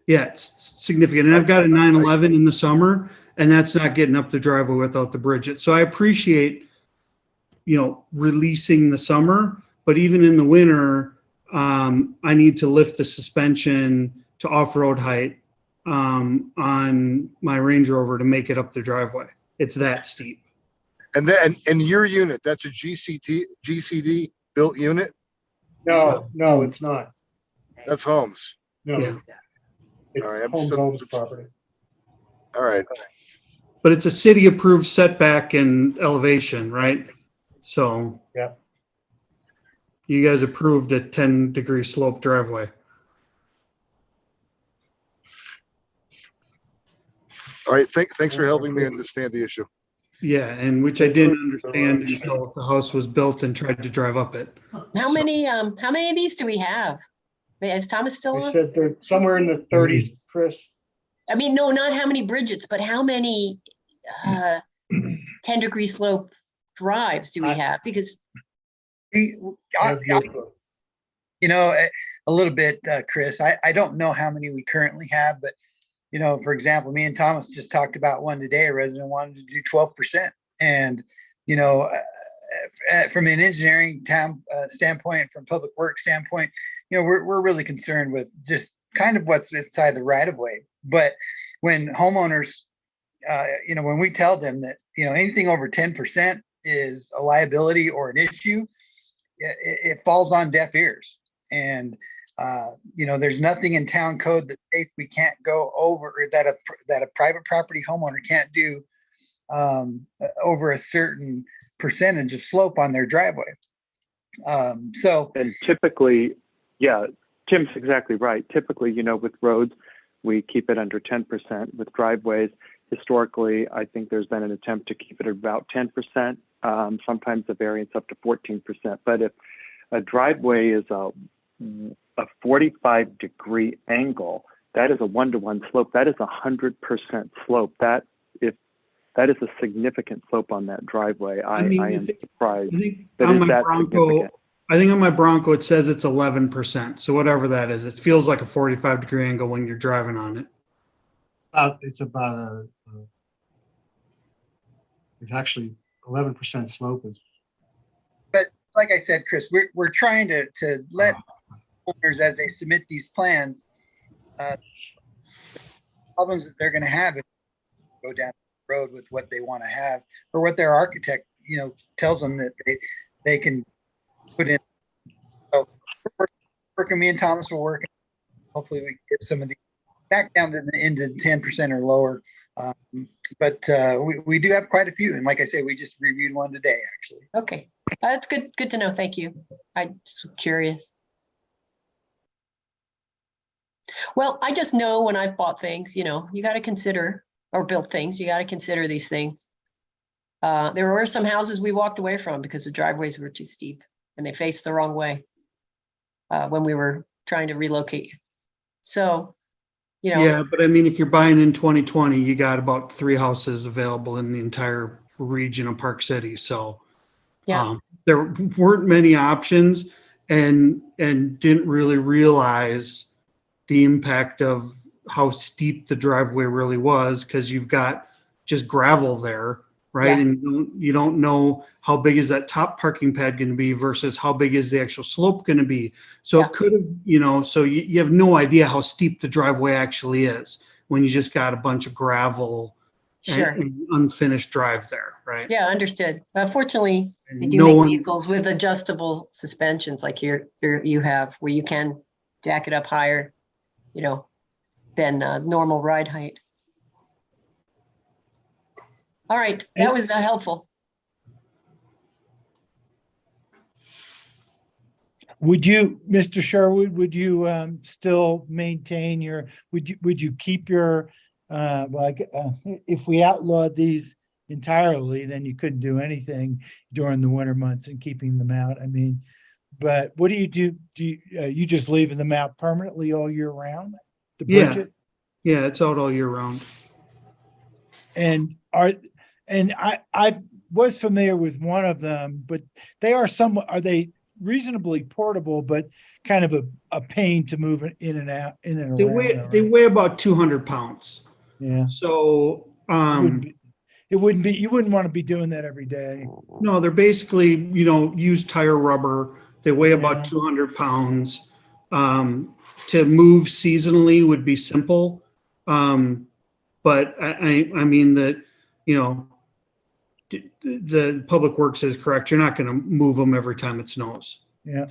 K: Yeah, it's significant. And I've got a 911 in the summer, and that's not getting up the driveway without the Bridget. So I appreciate, releasing the summer, but even in the winter, I need to lift the suspension to off-road height on my Range Rover to make it up the driveway. It's that steep.
I: And then, and your unit, that's a GCD built unit?
A: No, no, it's not.
I: That's Homes.
A: No.
K: Yeah.
A: It's
I: All right, I'm
A: Home
I: still-
A: Gold's property.
I: All right.
K: But it's a city approved setback and elevation, right? So.
A: Yeah.
K: You guys approved a 10-degree slope driveway.
I: All right, thanks for helping me understand the issue.
K: Yeah, and which I didn't understand until the house was built and tried to drive up it.
E: How many of these do we have? Is Thomas still
A: They
E: on?
A: said they're somewhere in the 30s, Chris.
E: I mean, no, not how many Bridgets, but how many 10-degree slope drives do we have? Because
D: You know, a little bit, Chris, I don't know how many we currently have, but, you know, for example, me and Thomas just talked about one today. A resident wanted to do 12%. And, you know, from an engineering standpoint, from public works standpoint, you know, we're really concerned with just kind of what's inside the right of way. But when homeowners, you know, when we tell them that, you know, anything over 10% is a liability or an issue, it falls on deaf ears. And, you know, there's nothing in town code that states we can't go over, or that a private property homeowner can't do over a certain percentage of slope on their driveway. So,
N: And typically, yeah, Tim's exactly right. Typically, you know, with roads, we keep it under 10%. With driveways, historically, I think there's been an attempt to keep it about 10%, sometimes a variance up to 14%. But if a driveway is a 45-degree angle, that is a 1-to-1 slope. That is 100% slope. That is a significant slope on that driveway. I am surprised. That is that significant.
K: I think on my Bronco, it says it's 11%. So whatever that is, it feels like a 45-degree angle when you're driving on it.
A: It's about it's actually 11% slope.
D: but like I said, Chris, we're trying to let owners, as they submit these plans, problems that they're going to have if they go down the road with what they want to have, or what their architect, you know, tells them that they can put in. So working, me and Thomas will work. Hopefully we can get some of these back down to the into 10% or lower. But we do have quite a few. And like I say, we just reviewed one today, actually.
E: okay, that's good to know. Thank you. I'm just curious. Well, I just know when I've bought things, you know, you got to consider, or built things, you got to consider these things. There were some houses we walked away from because the driveways were too steep and they faced the wrong way when we were trying to relocate. So, you know.
K: Yeah, but I mean, if you're buying in 2020, you got about 3 houses available in the entire region of Park City. So
E: yeah.
K: There weren't many options, and didn't really realize the impact of how steep the driveway really was, because you've got just gravel there, right?
E: Yeah.
K: And you don't know how big is that top parking pad going to be versus how big is the actual slope going to be. So it could have, you know, so you have no idea how steep the driveway actually is when you just got a bunch of gravel
E: Sure.
K: and unfinished drive there, right?
E: Yeah, understood. Fortunately, they do
K: No
E: make
K: one-
E: vehicles with adjustable suspensions like you have, where you can jack it up higher, you know, than normal ride height. All right, that was helpful.
H: Would you, Mr. Sherwood, would you still maintain your, would you keep your, if we outlawed these entirely, then you couldn't do anything during the winter months and keeping them out. I mean, but what do you do? Do you just leave them out permanently all year round? The Bridget?
K: Yeah, it's out all year round.
H: And I was familiar with one of them, but are they reasonably portable, but kind of a pain to move in and out, in and around?
K: They weigh about 200 pounds.
H: Yeah.
K: So
H: you wouldn't want to be doing that every day.
K: no, they're basically, you know, used tire rubber. They weigh about 200 pounds. To move seasonally would be simple. But I mean that, you know, the Public Works is correct. You're not going to move them every time it snows.
H: Yeah.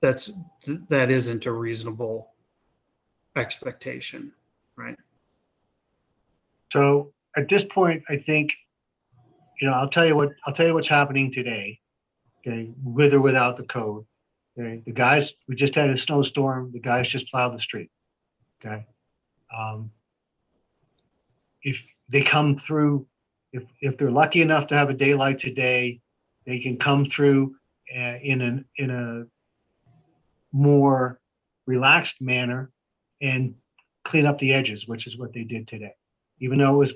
K: That isn't a reasonable expectation, right?
A: So at this point, I think, I'll tell you what's happening today. Okay, with or without the code. Okay, the guys, we just had a snowstorm. The guys just plowed the street. Okay. If they come through, if they're lucky enough to have a daylight today, they can come through in a more relaxed manner and clean up the edges, which is what they did today. Even though it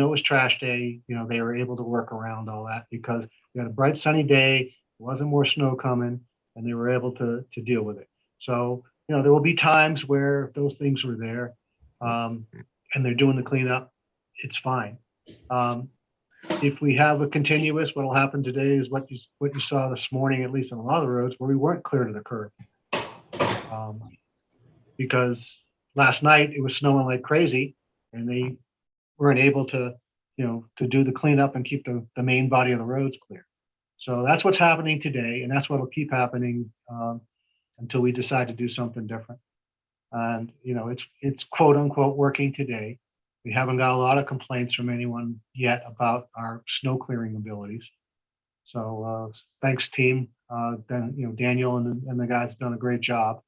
A: was trash day, they were able to work around all that because we had a bright sunny day, there wasn't more snow coming, and they were able to deal with it. So, there will be times where those things were there, and they're doing the cleanup, it's fine. If we have a continuous, what will happen today is what you saw this morning, at least on a lot of the roads, where we weren't clear to the curb. Because last night it was snowing like crazy, and they weren't able to do the cleanup and keep the main body of the roads clear. So that's what's happening today, and that's what will keep happening until we decide to do something different. And it's quote unquote working today. We haven't got a lot of complaints from anyone yet about our snow clearing abilities. So thanks, team. Daniel and the guys have done a great job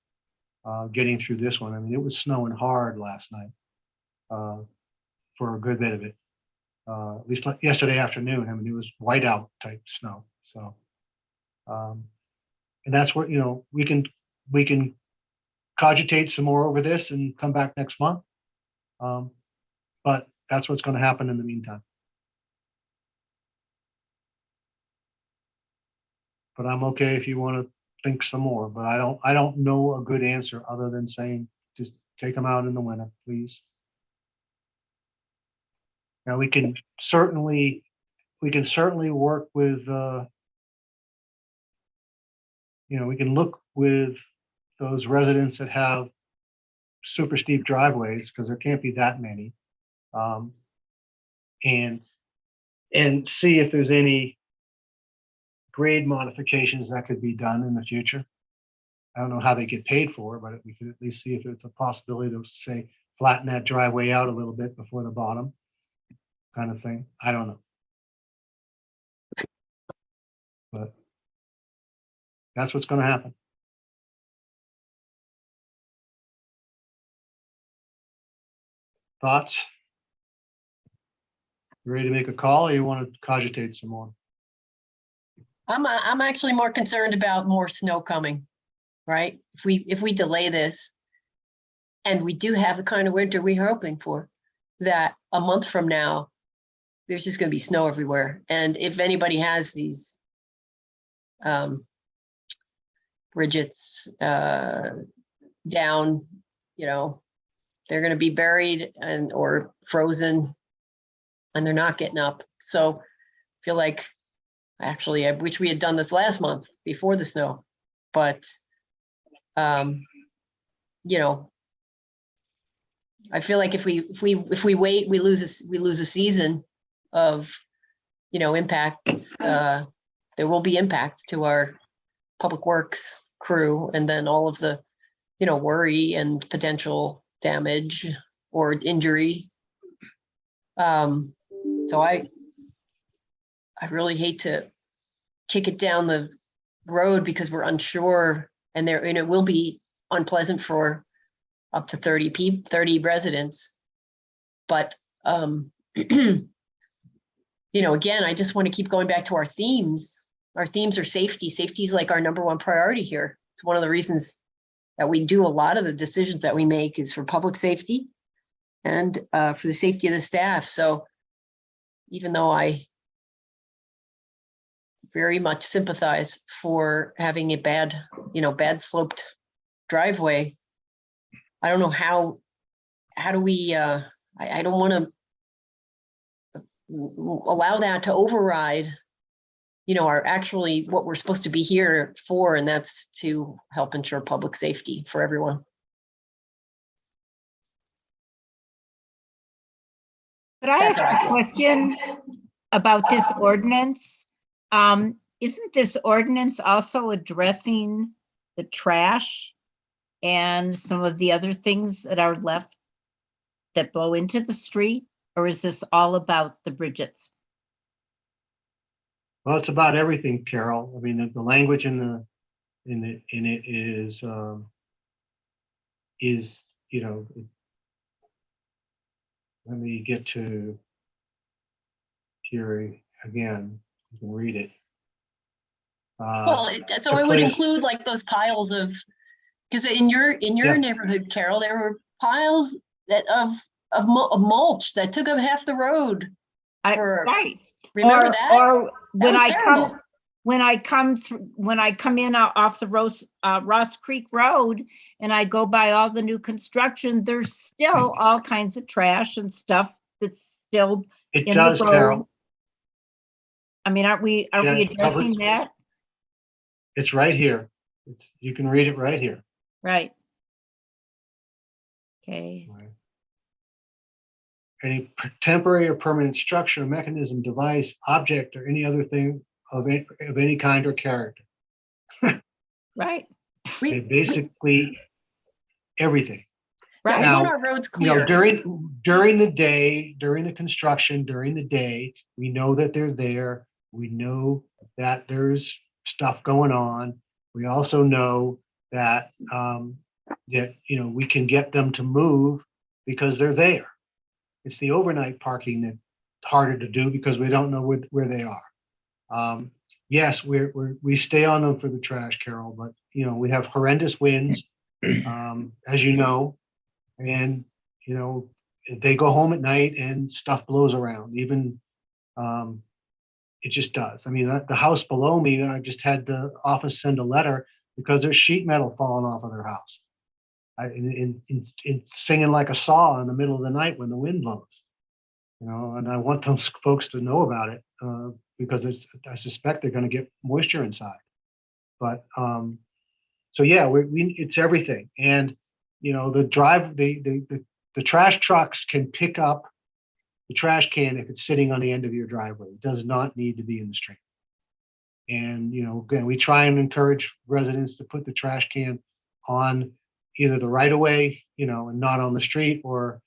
A: getting through this one. I mean, it was snowing hard last night for a good bit of it. At least yesterday afternoon. I mean, it was whiteout type snow. So, and that's where we can cogitate some more over this and come back next month. But that's what's going to happen in the meantime. But I'm okay if you want to think some more. But I don't know a good answer other than saying just take them out in the winter, please. Now we can certainly work with we can look with those residents that have super steep driveways, because there can't be that many, and see if there's any grade modifications that could be done in the future. I don't know how they get paid for, but we could at least see if it's a possibility to say flatten that driveway out a little bit before the bottom, kind of thing. I don't know, but that's what's going to happen. Thoughts? You ready to make a call, or you want to cogitate some more?
E: I'm actually more concerned about more snow coming, right? If we delay this, and we do have the kind of winter we're hoping for, that a month from now, there's just going to be snow everywhere. And if anybody has these Bridget's down, they're going to be buried or frozen, and they're not getting up. So I feel like, actually, I wish we had done this last month before the snow, but I feel like if we wait, we lose a season of impacts. There will be impacts to our public works crew, and then all of the worry and potential damage or injury. So I really hate to kick it down the road because we're unsure, and it will be unpleasant for up to 30 residents. But again, I just want to keep going back to our themes. Our themes are safety. Safety is like our number one priority here. It's one of the reasons that we do a lot of the decisions that we make is for public safety and for the safety of the staff. So even though I very much sympathize for having a bad sloped driveway, I don't know how do we, I don't want to allow that to override, our actually what we're supposed to be here for, and that's to help ensure public safety for everyone.
B: Could I ask a question about this ordinance? Isn't this ordinance also addressing the trash and some of the other things that are left that blow into the street? Or is this all about the Bridgets?
A: Well, it's about everything, Carol. I mean, the language in it is, you know, let me get to here again. You can read it.
E: Well, so it would include like those piles of, because in your
A: Yeah.
E: neighborhood, Carol, there were piles of mulch that took up half the road.
B: Right.
E: Remember that?
B: Or when
E: was
B: I
E: terrible.
B: come, when I come in off the Ross Creek Road and I go by all the new construction, there's still all kinds of trash and stuff that's still
A: It
B: in
A: does,
B: the road.
A: Carol.
B: I mean, are we
A: Yeah,
B: addressing
A: covered.
B: that?
A: It's right here. You can read it right here.
B: Right. Okay.
A: Any temporary or permanent structure, mechanism, device, object, or any other thing of any kind or character.
B: Right.
A: Basically everything.
E: Yeah, we
A: Now,
E: want our roads
A: you know,
E: clear.
A: during the day, during the construction, during the day, we know that they're there. We know that there's stuff going on. We also know that that you know we can get them to move because they're there. It's the overnight parking that's harder to do because we don't know where they are. Yes, we stay on them for the trash, Carol, but you know we have horrendous winds, as you know, and you know they go home at night and stuff blows around. Even it just does. I mean, the house below me, I just had the office send a letter because there's sheet metal falling off of their house. In singing like a saw in the middle of the night when the wind blows, you know, and I want those folks to know about it because I suspect they're going to get moisture inside. But so yeah, it's everything, and you know, the trash trucks can pick up the trash can if it's sitting on the end of your driveway. It does not need to be in the street. And you know, again, we try and encourage residents to put the trash can on either the right of way, you know, and not on the street, or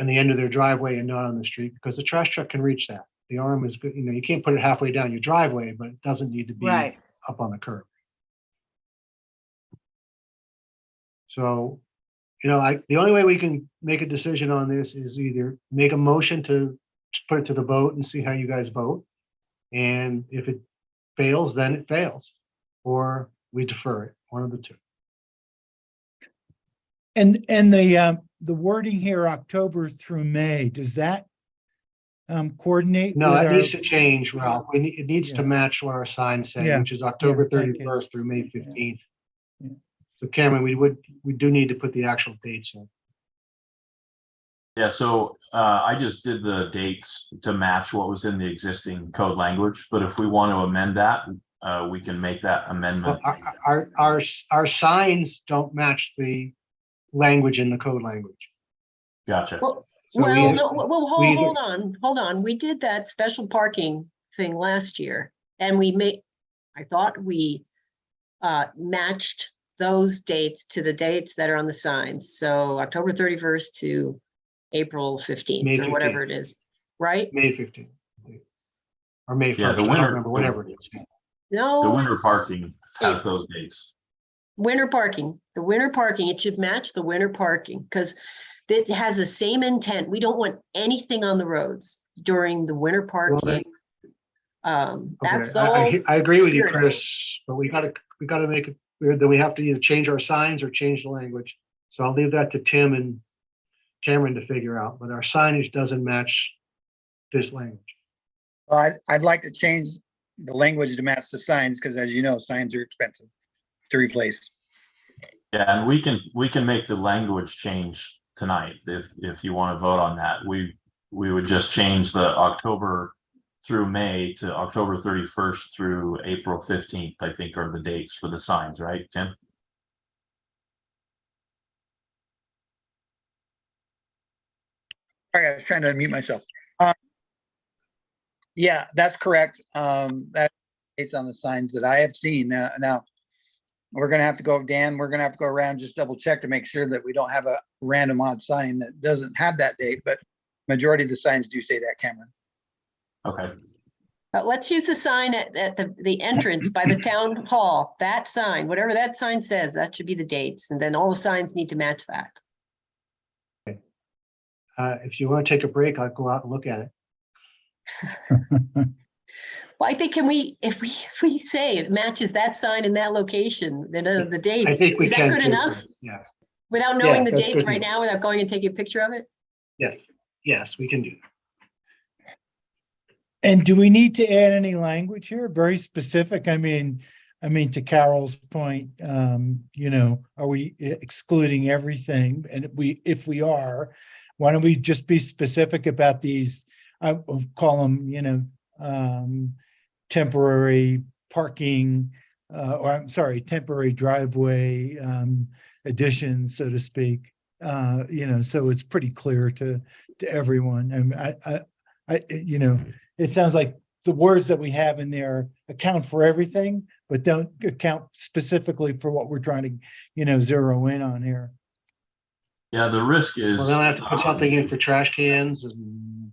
A: on the end of their driveway and not on the street, because the trash truck can reach that. The arm is good, you know, you can't put it halfway down your driveway, but it doesn't need to be
B: Right.
A: up on the curb. So, you know, the only way we can make a decision on this is either make a motion to put it to the vote and see how you guys vote. And if it fails, then it fails, or we defer it, one of the two.
H: And the wording here, October through May, does that coordinate?
A: No,
H: with
A: that
H: our-
A: needs to change, Ralph. It needs to
H: Yeah.
A: match what our signs say,
H: Yeah,
A: which is October
H: thank you.
A: 31st through May 15th.
H: Yeah.
A: So Cameron, we do need to put the actual dates in.
O: Yeah, so I just did the dates to match what was in the existing code language, but if we want to amend that, we can make that amendment.
A: Well, our signs don't match the language in the code language.
O: Gotcha.
E: Well,
A: So
E: well,
A: we-
E: no, well,
A: we
E: hold
A: either-
E: on, hold on. We did that special parking thing last year, and I thought we matched those dates to the dates that are on the signs. So October 31st to April 15th
A: May
E: or whatever
A: 15th.
E: it is, right?
A: May 15th. Or May 1st,
O: Yeah,
A: I don't
O: winter,
A: remember, whatever it is. Yeah.
E: No.
O: the winter
E: it's
O: parking has
E: April.
O: those dates.
E: Winter parking, the winter parking, it should match the winter parking because it has the same intent. We don't want anything on the roads during the winter parking. That's the
A: Okay,
E: whole.
A: I agree with you,
E: spirit of it.
A: Chris, but we gotta make it clear that we have to either change our signs or change the language. So I'll leave that to Tim and Cameron to figure out, but our signage doesn't match this language.
D: Well, I'd like to change the language to match the signs, because as you know, signs are expensive to replace.
O: Yeah, and we can make the language change tonight if you want to vote on that. We would just change the October through May to October 31st through April 15th, I think are the dates for the signs, right, Tim?
D: Sorry, I was trying to unmute myself. Yeah, that's correct. That it's on the signs that I have seen. Now, we're gonna have to go, Dan, we're gonna have to go around, just double check to make sure that we don't have a random odd sign that doesn't have that date, but majority of the signs do say that, Cameron.
O: Okay.
E: Let's use the sign at the entrance by the town hall. That sign, whatever that sign says, that should be the dates. And then all the signs need to match that.
A: If you want to take a break, I'll go out and look at it.
E: Well, I think if we say it matches that sign in that location, then the dates,
A: I think we
E: is that
A: can
E: good
A: too,
E: enough?
A: Chris. Yes,
E: Without knowing
A: Yeah,
E: the
A: that's
E: dates
A: good
E: right
A: enough.
E: now, without going and taking a picture of it?
A: yes, we can do that.
H: And do we need to add any language here? Very specific? I mean, to Carol's point, you know, are we excluding everything? And if we are, why don't we just be specific about these? I will call them, you know, temporary parking, or I'm sorry, temporary driveway additions, so to speak. You know, so it's pretty clear to everyone. And you know, it sounds like the words that we have in there account for everything, but don't account specifically for what we're trying to, you know, zero in on here.
O: Yeah, the risk is.
A: Well, then I have to put something in for trash cans and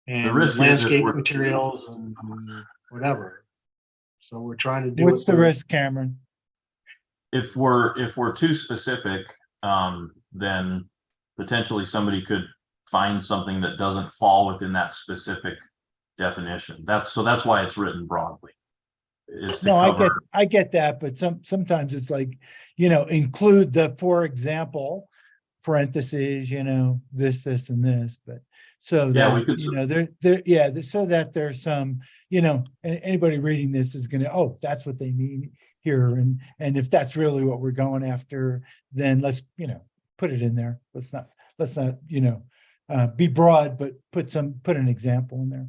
O: The risk is if
A: landscape
O: we're-
A: materials and whatever. So we're trying to do.
H: What's
A: it
H: the
A: very-
H: risk, Cameron?
O: If we're too specific, then potentially somebody could find something that doesn't fall within that specific definition. That's why it's written broadly. Is to
H: No,
O: cover.
H: I get that, but sometimes it's like, you know, include the, for example, parentheses, you know, this, and this, but so
O: Yeah, we
H: that,
O: could
H: you know, yeah, so that there's some, you know, anybody reading this is gonna, oh, that's what they mean here, and if that's really what we're going after, then let's, you know, put it in there. Let's not, you know, be broad, but put an example in there.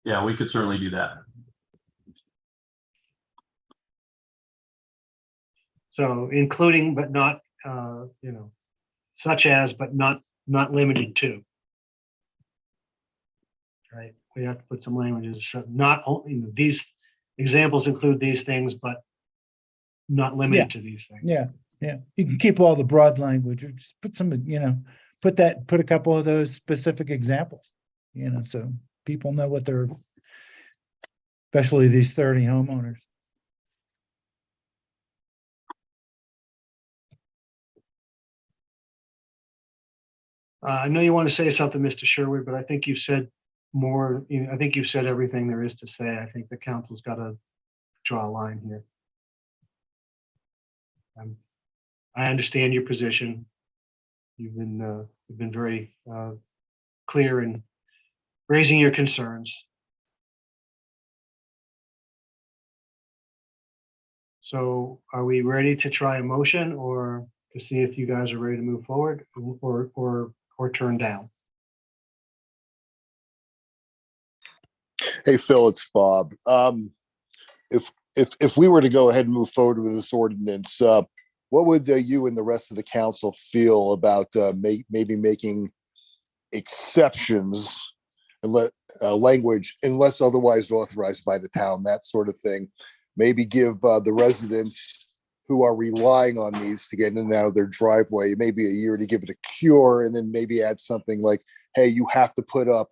O: Yeah, we could certainly do that.
A: So including, but not, you know, such as, but not limited to. Right, we have to put some languages, so not only, you know, these examples include these things, but not limited to these things.
H: Yeah, you can keep all the broad language, or just put some, you know, put a couple of those specific examples, you know, so people know what they're, especially these 30 homeowners.
A: I know you want to say something, Mr. Sherwood, but I think you've said more, you know, I think you've said everything there is to say. I think the council's got to draw a line here. I understand your position. You've been very clear in raising your concerns. So are we ready to try a motion, or to see if you guys are ready to move forward, or turn down?
I: Hey, Phil, it's Bob. If we were to go ahead and move forward with this ordinance, what would you and the rest of the council feel about maybe making exceptions and let language unless otherwise authorized by the town, that sort of thing? Maybe give the residents who are relying on these to get in and out of their driveway maybe a year to give it a cure, and then maybe add something like, hey, you have to put up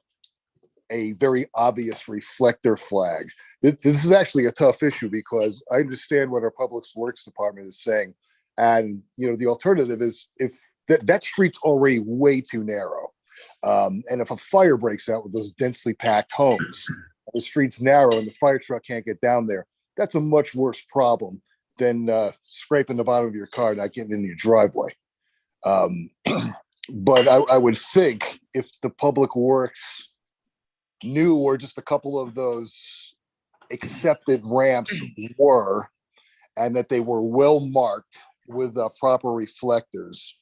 I: a very obvious reflector flag. This is actually a tough issue because I understand what our public works department is saying. And, you know, the alternative is if that street's already way too narrow. And if a fire breaks out with those densely packed homes, the street's narrow and the fire truck can't get down there, that's a much worse problem than scraping the bottom of your car, not getting in your driveway. But I would think if the public works knew where just a couple of those accepted ramps were, and that they were well marked with proper reflectors,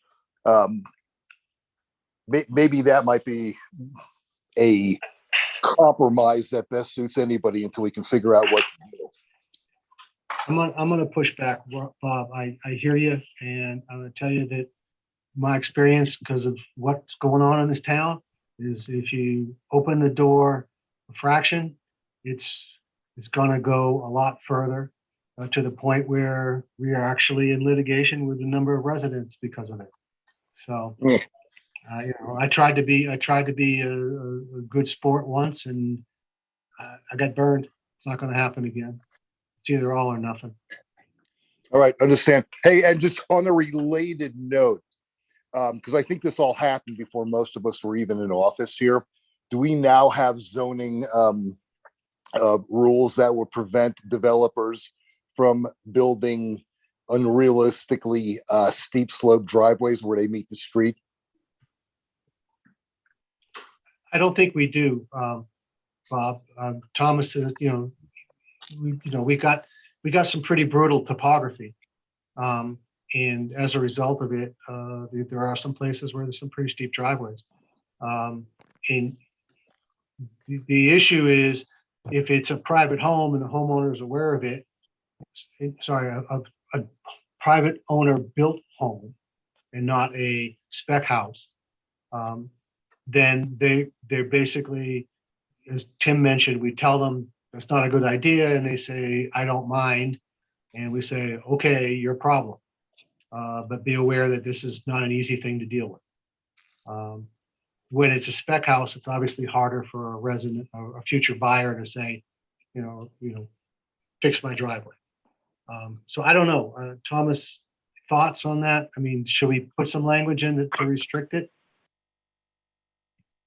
I: maybe that might be a compromise that best suits anybody until we can figure out what to do.
A: I'm gonna push back, Bob. I hear you, and I'm gonna tell you that my experience, because of what's going on in this town, is if you open the door a fraction, it's gonna go a lot further, to the point where we are actually in litigation with a number of residents because of it. So,
I: Yeah.
A: I tried to be a good sport once, and I got burned. It's not gonna happen again. It's either all or nothing.
I: All right, understand. Hey, and just on a related note, because I think this all happened before most of us were even in office here. Do we now have zoning rules that would prevent developers from building unrealistically steep slope driveways where they meet the street?
A: I don't think we do, Bob. Thomas is, we got some pretty brutal topography. And as a result of it, there are some places where there's some pretty steep driveways. And the issue is, if it's a private home and the homeowner is aware of it, a private owner built home and not a spec house, then they're basically, as Tim mentioned, we tell them that's not a good idea, and they say, I don't mind. And we say, okay, your problem. But be aware that this is not an easy thing to deal with. When it's a spec house, it's obviously harder for a resident or a future buyer to say, fix my driveway. So I don't know, Thomas, thoughts on that? I mean, should we put some language in to restrict it?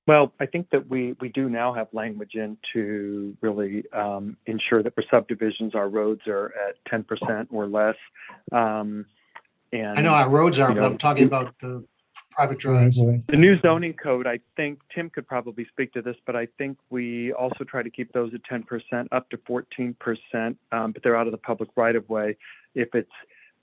N: Well, I think that we do now have language in to really ensure that for subdivisions, our roads are at 10% or less. And
A: I know our roads are, but I'm talking about the private drives.
N: The new zoning code, I think Tim could probably speak to this, but I think we also try to keep those at 10% up to 14%, but they're out of the public right of way. If it's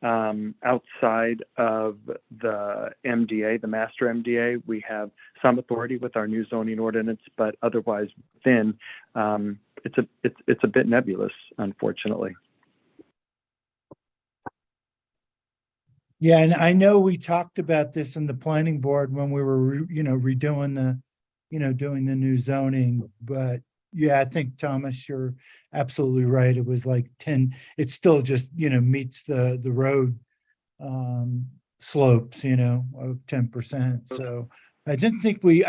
N: outside of the MDA, the master MDA, we have some authority with our new zoning ordinance, but otherwise within, it's a bit nebulous, unfortunately.
H: Yeah, and I know we talked about this in the planning board when we were, redoing doing the new zoning, but yeah, I think Thomas, you're absolutely right. It was like 10, it still just, meets the road slopes, of 10%. So I don't think we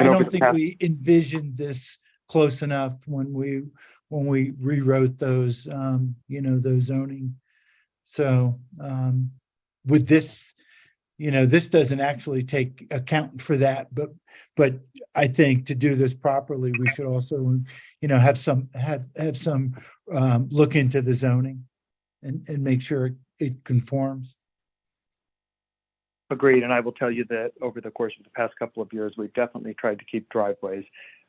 H: envisioned this close enough when we rewrote those, those zoning. So with this, this doesn't actually take account for that, but I think to do this properly, we should also, have some look into the zoning and make sure it conforms.
N: Agreed. And I will tell you that over the course of the past couple of years, we've definitely tried to keep driveways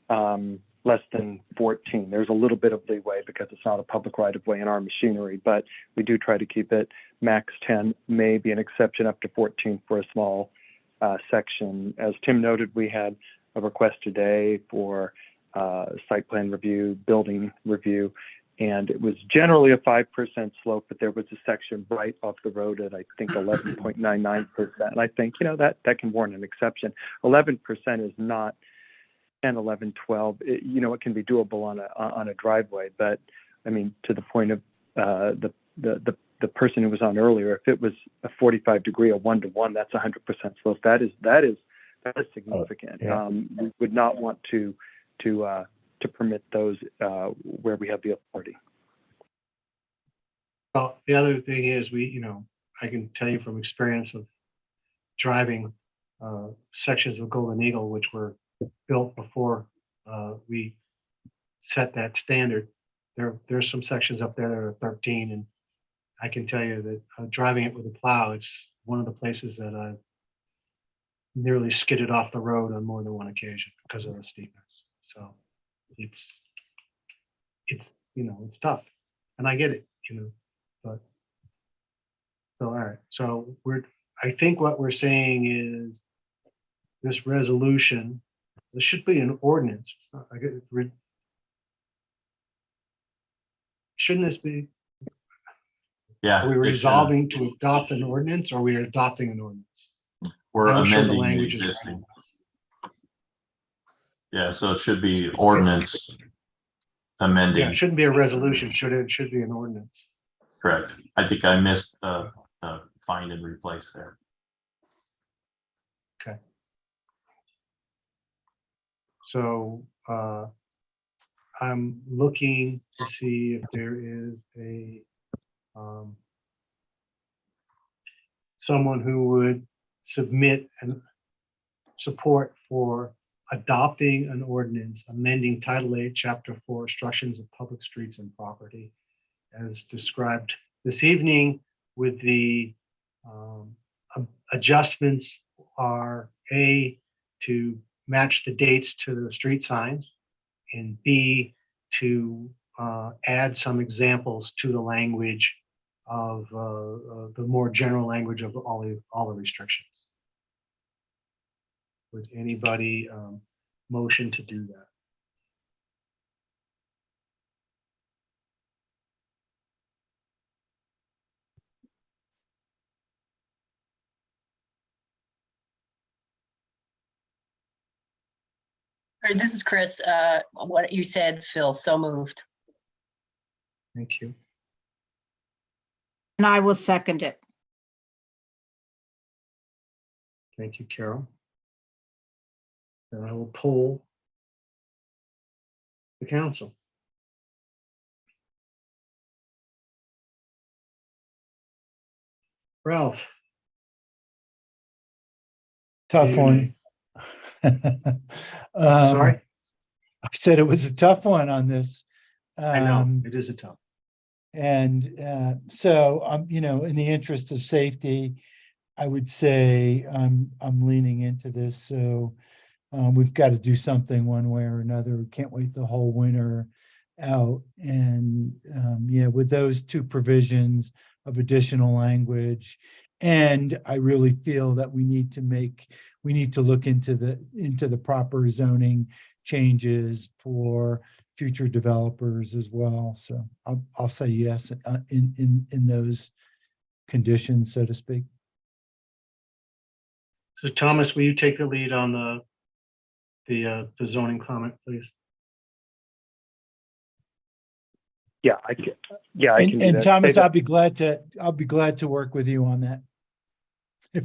N: less than 14. There's a little bit of leeway because it's not a public right of way in our machinery, but we do try to keep it max 10, maybe an exception up to 14 for a small section. As Tim noted, we had a request today for site plan review, building review, and it was generally a 5% slope, but there was a section right off the road at, I think, 11.99%. And I think, that can warrant an exception. 11% is not 10, 11, 12. It can be doable on a driveway, but I mean, to the point of the person who was on earlier, if it was a 45-degree, a 1-to-1, that's 100% slope. That is significant. We would not want to permit those where we have the authority.
A: Well, the other thing is I can tell you from experience of driving sections of Golden Eagle, which were built before we set that standard. There's some sections up there that are 13, and I can tell you that driving it with a plow, it's one of the places that I've nearly skidded off the road on more than one occasion because of the steepness. So it's tough, and I get it, but so all right. So I think what we're saying is this resolution. This should be an ordinance. It's not, shouldn't this be?
O: Yeah.
A: Are we
O: it should-
A: resolving to adopt an ordinance or we are adopting an ordinance?
O: We're
A: I'm sure the
O: amending the
A: language is right.
O: existing. Yeah, so it should be ordinance
A: Yeah,
O: amending,
A: it shouldn't be a resolution, should it? It should be an ordinance.
O: correct. I think I missed find and replace there.
A: Okay. So I'm looking to see if there is a someone who would submit and support for adopting an ordinance, amending Title 8, Chapter 4, Obstructions of Public Streets and Property, as described this evening, with the adjustments are A, to match the dates to the street signs, and B, to add some examples to the language of the more general language of all the restrictions. Would anybody motion to do that?
Q: All right, this is Chris. What you said, Phil, so moved.
A: Thank you.
B: And I will second it.
A: Thank you, Carol. And I will poll the council. Ralph.
H: Tough
A: Yay or
H: one.
A: Sorry?
H: I said it was a tough one on this.
A: I know, it is a tough.
H: And so you know, in the interest of safety, I would say I'm leaning into this. So we've got to do something one way or another. We can't wait the whole winter out. And yeah, with those two provisions of additional language, and I really feel that we need to look into the proper zoning changes for future developers as well. So I'll say yes in those conditions, so to speak.
A: So Thomas, will you take the lead on the zoning comment, please?
N: Yeah, I can. Yeah, I can do
H: And
N: that.
H: Thomas,
N: Say
H: I'll be glad to work with you on that.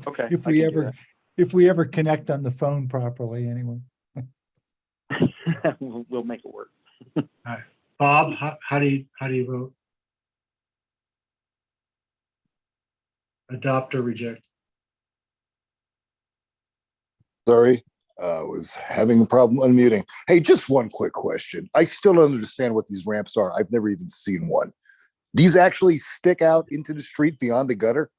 N: Okay,
H: If
N: I
H: we
N: can do
H: ever, if we ever connect on the phone properly, anyway.
N: that. We'll make it work.
A: All right. Bob, how do you vote? Adopt or reject?
I: Sorry, was having a problem unmuting. Hey, just one quick question. I still don't understand what these ramps are. I've never even seen one. These actually stick out into the street beyond the gutter?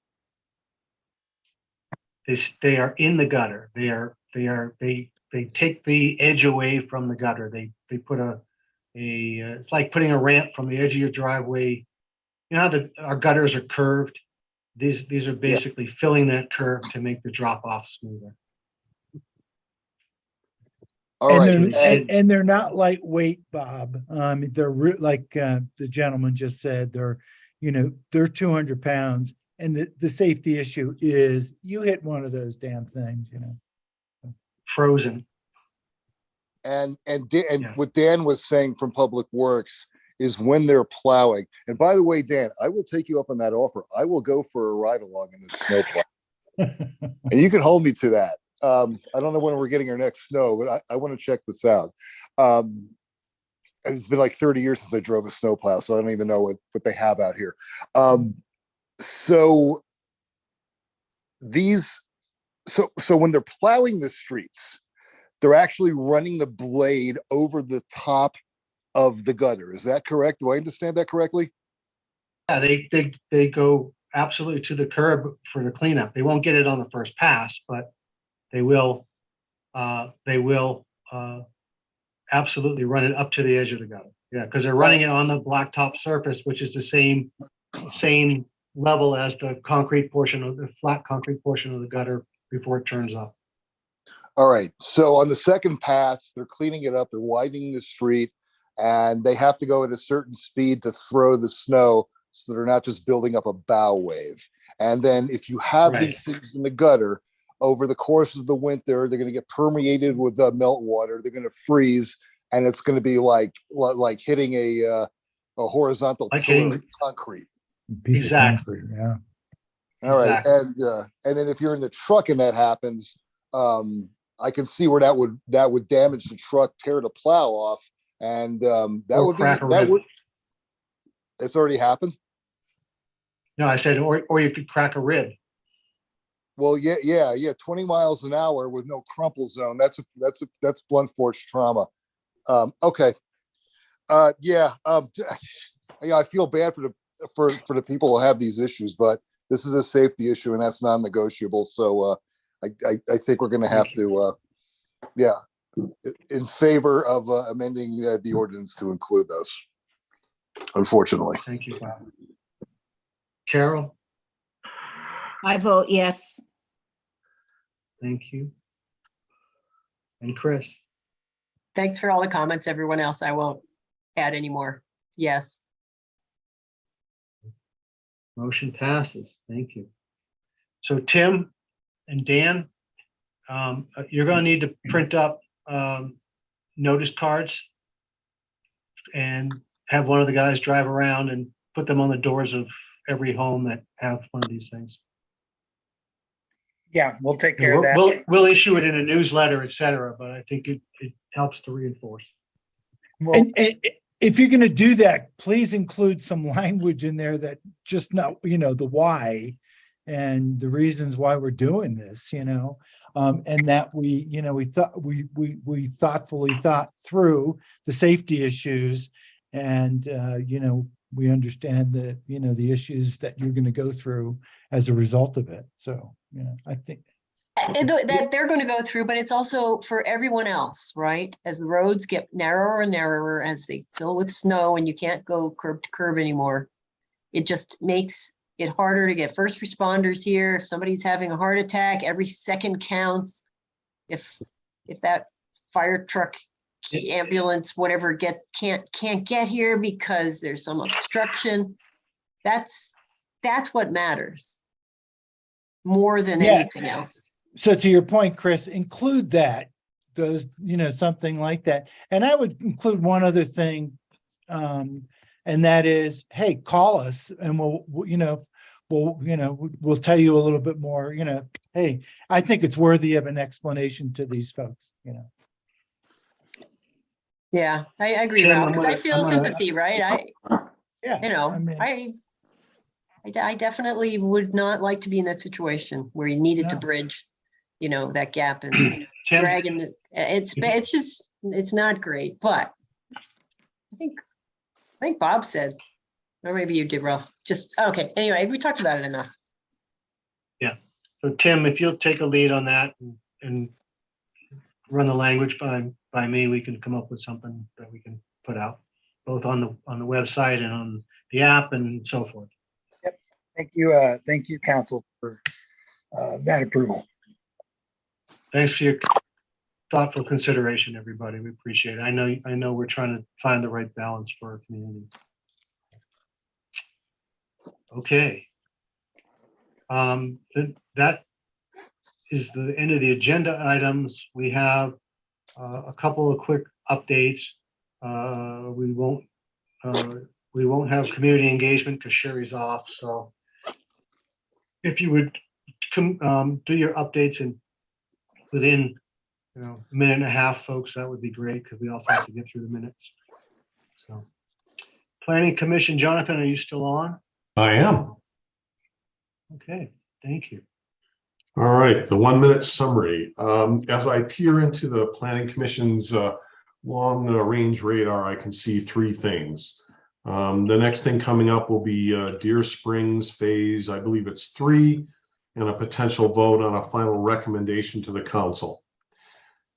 A: They are in the gutter. They take the edge away from the gutter. They put it's like putting a ramp from the edge of your driveway. You know how our gutters are curved? These are basically filling that curve to make the drop off smoother.
I: All right.
H: And they're not lightweight, Bob. They're like the gentleman just said, they're 200 pounds. And the safety issue is you hit one of those damn things,
A: Frozen.
I: And what Dan was saying from Public Works is when they're plowing. And by the way, Dan, I will take you up on that offer. I will go for a ride along in the snow plow. And you can hold me to that. I don't know when we're getting our next snow, but I want to check this out. It's been like 30 years since I drove a snowplow, so I don't even know what they have out here. So when they're plowing the streets, they're actually running the blade over the top of the gutter. Is that correct? Do I understand that correctly?
A: Yeah, they go absolutely to the curb for the cleanup. They won't get it on the first pass, but they will absolutely run it up to the edge of the gutter. Yeah, because they're running it on the blacktop surface, which is the same level as the concrete portion of the flat concrete portion of the gutter before it turns up.
I: All right. So on the second pass, they're cleaning it up. They're widening the street, and they have to go at a certain speed to throw the snow so they're not just building up a bow wave. And then if you have
A: Right.
I: these things in the gutter over the course of the winter, they're going to get permeated with melt water. They're going to freeze, and it's going to be like hitting a horizontal
A: Like
I: pillar
A: hitting-
I: of concrete.
H: Piece of
A: Exactly.
H: concrete, yeah.
I: All right,
A: Exactly.
I: and then if you're in the truck and that happens, I can see where that would damage the truck, tear the plow off, and that
A: Or
I: would be
A: crack a
I: that
A: rib.
I: would. It's already happened.
A: No, I said, or you could crack a rib.
I: Well, yeah. 20 miles an hour with no crumple zone. That's blunt force trauma. Okay. Yeah. I feel bad for the people who have these issues, but this is a safety issue and that's non-negotiable. So I think we're going to have to, in favor of amending the ordinance to include those. Unfortunately.
A: Thank you, Bob. Carol,
B: I vote yes.
A: thank you. And Chris,
E: Thanks for all the comments, everyone else. I won't add any more. Yes.
A: motion passes. Thank you. So Tim and Dan, you're going to need to print up notice cards and have one of the guys drive around and put them on the doors of every home that have one of these things.
D: Yeah, we'll take care of that.
A: We'll issue it in a newsletter, et cetera, but I think it helps to reinforce.
D: Well,
H: And if you're going to do that, please include some language in there that just not, the why and the reasons why we're doing this, and that we thoughtfully thought through the safety issues, and we understand the issues that you're going to go through as a result of it. So I think
E: That they're going to go through, but it's also for everyone else, right? As the roads get narrower and narrower, as they fill with snow and you can't go curb to curb anymore, it just makes it harder to get first responders here. If somebody's having a heart attack, every second counts. If that fire truck, ambulance, whatever, can't get here because there's some obstruction, that's what matters more than anything else.
H: so. To your point, Chris, include those something like that, and I would include one other thing, and that is, hey, call us and we'll tell you a little bit more. Hey, I think it's worthy of an explanation to these folks.
E: Yeah, I agree,
A: Tim,
E: Ralph,
A: I'm
E: because I
A: gonna-
E: feel
A: I'm gonna-
E: sympathy, right? I definitely would not like to be in that situation where you needed to
H: No.
E: bridge, that gap and
A: Tim,
E: dragging it's not great, but I think Bob said, or maybe you did, Ralph, okay. Anyway, we talked about it enough.
A: so Tim, if you'll take a lead on that and run the language by me, we can come up with something that we can put out, both on the website and on the app and so forth.
D: thank you, council, for that approval.
A: Thanks for your thoughtful consideration, everybody. We appreciate it. I know we're trying to find the right balance for our community. Okay. That is the end of the agenda items. We have a couple of quick updates. We won't have community engagement because Sherry's off. So if you would do your updates within a minute and a half, folks, that would be great because we also have to get through the minutes. So, Planning Commission, Jonathan, are you still on?
R: I am.
A: Okay, thank you.
R: All right, the 1 minute summary. As I peer into the Planning Commission's long range radar, I can see three things. The next thing coming up will be Deer Springs phase, I believe it's 3, and a potential vote on a final recommendation to the council.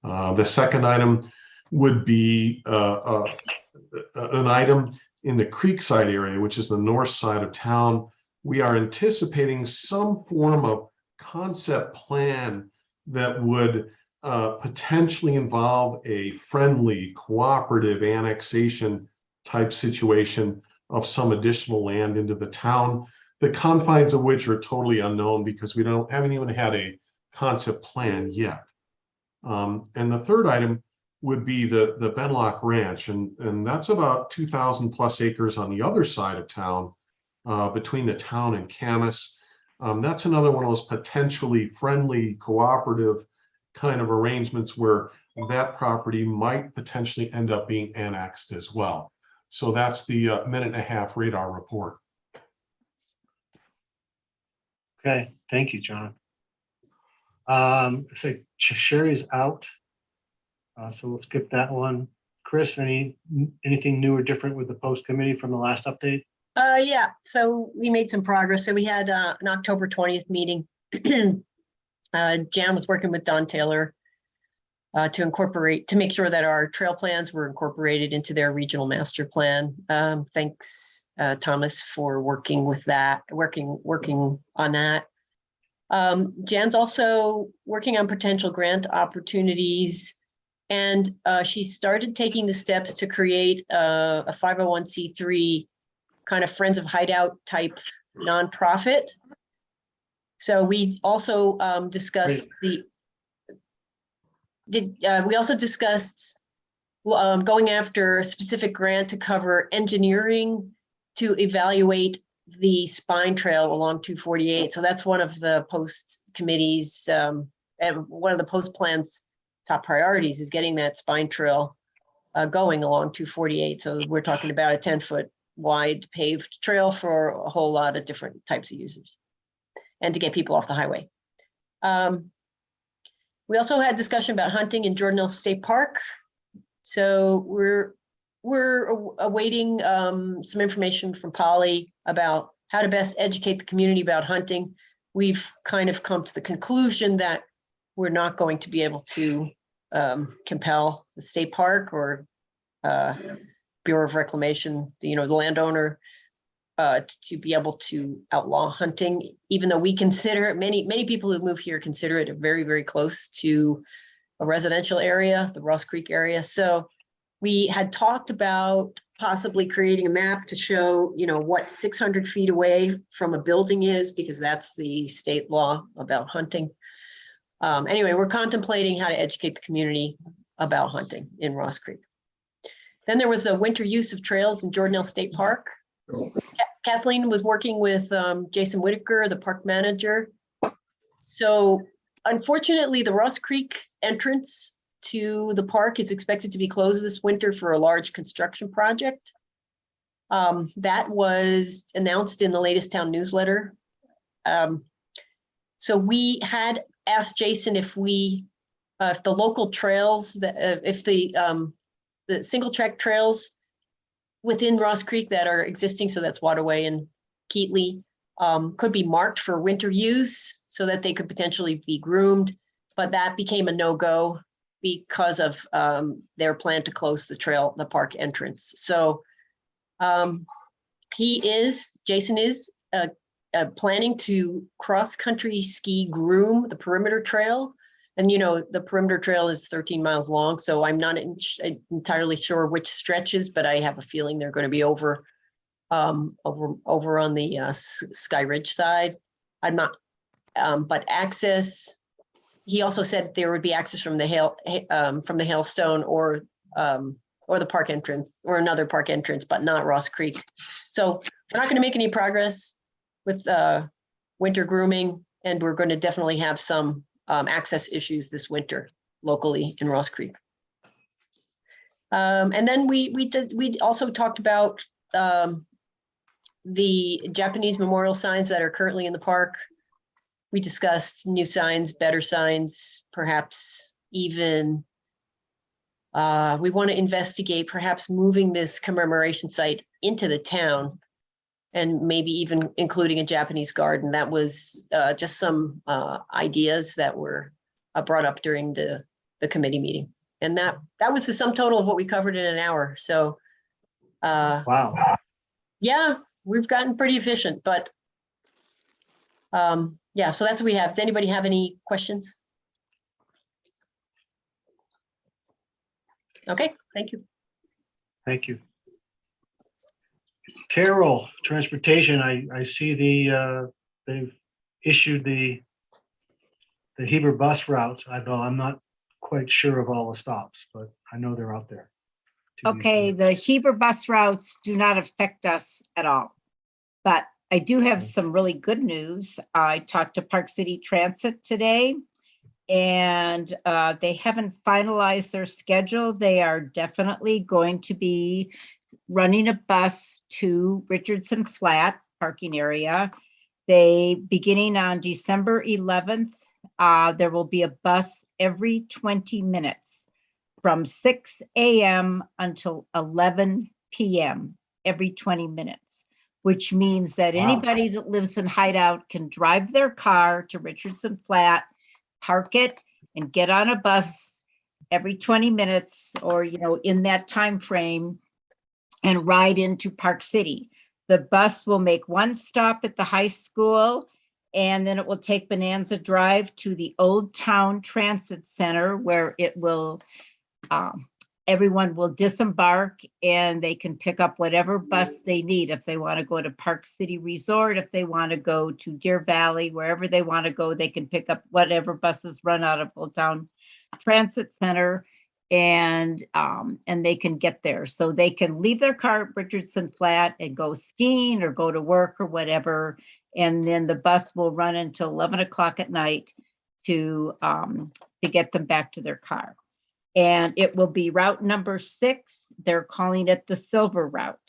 R: The second item would be an item in the Creekside area, which is the north side of town. We are anticipating some form of concept plan that would potentially involve a friendly, cooperative annexation type situation of some additional land into the town, the confines of which are totally unknown because we haven't even had a concept plan yet. And the third item would be the Benlock Ranch, and that's about 2,000 plus acres on the other side of town, between the town and Camas. That's another one of those potentially friendly, cooperative kind of arrangements where that property might potentially end up being annexed as well. So that's the minute and a half radar report.
A: Okay, thank you, John. So Sherry's out. So we'll skip that one. Chris, anything new or different with the post committee from the last update?
E: Yeah, so we made some progress. So we had an October 20th meeting. Jan was working with Don Taylor to make sure that our trail plans were incorporated into their regional master plan. Thanks, Thomas, for working with that, working on that. Jan's also working on potential grant opportunities, and she started taking the steps to create a 501c3 kind of Friends of Hideout type nonprofit. So we also discussed we also discussed going after a specific grant to cover engineering to evaluate the spine trail along 248. So that's one of the post committees and one of the post plans top priorities is getting that spine trail going along 248. So we're talking about a 10-foot wide paved trail for a whole lot of different types of users and to get people off the highway. We also had discussion about hunting in Jordanelle State Park. So we're awaiting some information from Polly about how to best educate the community about hunting. We've kind of come to the conclusion that we're not going to be able to compel the state park or Bureau of Reclamation, the landowner, to be able to outlaw hunting, even though we consider it, many people who move here consider it very, very close to a residential area, the Ross Creek area. So we had talked about possibly creating a map to show, what 600 feet away from a building is, because that's the state law about hunting. Anyway, we're contemplating how to educate the community about hunting in Ross Creek. Then there was a winter use of trails in Jordanelle State Park. Kathleen was working with Jason Whitaker, the park manager. So unfortunately, the Ross Creek entrance to the park is expected to be closed this winter for a large construction project. That was announced in the latest town newsletter. So we had asked Jason if the local trails, if the single track trails within Ross Creek that are existing, so that's Waterway and Keatley, could be marked for winter use so that they could potentially be groomed, but that became a no-go because of their plan to close the park entrance. So Jason is planning to cross-country ski groom the perimeter trail. And the perimeter trail is 13 miles long, so I'm not entirely sure which stretches, but I have a feeling they're going to be over on the Sky Ridge side. I'm not, but access. He also said there would be access from the Hailstone or the park entrance or another park entrance, but not Ross Creek. So we're not going to make any progress with winter grooming, and we're going to definitely have some access issues this winter locally in Ross Creek. And then we also talked about the Japanese memorial signs that are currently in the park. We discussed new signs, better signs, perhaps even we want to investigate perhaps moving this commemoration site into the town and maybe even including a Japanese garden. That was just some ideas that were brought up during the committee meeting. And that was the sum total of what we covered in an hour. So
A: wow.
E: Yeah, we've gotten pretty efficient, but yeah, so that's what we have. Does anybody have any questions? Okay, thank you.
A: Thank you. Carroll Transportation, I see they've issued the Heber bus routes, although I'm not quite sure of all the stops, but I know they're out there. to be
B: Okay,
A: served.
B: the Heber bus routes do not affect us at all. But I do have some really good news. I talked to Park City Transit today, and they haven't finalized their schedule. They are definitely going to be running a bus to Richardson Flat parking area. Beginning on December 11th, there will be a bus every 20 minutes from 6 a.m. until 11 p.m. every 20 minutes, which means that anybody that lives in Hideout can drive their car to Richardson Flat, park it, and get on a bus every 20 minutes or, in that time frame and ride into Park City. The bus will make one stop at the high school, and then it will take Bonanza Drive to the Old Town Transit Center, where it will, everyone will disembark and they can pick up whatever bus they need. If they want to go to Park City Resort, if they want to go to Deer Valley, wherever they want to go, they can pick up whatever buses run out of Old Town Transit Center, and they can get there. So they can leave their car at Richardson Flat and go skiing or go to work or whatever. And then the bus will run until 11 o'clock at night to get them back to their car. And it will be route number 6. They're calling it the Silver Route.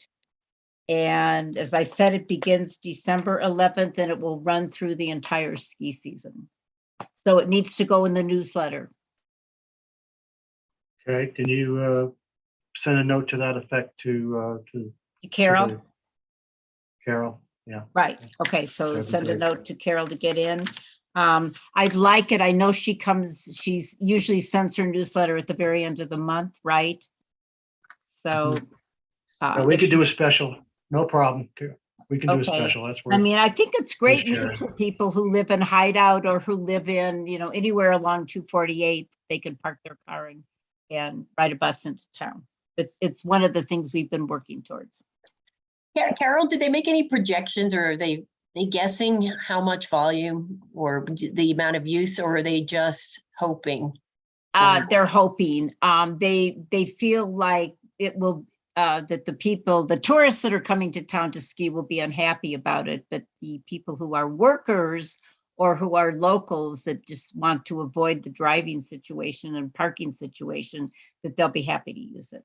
B: And as I said, it begins December 11th and it will run through the entire ski season. So it needs to go in the newsletter.
A: Okay, can you send a note to that effect to
B: Carol?
A: to Carol, yeah.
B: Right, okay, so
A: That'd be
B: send a
A: great.
B: note to Carol to get in. I'd like it, I know she's usually sends her newsletter at the very end of the month, right? So.
A: We
B: if
A: could do a special, no problem. We can do a
B: Okay.
A: special, that's
B: I
A: where.
B: mean, I think it's great
A: Where's
B: news
A: Sharon?
B: for people who live in Hideout or who live in, anywhere along 248. They can park their car and ride a bus into town. It's one of the things we've been working towards.
E: Yeah, Carol, did they make any projections, or are they guessing how much volume or the amount of use, or are they just hoping?
B: They're hoping, they feel like it will, that the tourists that are coming to town to ski will be unhappy about it, but the people who are workers or who are locals that just want to avoid the driving situation and parking situation, that they'll be happy to use it.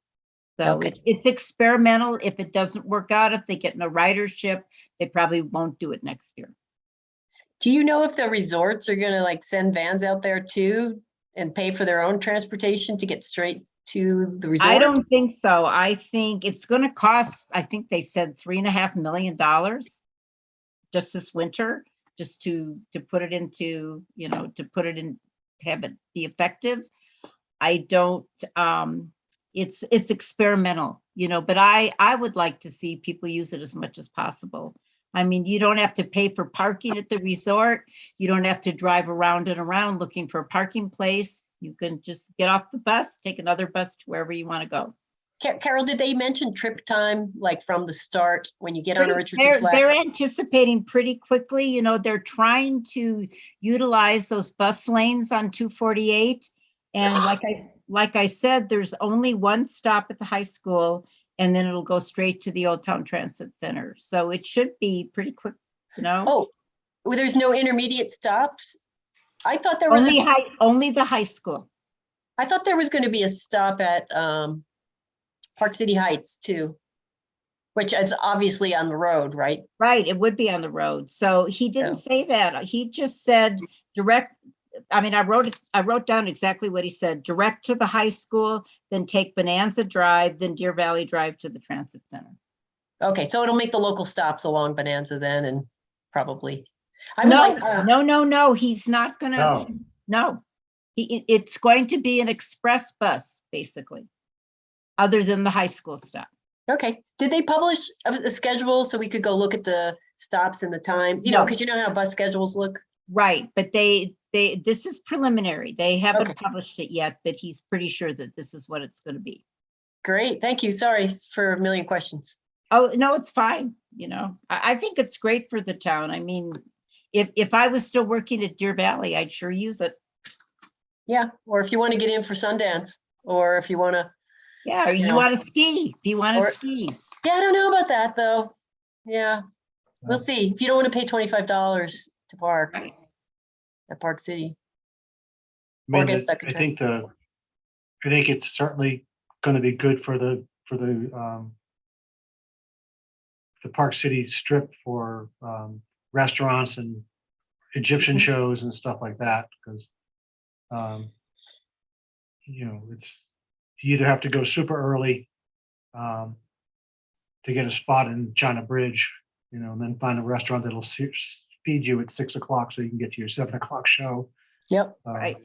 B: So
E: Okay.
B: it's experimental. If it doesn't work out, if they get no ridership, they probably won't do it next year.
E: Do you know if the resorts are gonna send vans out there too and pay for their own transportation to get straight to the resort?
B: I don't think so. I think it's going to cost, I think they said $3.5 million just this winter, just to put it into, to put it in, to have it be effective. I don't, it's experimental, but I would like to see people use it as much as possible. I mean, you don't have to pay for parking at the resort. You don't have to drive around and around looking for a parking place. You can just get off the bus, take another bus to wherever you want to go.
E: Carol, did they mention trip time, from the start when you get on a Richardson Flat?
B: They're anticipating pretty quickly. They're trying to utilize those bus lanes on 248. And like I said, there's only one stop at the high school, and then it'll go straight to the Old Town Transit Center. So it should be pretty quick,
E: Oh, well, there's no intermediate stops? I thought there was
B: only the high school.
E: I thought there was going to be a stop at Park City Heights too, which is obviously on the road, right?
B: Right, it would be on the road. So he didn't say that. He just said direct. I mean, I wrote down exactly what he said: direct to the high school, then take Bonanza Drive, then Deer Valley Drive to the transit center.
E: Okay, so it'll make the local stops along Bonanza then, and probably. No,
B: he's not gonna. No, it's going to be an express bus, basically, other than the high school stop.
E: Okay. Did they publish a schedule so we could go look at the stops and the times? Because you know how bus schedules look.
B: Right, but this is preliminary. They haven't published it yet, but he's pretty sure that this is what it's going to be.
E: Great, thank you. Sorry for a million questions.
B: Oh, no, it's fine. You know, I think it's great for the town. I mean, if I was still working at Deer Valley, I'd sure use it.
E: Yeah, or if you want to get in for Sundance, or if you want to,
B: Yeah, or you
E: know,
B: want to ski, if you want to
E: or-
B: ski.
E: yeah, I don't know about that though. Yeah, we'll
A: Well-
E: see. If you don't want to pay $25 to park
B: Right.
E: at Park City.
A: I
E: Or
A: mean,
E: get stuck in
A: I think it's certainly going to be good for the Park City Strip for restaurants and Egyptian shows and stuff like that, because you know, you either have to go super early to get a spot in China Bridge, you know, and then find a restaurant that'll feed you at 6 o'clock so you can get to your 7 o'clock show.
E: Yep.
B: Right.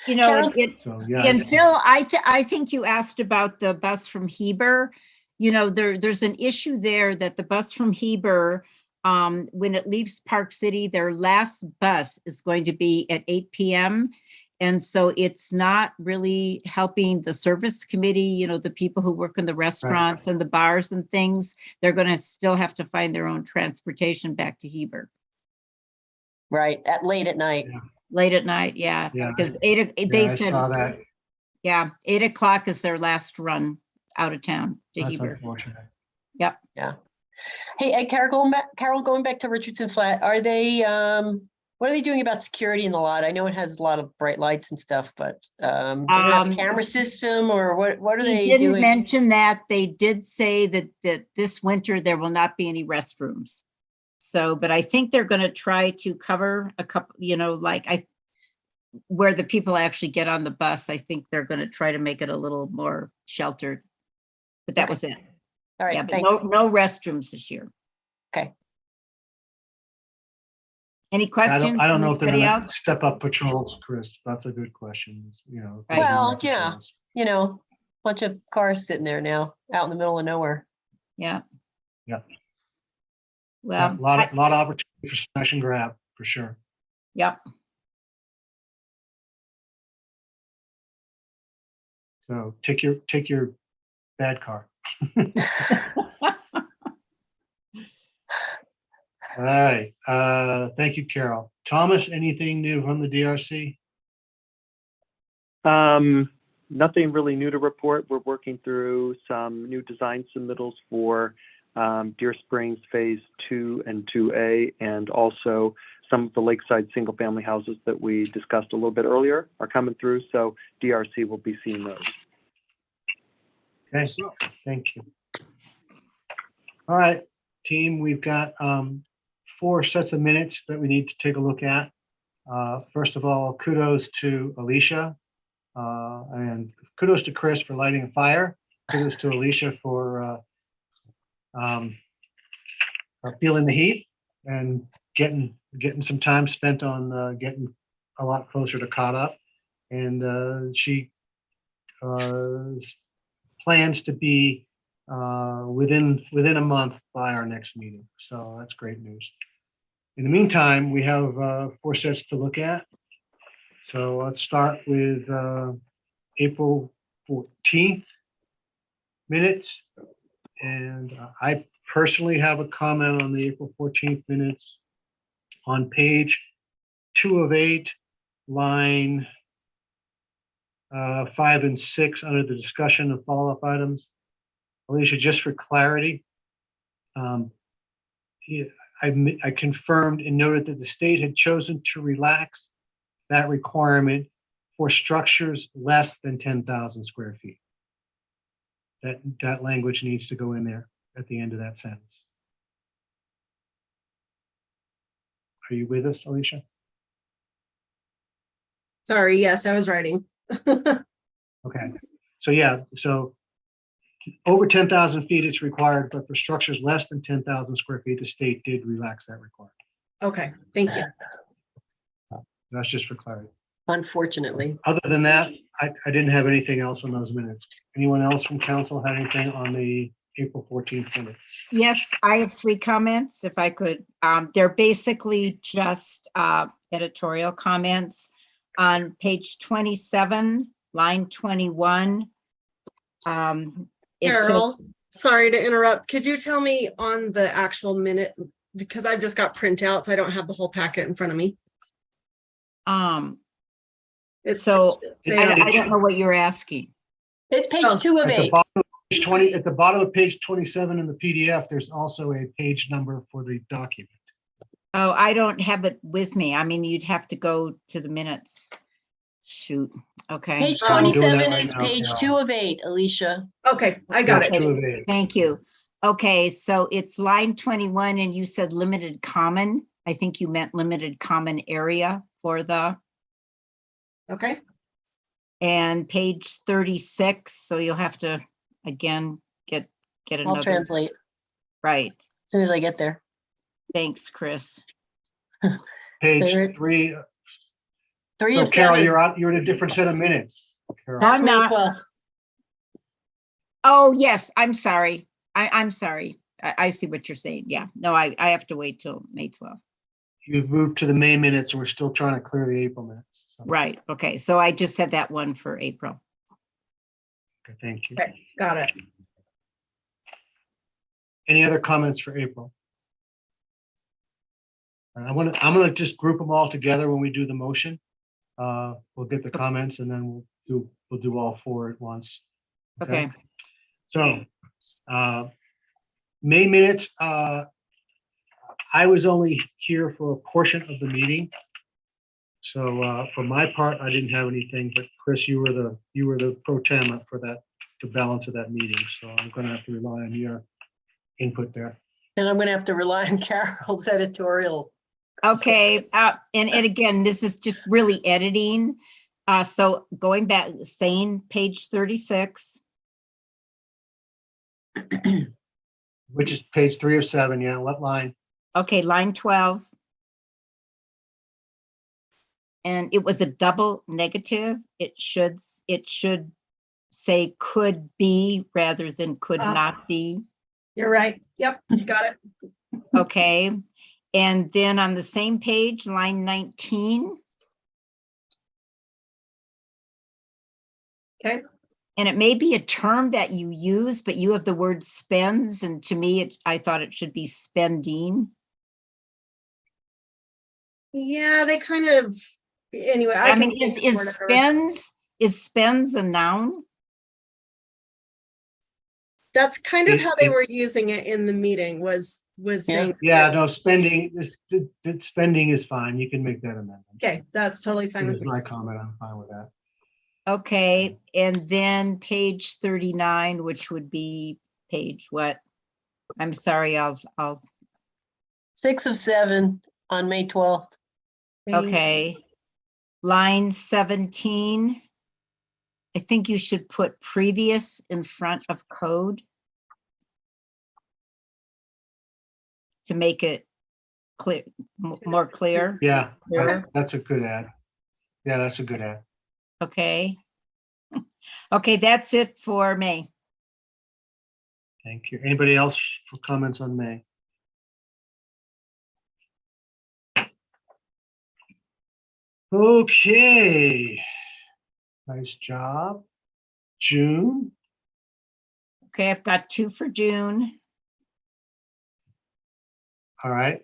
B: You know,
E: Carol?
A: So yeah,
B: and Phil, I think you asked about the bus from Heber. You know, there's an issue there that the bus from Heber, when it leaves Park City, their last bus is going to be at 8 p.m. And so it's not really helping the service committee, you know, the people who work in the restaurants and the bars and things. They're going to still have to find their own transportation back to Heber.
E: Right, at late at night.
A: Yeah.
B: Late at night, yeah.
A: Yeah.
B: Because
A: yeah,
B: they
A: I
B: said,
A: saw that.
B: yeah, 8 o'clock is their last run out of town to
A: That's
B: Heber.
A: unfortunate.
B: Yep.
E: Yeah. Hey, Carol, going back to Richardson Flat, are they, what are they doing about security in the lot? I know it has a lot of bright lights and stuff, but do they have a camera system, or what are
B: He
E: they
B: didn't
E: doing?
B: mention that. They did say that this winter there will not be any restrooms. So, but I think they're going to try to cover a couple, you know, like where the people actually get on the bus. I think they're going to try to make it a little more sheltered. But that was it.
E: All right,
B: Yeah, but
E: thanks.
B: no restrooms this year.
E: Okay.
B: Any questions?
A: I don't
B: from
A: know if they're
B: anybody
A: going to
B: else?
A: step up patrols, Chris. That's a good question. You know, if they
B: Right.
A: do
E: Well,
A: have
E: yeah,
A: patrols.
E: you know, bunch of cars sitting there now, out in the middle of nowhere.
B: Yeah.
A: Yeah.
B: Well,
A: A lot of opportunity for smash and grab for sure.
B: yep.
A: So take your bad car. All right. Thank you, Carol. Thomas, anything new from the DRC?
N: Nothing really new to report. We're working through some new design submittals for Deer Springs Phase 2 and 2A, and also some of the lakeside single-family houses that we discussed a little bit earlier are coming through. So DRC will be seeing those.
A: Okay, thank you. All right, team, we've got 4 sets of minutes that we need to take a look at. First of all, kudos to Alicia, and kudos to Chris for lighting a fire. Kudos to Alicia for feeling the heat and getting some time spent on getting a lot closer to caught up. And she plans to be within a month by our next meeting. So that's great news. In the meantime, we have 4 sets to look at. So let's start with April 14th minutes. And I personally have a comment on the April 14th minutes on page 2 of 8, line 5 and 6 under the discussion of follow-up items. Alicia, just for clarity, I confirmed and noted that the state had chosen to relax that requirement for structures less than 10,000 square feet. That language needs to go in there at the end of that sentence. Are you with us, Alicia?
S: Sorry, yes, I was writing.
A: Okay. So yeah, so over 10,000 feet it's required, but for structures less than 10,000 square feet, the state did relax that requirement.
S: Okay, thank you.
A: That's just for clarity.
E: Unfortunately.
A: Other than that, I didn't have anything else on those minutes. Anyone else from council have anything on the April 14th minutes?
B: Yes, I have 3 comments, if I could. They're basically just editorial comments. On page 27, line 21. It says-
S: Carol, Sorry to interrupt. Could you tell me on the actual minute, because I've just got printouts, I don't have the whole packet in front of me. It's
B: So
S: say
B: I don't know what you're asking.
Q: It's page 2 of
A: At the
Q: 8.
A: bottom of page 20, at the bottom of page 27 in the PDF, there's also a page number for the document.
B: Oh, I don't have it with me. I mean, you'd have to go to the minutes. Shoot, okay.
Q: Page
A: I'm doing that
Q: 27
A: right
Q: is
A: now,
Q: page
A: Carol.
Q: 2 of 8, Alicia.
S: Okay, I got
A: Page
S: it.
A: 2 of 8.
B: Thank you. Okay, so it's line 21 and you said limited common. I think you meant limited common area for the,
S: Okay,
B: and page 36, so you'll have to, again, get
Q: I'll
B: another.
Q: translate
B: Right,
Q: as soon as I get there.
B: thanks, Chris.
A: Page
Q: There-
A: 3.
Q: 3
A: So
Q: of
A: Carol,
Q: 7.
A: you're in a different set of minutes. Carol.
Q: That's
B: I'm
Q: May
B: not.
Q: 12th.
B: Oh, yes, I'm sorry. I'm sorry. I see what you're saying. Yeah, no, I have to wait till May 12th.
A: You've moved to the May minutes, and we're still trying to clear the April minutes. So,
B: Right, okay, so I just had that one for April.
A: okay, thank you.
S: okay, got it.
A: Any other comments for April? I'm gonna just group them all together when we do the motion. We'll get the comments and then we'll do all 4 at once.
B: Okay,
A: So, May minutes, I was only here for a portion of the meeting. So, for my part, I didn't have anything, but Chris, you were the pro tem for that, the balance of that meeting. So I'm gonna have to rely on your input there.
Q: And I'm going to have to rely on Carol's editorial.
B: okay, and again, this is just really editing. So going back, saying page 36,
A: Which is page 3 of 7, yeah, what line?
B: okay, line 12. And it was a double negative. It should say could be rather than could not be.
S: You're right. Yep, got it.
B: Okay, and then on the same page, line 19.
S: Okay,
B: And it may be a term that you use, but you have the word spends, and to me, I thought it should be spending.
S: yeah, they kind of, anyway.
B: I
S: can
B: mean,
S: think of whatever.
B: is spends a noun?
S: That's kind of how they were using it in the meeting, was saying.
A: Yeah, no, spending is fine. You can make that amendment.
S: Okay, that's totally fine with
A: Here's
S: me.
A: my comment, I'm fine with that.
B: Okay, and then page 39, which would be page what? I'm sorry, I'll
Q: 6 of 7 on May 12th.
B: okay. Line 17. I think you should put previous in front of code to make it clear, more clear.
A: Yeah,
B: Clearer.
A: that's a good ad. Yeah, that's a good ad.
B: Okay. Okay, that's it for May.
A: Thank you. Anybody else for comments on May? Okay. Nice job. June.
B: Okay, I've got 2 for June.
A: All right.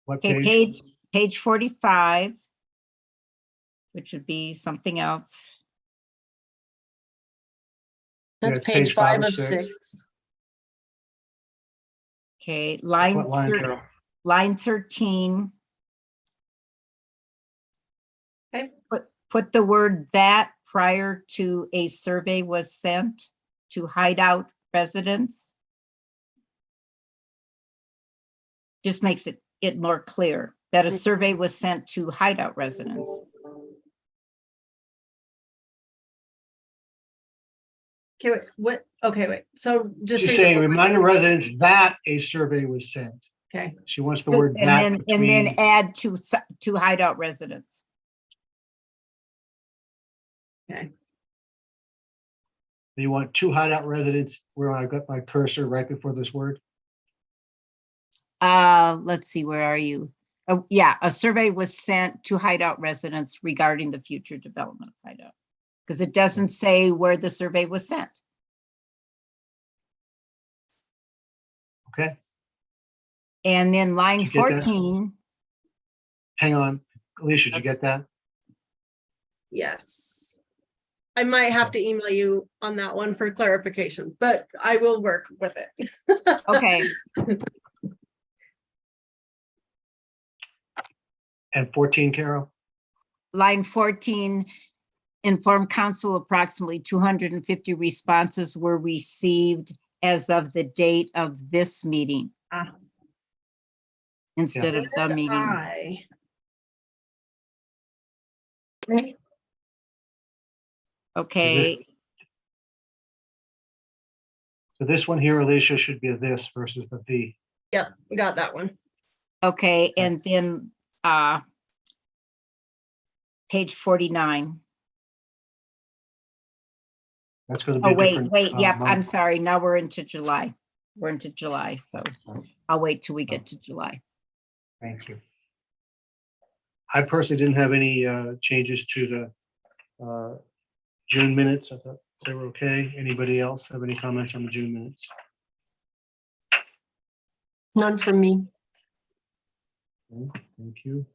A: What
B: Okay,
A: page?
B: page 45, which would be something else.
Q: That's
A: it's
Q: page
A: page
Q: 5
A: 5
Q: of 6.
B: Okay,
A: What line, Carol?
B: line 13.
S: Okay.
B: Put the word that prior to a survey was sent to Hideout residents. Just makes it more clear that a survey was sent to Hideout residents.
S: Okay, wait, what? Okay, wait. So just.
A: She's
S: read
A: saying,
S: it.
A: remind residents that a survey was sent.
S: Okay.
A: She wants the word
B: And
A: that
B: then
A: between.
B: add to Hideout residents.
S: Okay.
A: You want 2 Hideout residents where I got my cursor right before this word?
B: Let's see, where are you? Oh, yeah, a survey was sent to Hideout residents regarding the future development of Hideout. Because it doesn't say where the survey was sent.
A: Okay,
B: And then line
A: Did you get that?
B: 14,
A: hang on. Alicia, did you get that?
S: Yes. I might have to email you on that one for clarification, but I will work with it.
B: okay,
A: And 14, Carol?
B: line 14, inform council approximately 250 responses were received as of the date of this meeting instead of the meeting.
S: I.
B: Okay,
A: So this one here, Alicia, should be a this versus the the.
S: Yep, we got that one.
B: okay, and then page 49.
A: That's going to be
B: Oh,
A: a
B: wait,
A: different.
B: yep, I'm
A: month.
B: sorry, now we're into July. We're into July, so I'll wait till we get to July.
A: Thank you. I personally didn't have any changes to the June minutes. I thought they were okay. Anybody else have any comments on the June minutes?
E: None from me.
A: Okay, thank you.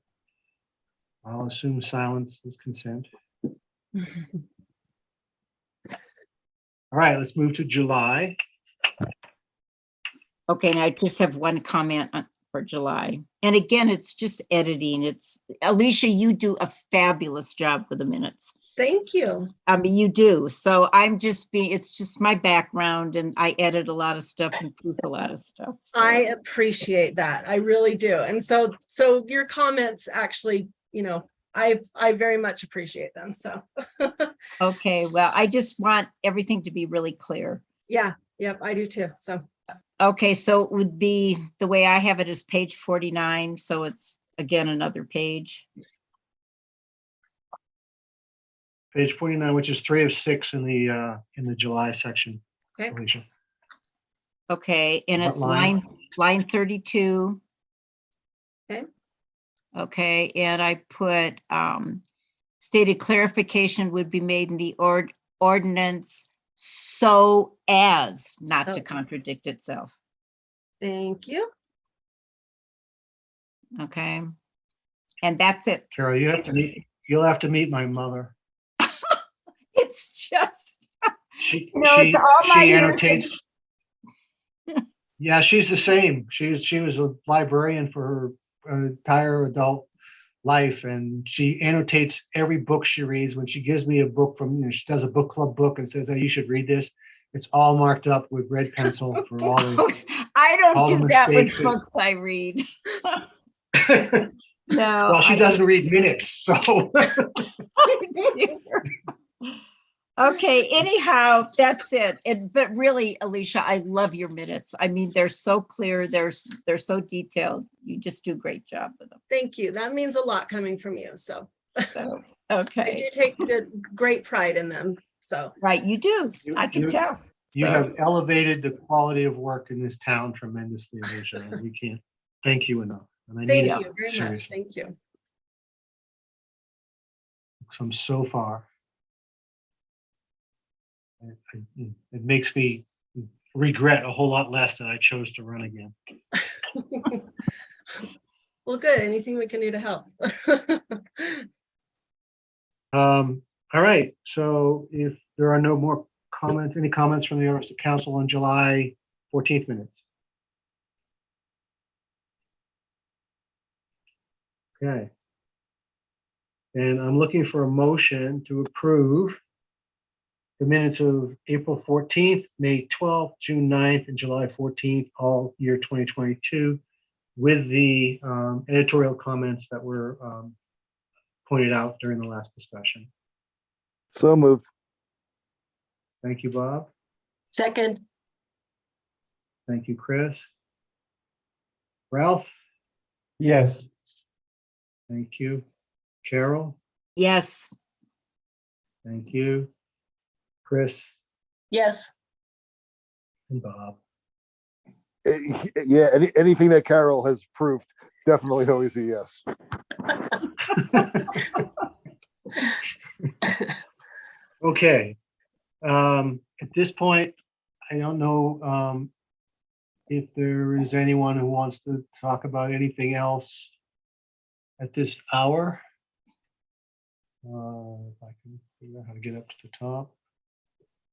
A: I'll assume silence is consent. All right, let's move to July.
B: Okay, and I just have one comment for July. And again, it's just editing. It's Alicia, you do a fabulous job with the minutes.
S: Thank you.
B: I mean, you do. So I'm just it's just my background and I edit a lot of stuff and proof a lot of stuff. So.
S: I appreciate that. I really do. And so your comments actually, I very much appreciate them. So.
B: Okay, well, I just want everything to be really clear.
S: Yeah, yep, I do too. So.
B: Okay, so it would be, the way I have it is page 49. So it's again, another page.
A: Page 49, which is 3 of 6 in the July section.
S: Okay.
A: Alicia.
B: Okay, and
A: What
B: it's
A: line?
B: line 32.
S: Okay.
B: Okay, and I put stated clarification would be made in the ordinance so as not to contradict itself.
S: Thank you.
B: Okay. And that's it.
A: Carol, you'll have to meet my mother.
B: It's just,
A: She
B: it's all my years.
A: annotates. Yeah, she's the same. She was a librarian for her entire adult life, and she annotates every book she reads. When she gives me a book from, she does a book club book and says, "Oh, you should read this." It's all marked up with red pencil for all the.
B: I don't
A: all the
B: do that with
A: mistakes
B: books I read. No.
A: Well, she doesn't read minutes, so.
B: Okay, anyhow, that's it. But really, Alicia, I love your minutes. I mean, they're so clear, they're so detailed. You just do a great job with them.
S: Thank you. That means a lot coming from you. So
B: okay.
S: I do take great pride in them. So
B: right, you do. I can tell.
A: You have elevated the quality of work in this town tremendously, Alicia, and we can't thank you enough. And I
S: thank
A: mean
S: you very much. Thank you.
A: From so far. It makes me regret a whole lot less that I chose to run again.
S: Well, good. Anything we can do to help.
A: All right. So if there are no more comments, any comments from the members of council on July 14th minutes? Okay. And I'm looking for a motion to approve the minutes of April 14th, May 12th, June 9th, and July 14th, all year 2022, with the editorial comments that were pointed out during the last discussion.
I: So moved.
A: Thank you, Bob.
E: Second.
A: Thank you, Chris. Ralph?
H: Yes.
A: Thank you. Carol?
B: Yes.
A: Thank you. Chris?
E: Yes.
A: And Bob?
I: Yeah, anything that Carol has proved, definitely always a yes.
A: Okay. At this point, I don't know if there is anyone who wants to talk about anything else at this hour. If I can figure out how to get up to the top.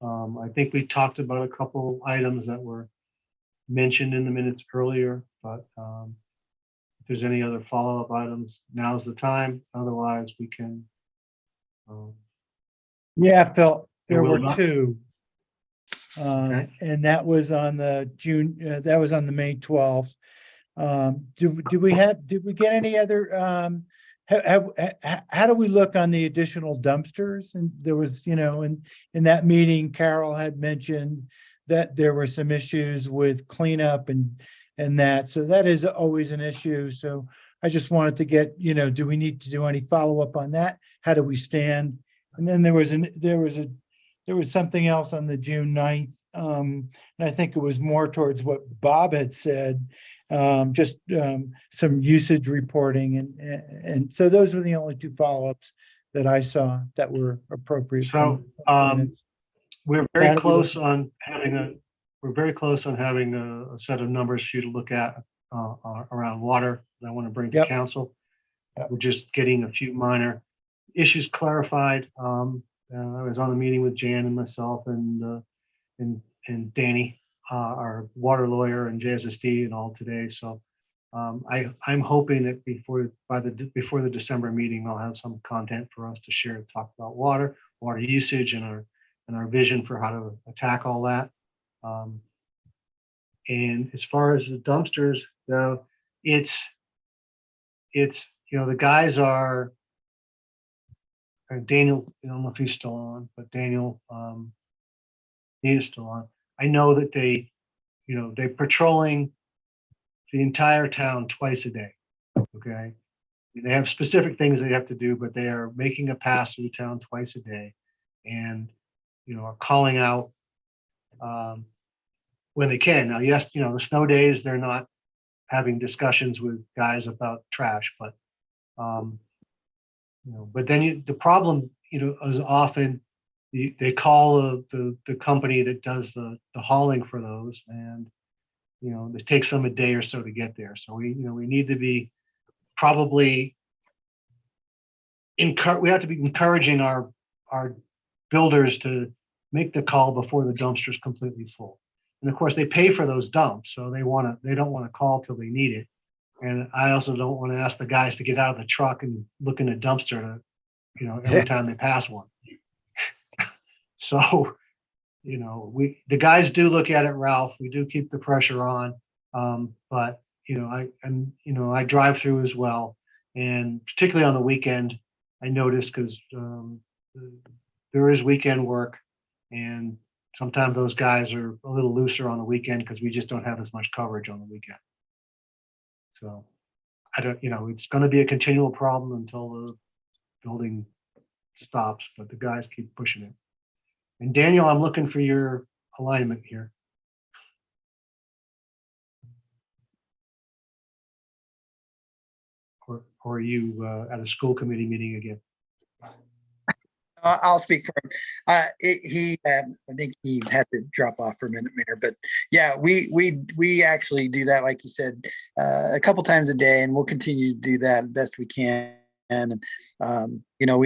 A: I think we talked about a couple items that were mentioned in the minutes earlier, but if there's any other follow-up items, now's the time. Otherwise, we can.
H: Yeah, Phil, there
A: will
H: were
A: not-
H: two.
A: Okay.
H: And that was on the that was on the May 12th. Did we get any other, how do we look on the additional dumpsters? And there was, in that meeting, Carol had mentioned that there were some issues with cleanup and that, so that is always an issue. So I just wanted to get, do we need to do any follow-up on that? How do we stand? And then there was something else on the June 9th. And I think it was more towards what Bob had said, just some usage reporting. And so those were the only two follow-ups that I saw that were appropriate.
A: So we're very close on having a set of numbers for you to look at around water that I want to bring to council. We're just getting a few minor issues clarified. I was on a meeting with Jan and myself and Danny, our water lawyer, and JSSD and all today. So I'm hoping that before the December meeting, I'll have some content for us to share, talk about water usage, and our vision for how to attack all that. And as far as the dumpsters, though, it's the guys are. Daniel, I don't know if he's still on, but Daniel, he is still on. I know that they're patrolling the entire town twice a day. Okay. They have specific things they have to do, but they are making a pass through town twice a day and, are calling out when they can. Now, yes, the snow days, they're not having discussions with guys about trash, but, but then the problem, is often they call the company that does the hauling for those, and it takes them a day or so to get there. So we need to be probably we have to be encouraging our builders to make the call before the dumpster is completely full. And of course, they pay for those dumps, so they don't want to call till they need it. And I also don't want to ask the guys to get out of the truck and look in the dumpster every time they pass one. So, the guys do look at it, Ralph. We do keep the pressure on. But I drive through as well. And particularly on the weekend, I notice because there is weekend work, and sometimes those guys are a little looser on the weekend because we just don't have as much coverage on the weekend. So I don't, it's going to be a continual problem until the building stops, but the guys keep pushing it. And Daniel, I'm looking for your alignment here. Or are you at a school committee meeting again?
D: I'll speak for him. I think he had to drop off for a minute, Mayor. But yeah, we actually do that, like you said, a couple times a day, and we'll continue to do that best we can. And I know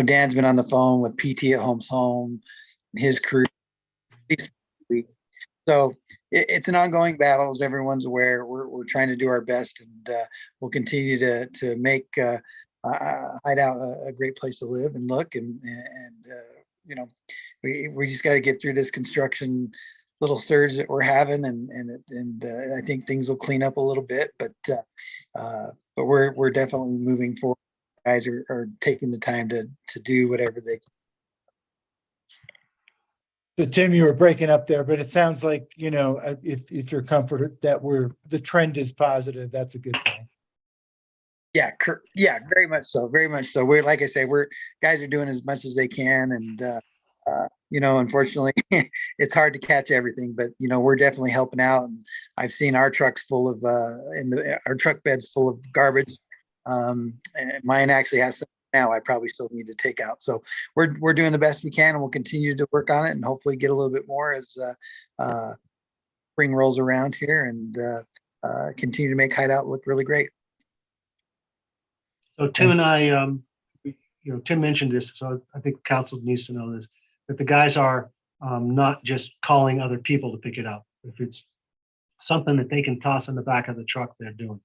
D: Dan's been on the phone with PT at Homes Home, his crew. So it's an ongoing battle, as everyone's aware. We're trying to do our best, and we'll continue to make Hideout a great place to live and look. And we just got to get through this construction little stirge that we're having, and I think things will clean up a little bit. But we're definitely moving forward. Guys are taking the time to do whatever they.
H: So Tim, you were breaking up there, but it sounds like, if you're comforted that the trend is positive, that's a good thing.
D: Yeah, very much so. Very much so. We're, like I say, guys are doing as much as they can, and unfortunately, it's hard to catch everything. But we're definitely helping out. And I've seen our trucks full of our truck beds full of garbage. And mine actually has some now. I probably still need to take out. So we're doing the best we can, and we'll continue to work on it, and hopefully get a little bit more as spring rolls around here and continue to make Hideout look really great.
A: So Tim and I, Tim mentioned this, so I think council needs to know this, that the guys are not just calling other people to pick it up. If it's something that they can toss in the back of the truck, they're doing.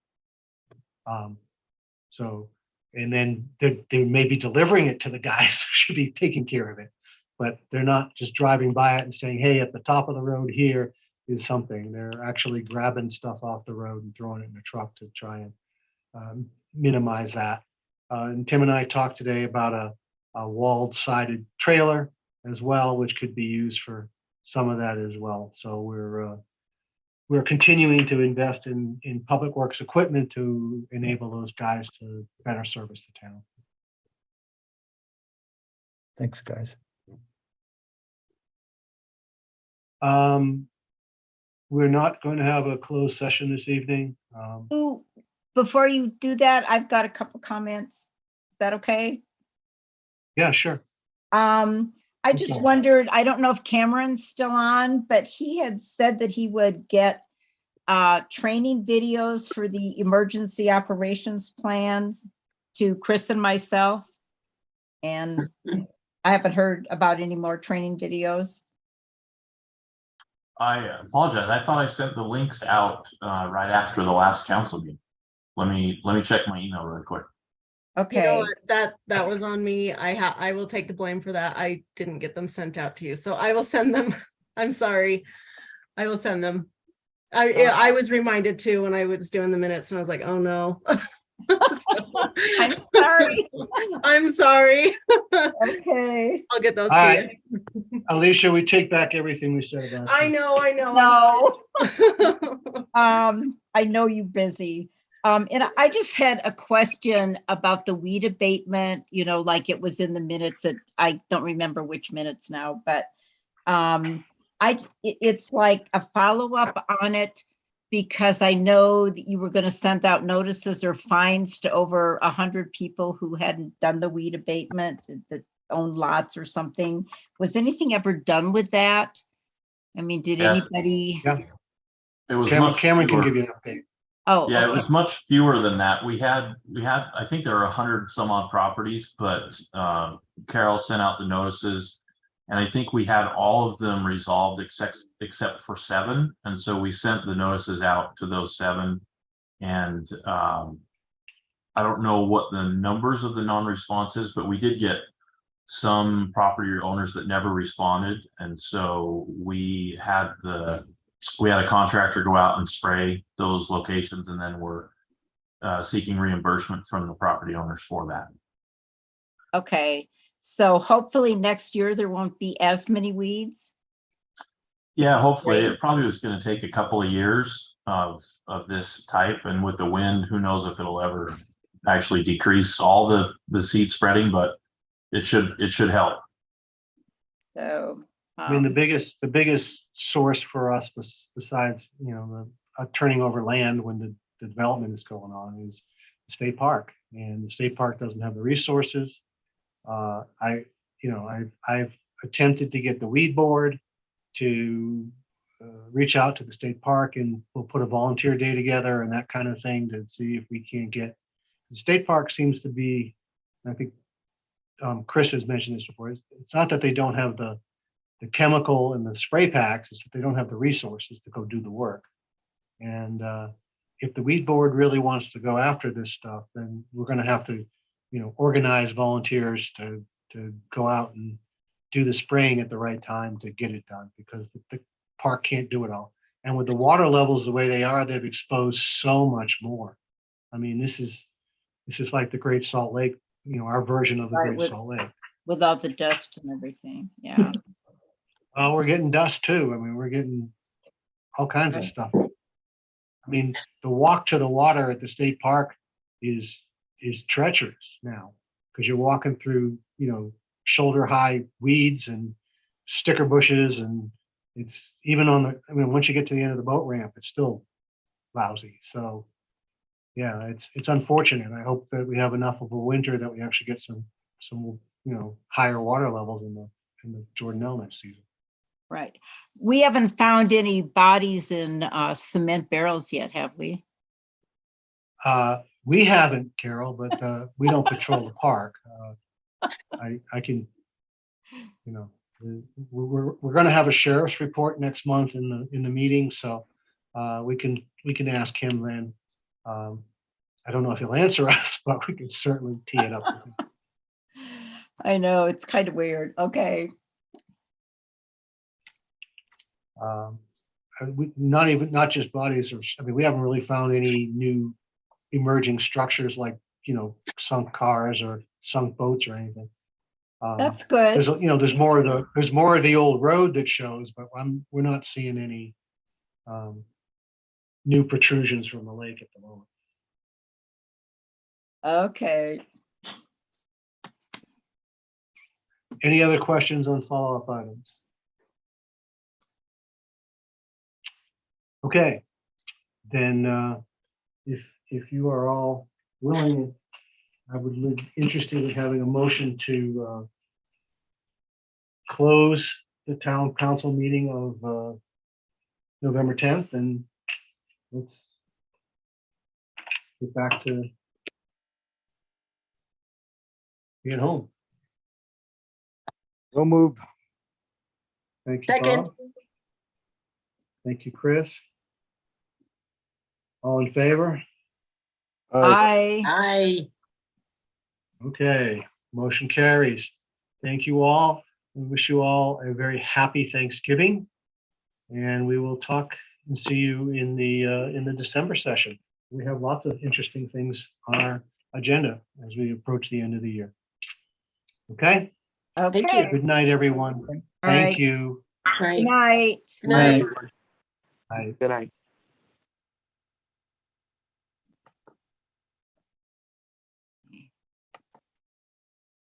A: And then they may be delivering it to the guys who should be taking care of it, but they're not just driving by it and saying, hey, at the top of the road here is something. They're actually grabbing stuff off the road and throwing it in the truck to try and minimize that. And Tim and I talked today about a walled sided trailer as well, which could be used for some of that as well. So we're continuing to invest in public works equipment to enable those guys to better service the town.
H: Thanks, guys.
A: We're not going to have a closed session this evening.
B: Ooh, before you do that, I've got a couple comments. Is that okay?
A: Yeah, sure.
B: I just
A: Okay.
B: wondered, I don't know if Cameron's still on, but he had said that he would get training videos for the emergency operations plans to Chris and myself. And I haven't heard about any more training videos.
O: I apologize. I thought I sent the links out right after the last council meeting. Let me check my email really quick.
B: Okay.
S: You know what? That was on me. I will take the blame for that. I didn't get them sent out to you, so I will send them. I'm sorry. I will send them. I was reminded too when I was doing the minutes, and I was like, oh no.
B: I'm sorry.
S: I'm sorry.
B: Okay.
S: I'll get those
A: All
S: to
A: right.
S: you.
A: Alicia, we take back everything we said about
S: I
A: you.
S: know.
B: No. I know you're busy. And I just had a question about the weed abatement, like it was in the minutes that I don't remember which minutes now, but it's like a follow-up on it because I know that you were going to send out notices or fines to over 100 people who hadn't done the weed abatement, that owned lots or something. Was anything ever done with that? I mean, did anybody?
A: Yeah.
O: It was
A: Cameron can
O: fewer.
A: give you an update.
B: Oh,
O: yeah,
B: okay.
O: It was much fewer than that. We had, I think there are 100 some odd properties, but Carol sent out the notices, and I think we had all of them resolved except for 7. And so we sent the notices out to those 7. And I don't know what the numbers of the non-responses, but we did get some property owners that never responded. And so we had a contractor go out and spray those locations, and then we're seeking reimbursement from the property owners for that.
B: Okay, so hopefully next year there won't be as many weeds.
O: Yeah, hopefully. It probably was going to take a couple of years of this type, and with the wind, who knows if it'll ever actually decrease all the seed spreading, but it should help.
B: So
A: I mean, the biggest source for us besides, the turning over land when the development is going on is the state park, and the state park doesn't have the resources. I've attempted to get the weed board to reach out to the state park, and we'll put a volunteer day together and that kind of thing to see if we can't get. The state park seems to be, I think Chris has mentioned this before, it's not that they don't have the chemical and the spray packs, it's that they don't have the resources to go do the work. And if the weed board really wants to go after this stuff, then we're going to have to, organize volunteers to go out and do the spraying at the right time to get it done, because the park can't do it all. And with the water levels the way they are, they've exposed so much more. I mean, this is like the Great Salt Lake, our version of the
B: Right,
A: Great Salt Lake.
B: with all the dust and everything, yeah.
A: Oh, we're getting dust too. I mean, we're getting all kinds of stuff. I mean, the walk to the water at the state park is treacherous now, because you're walking through, shoulder high weeds and sticker bushes, and it's even once you get to the end of the boat ramp, it's still lousy. So yeah, it's unfortunate. I hope that we have enough of a winter that we actually get some higher water levels in the Jordanelle next season.
B: Right. We haven't found any bodies in cement barrels yet, have we?
A: We haven't, Carol, but we don't patrol the park. I can, you know, we're going to have a sheriff's report next month in the meeting, so we can ask him then. I don't know if he'll answer us, but we can certainly tee it up with him.
B: I know, it's kind of weird. Okay.
A: Not just bodies, I mean, we haven't really found any new emerging structures like, sunk cars or sunk boats or anything.
B: That's good.
A: There's more of the old road that shows, but we're not seeing any new protrusions from the lake at the moment.
B: Okay.
A: Any other questions on follow-up items? Okay, then if you are all willing, I would be interested in having a motion to close the town council meeting of November 10th, and let's get back to being home.
P: So moved.
A: Thank you,
E: Second.
A: Bob. Thank you, Chris. All in favor?
B: Aye.
E: Aye.
A: Okay, motion carries. Thank you all. We wish you all a very happy Thanksgiving, and we will talk and see you in the December session. We have lots of interesting things on our agenda as we approach the end of the year. Okay?
B: Okay.
A: Good night, everyone.
B: All
A: Thank
B: right.
A: you.
E: Right.
B: Good night.
E: Good night.
A: Bye.
N: Good night.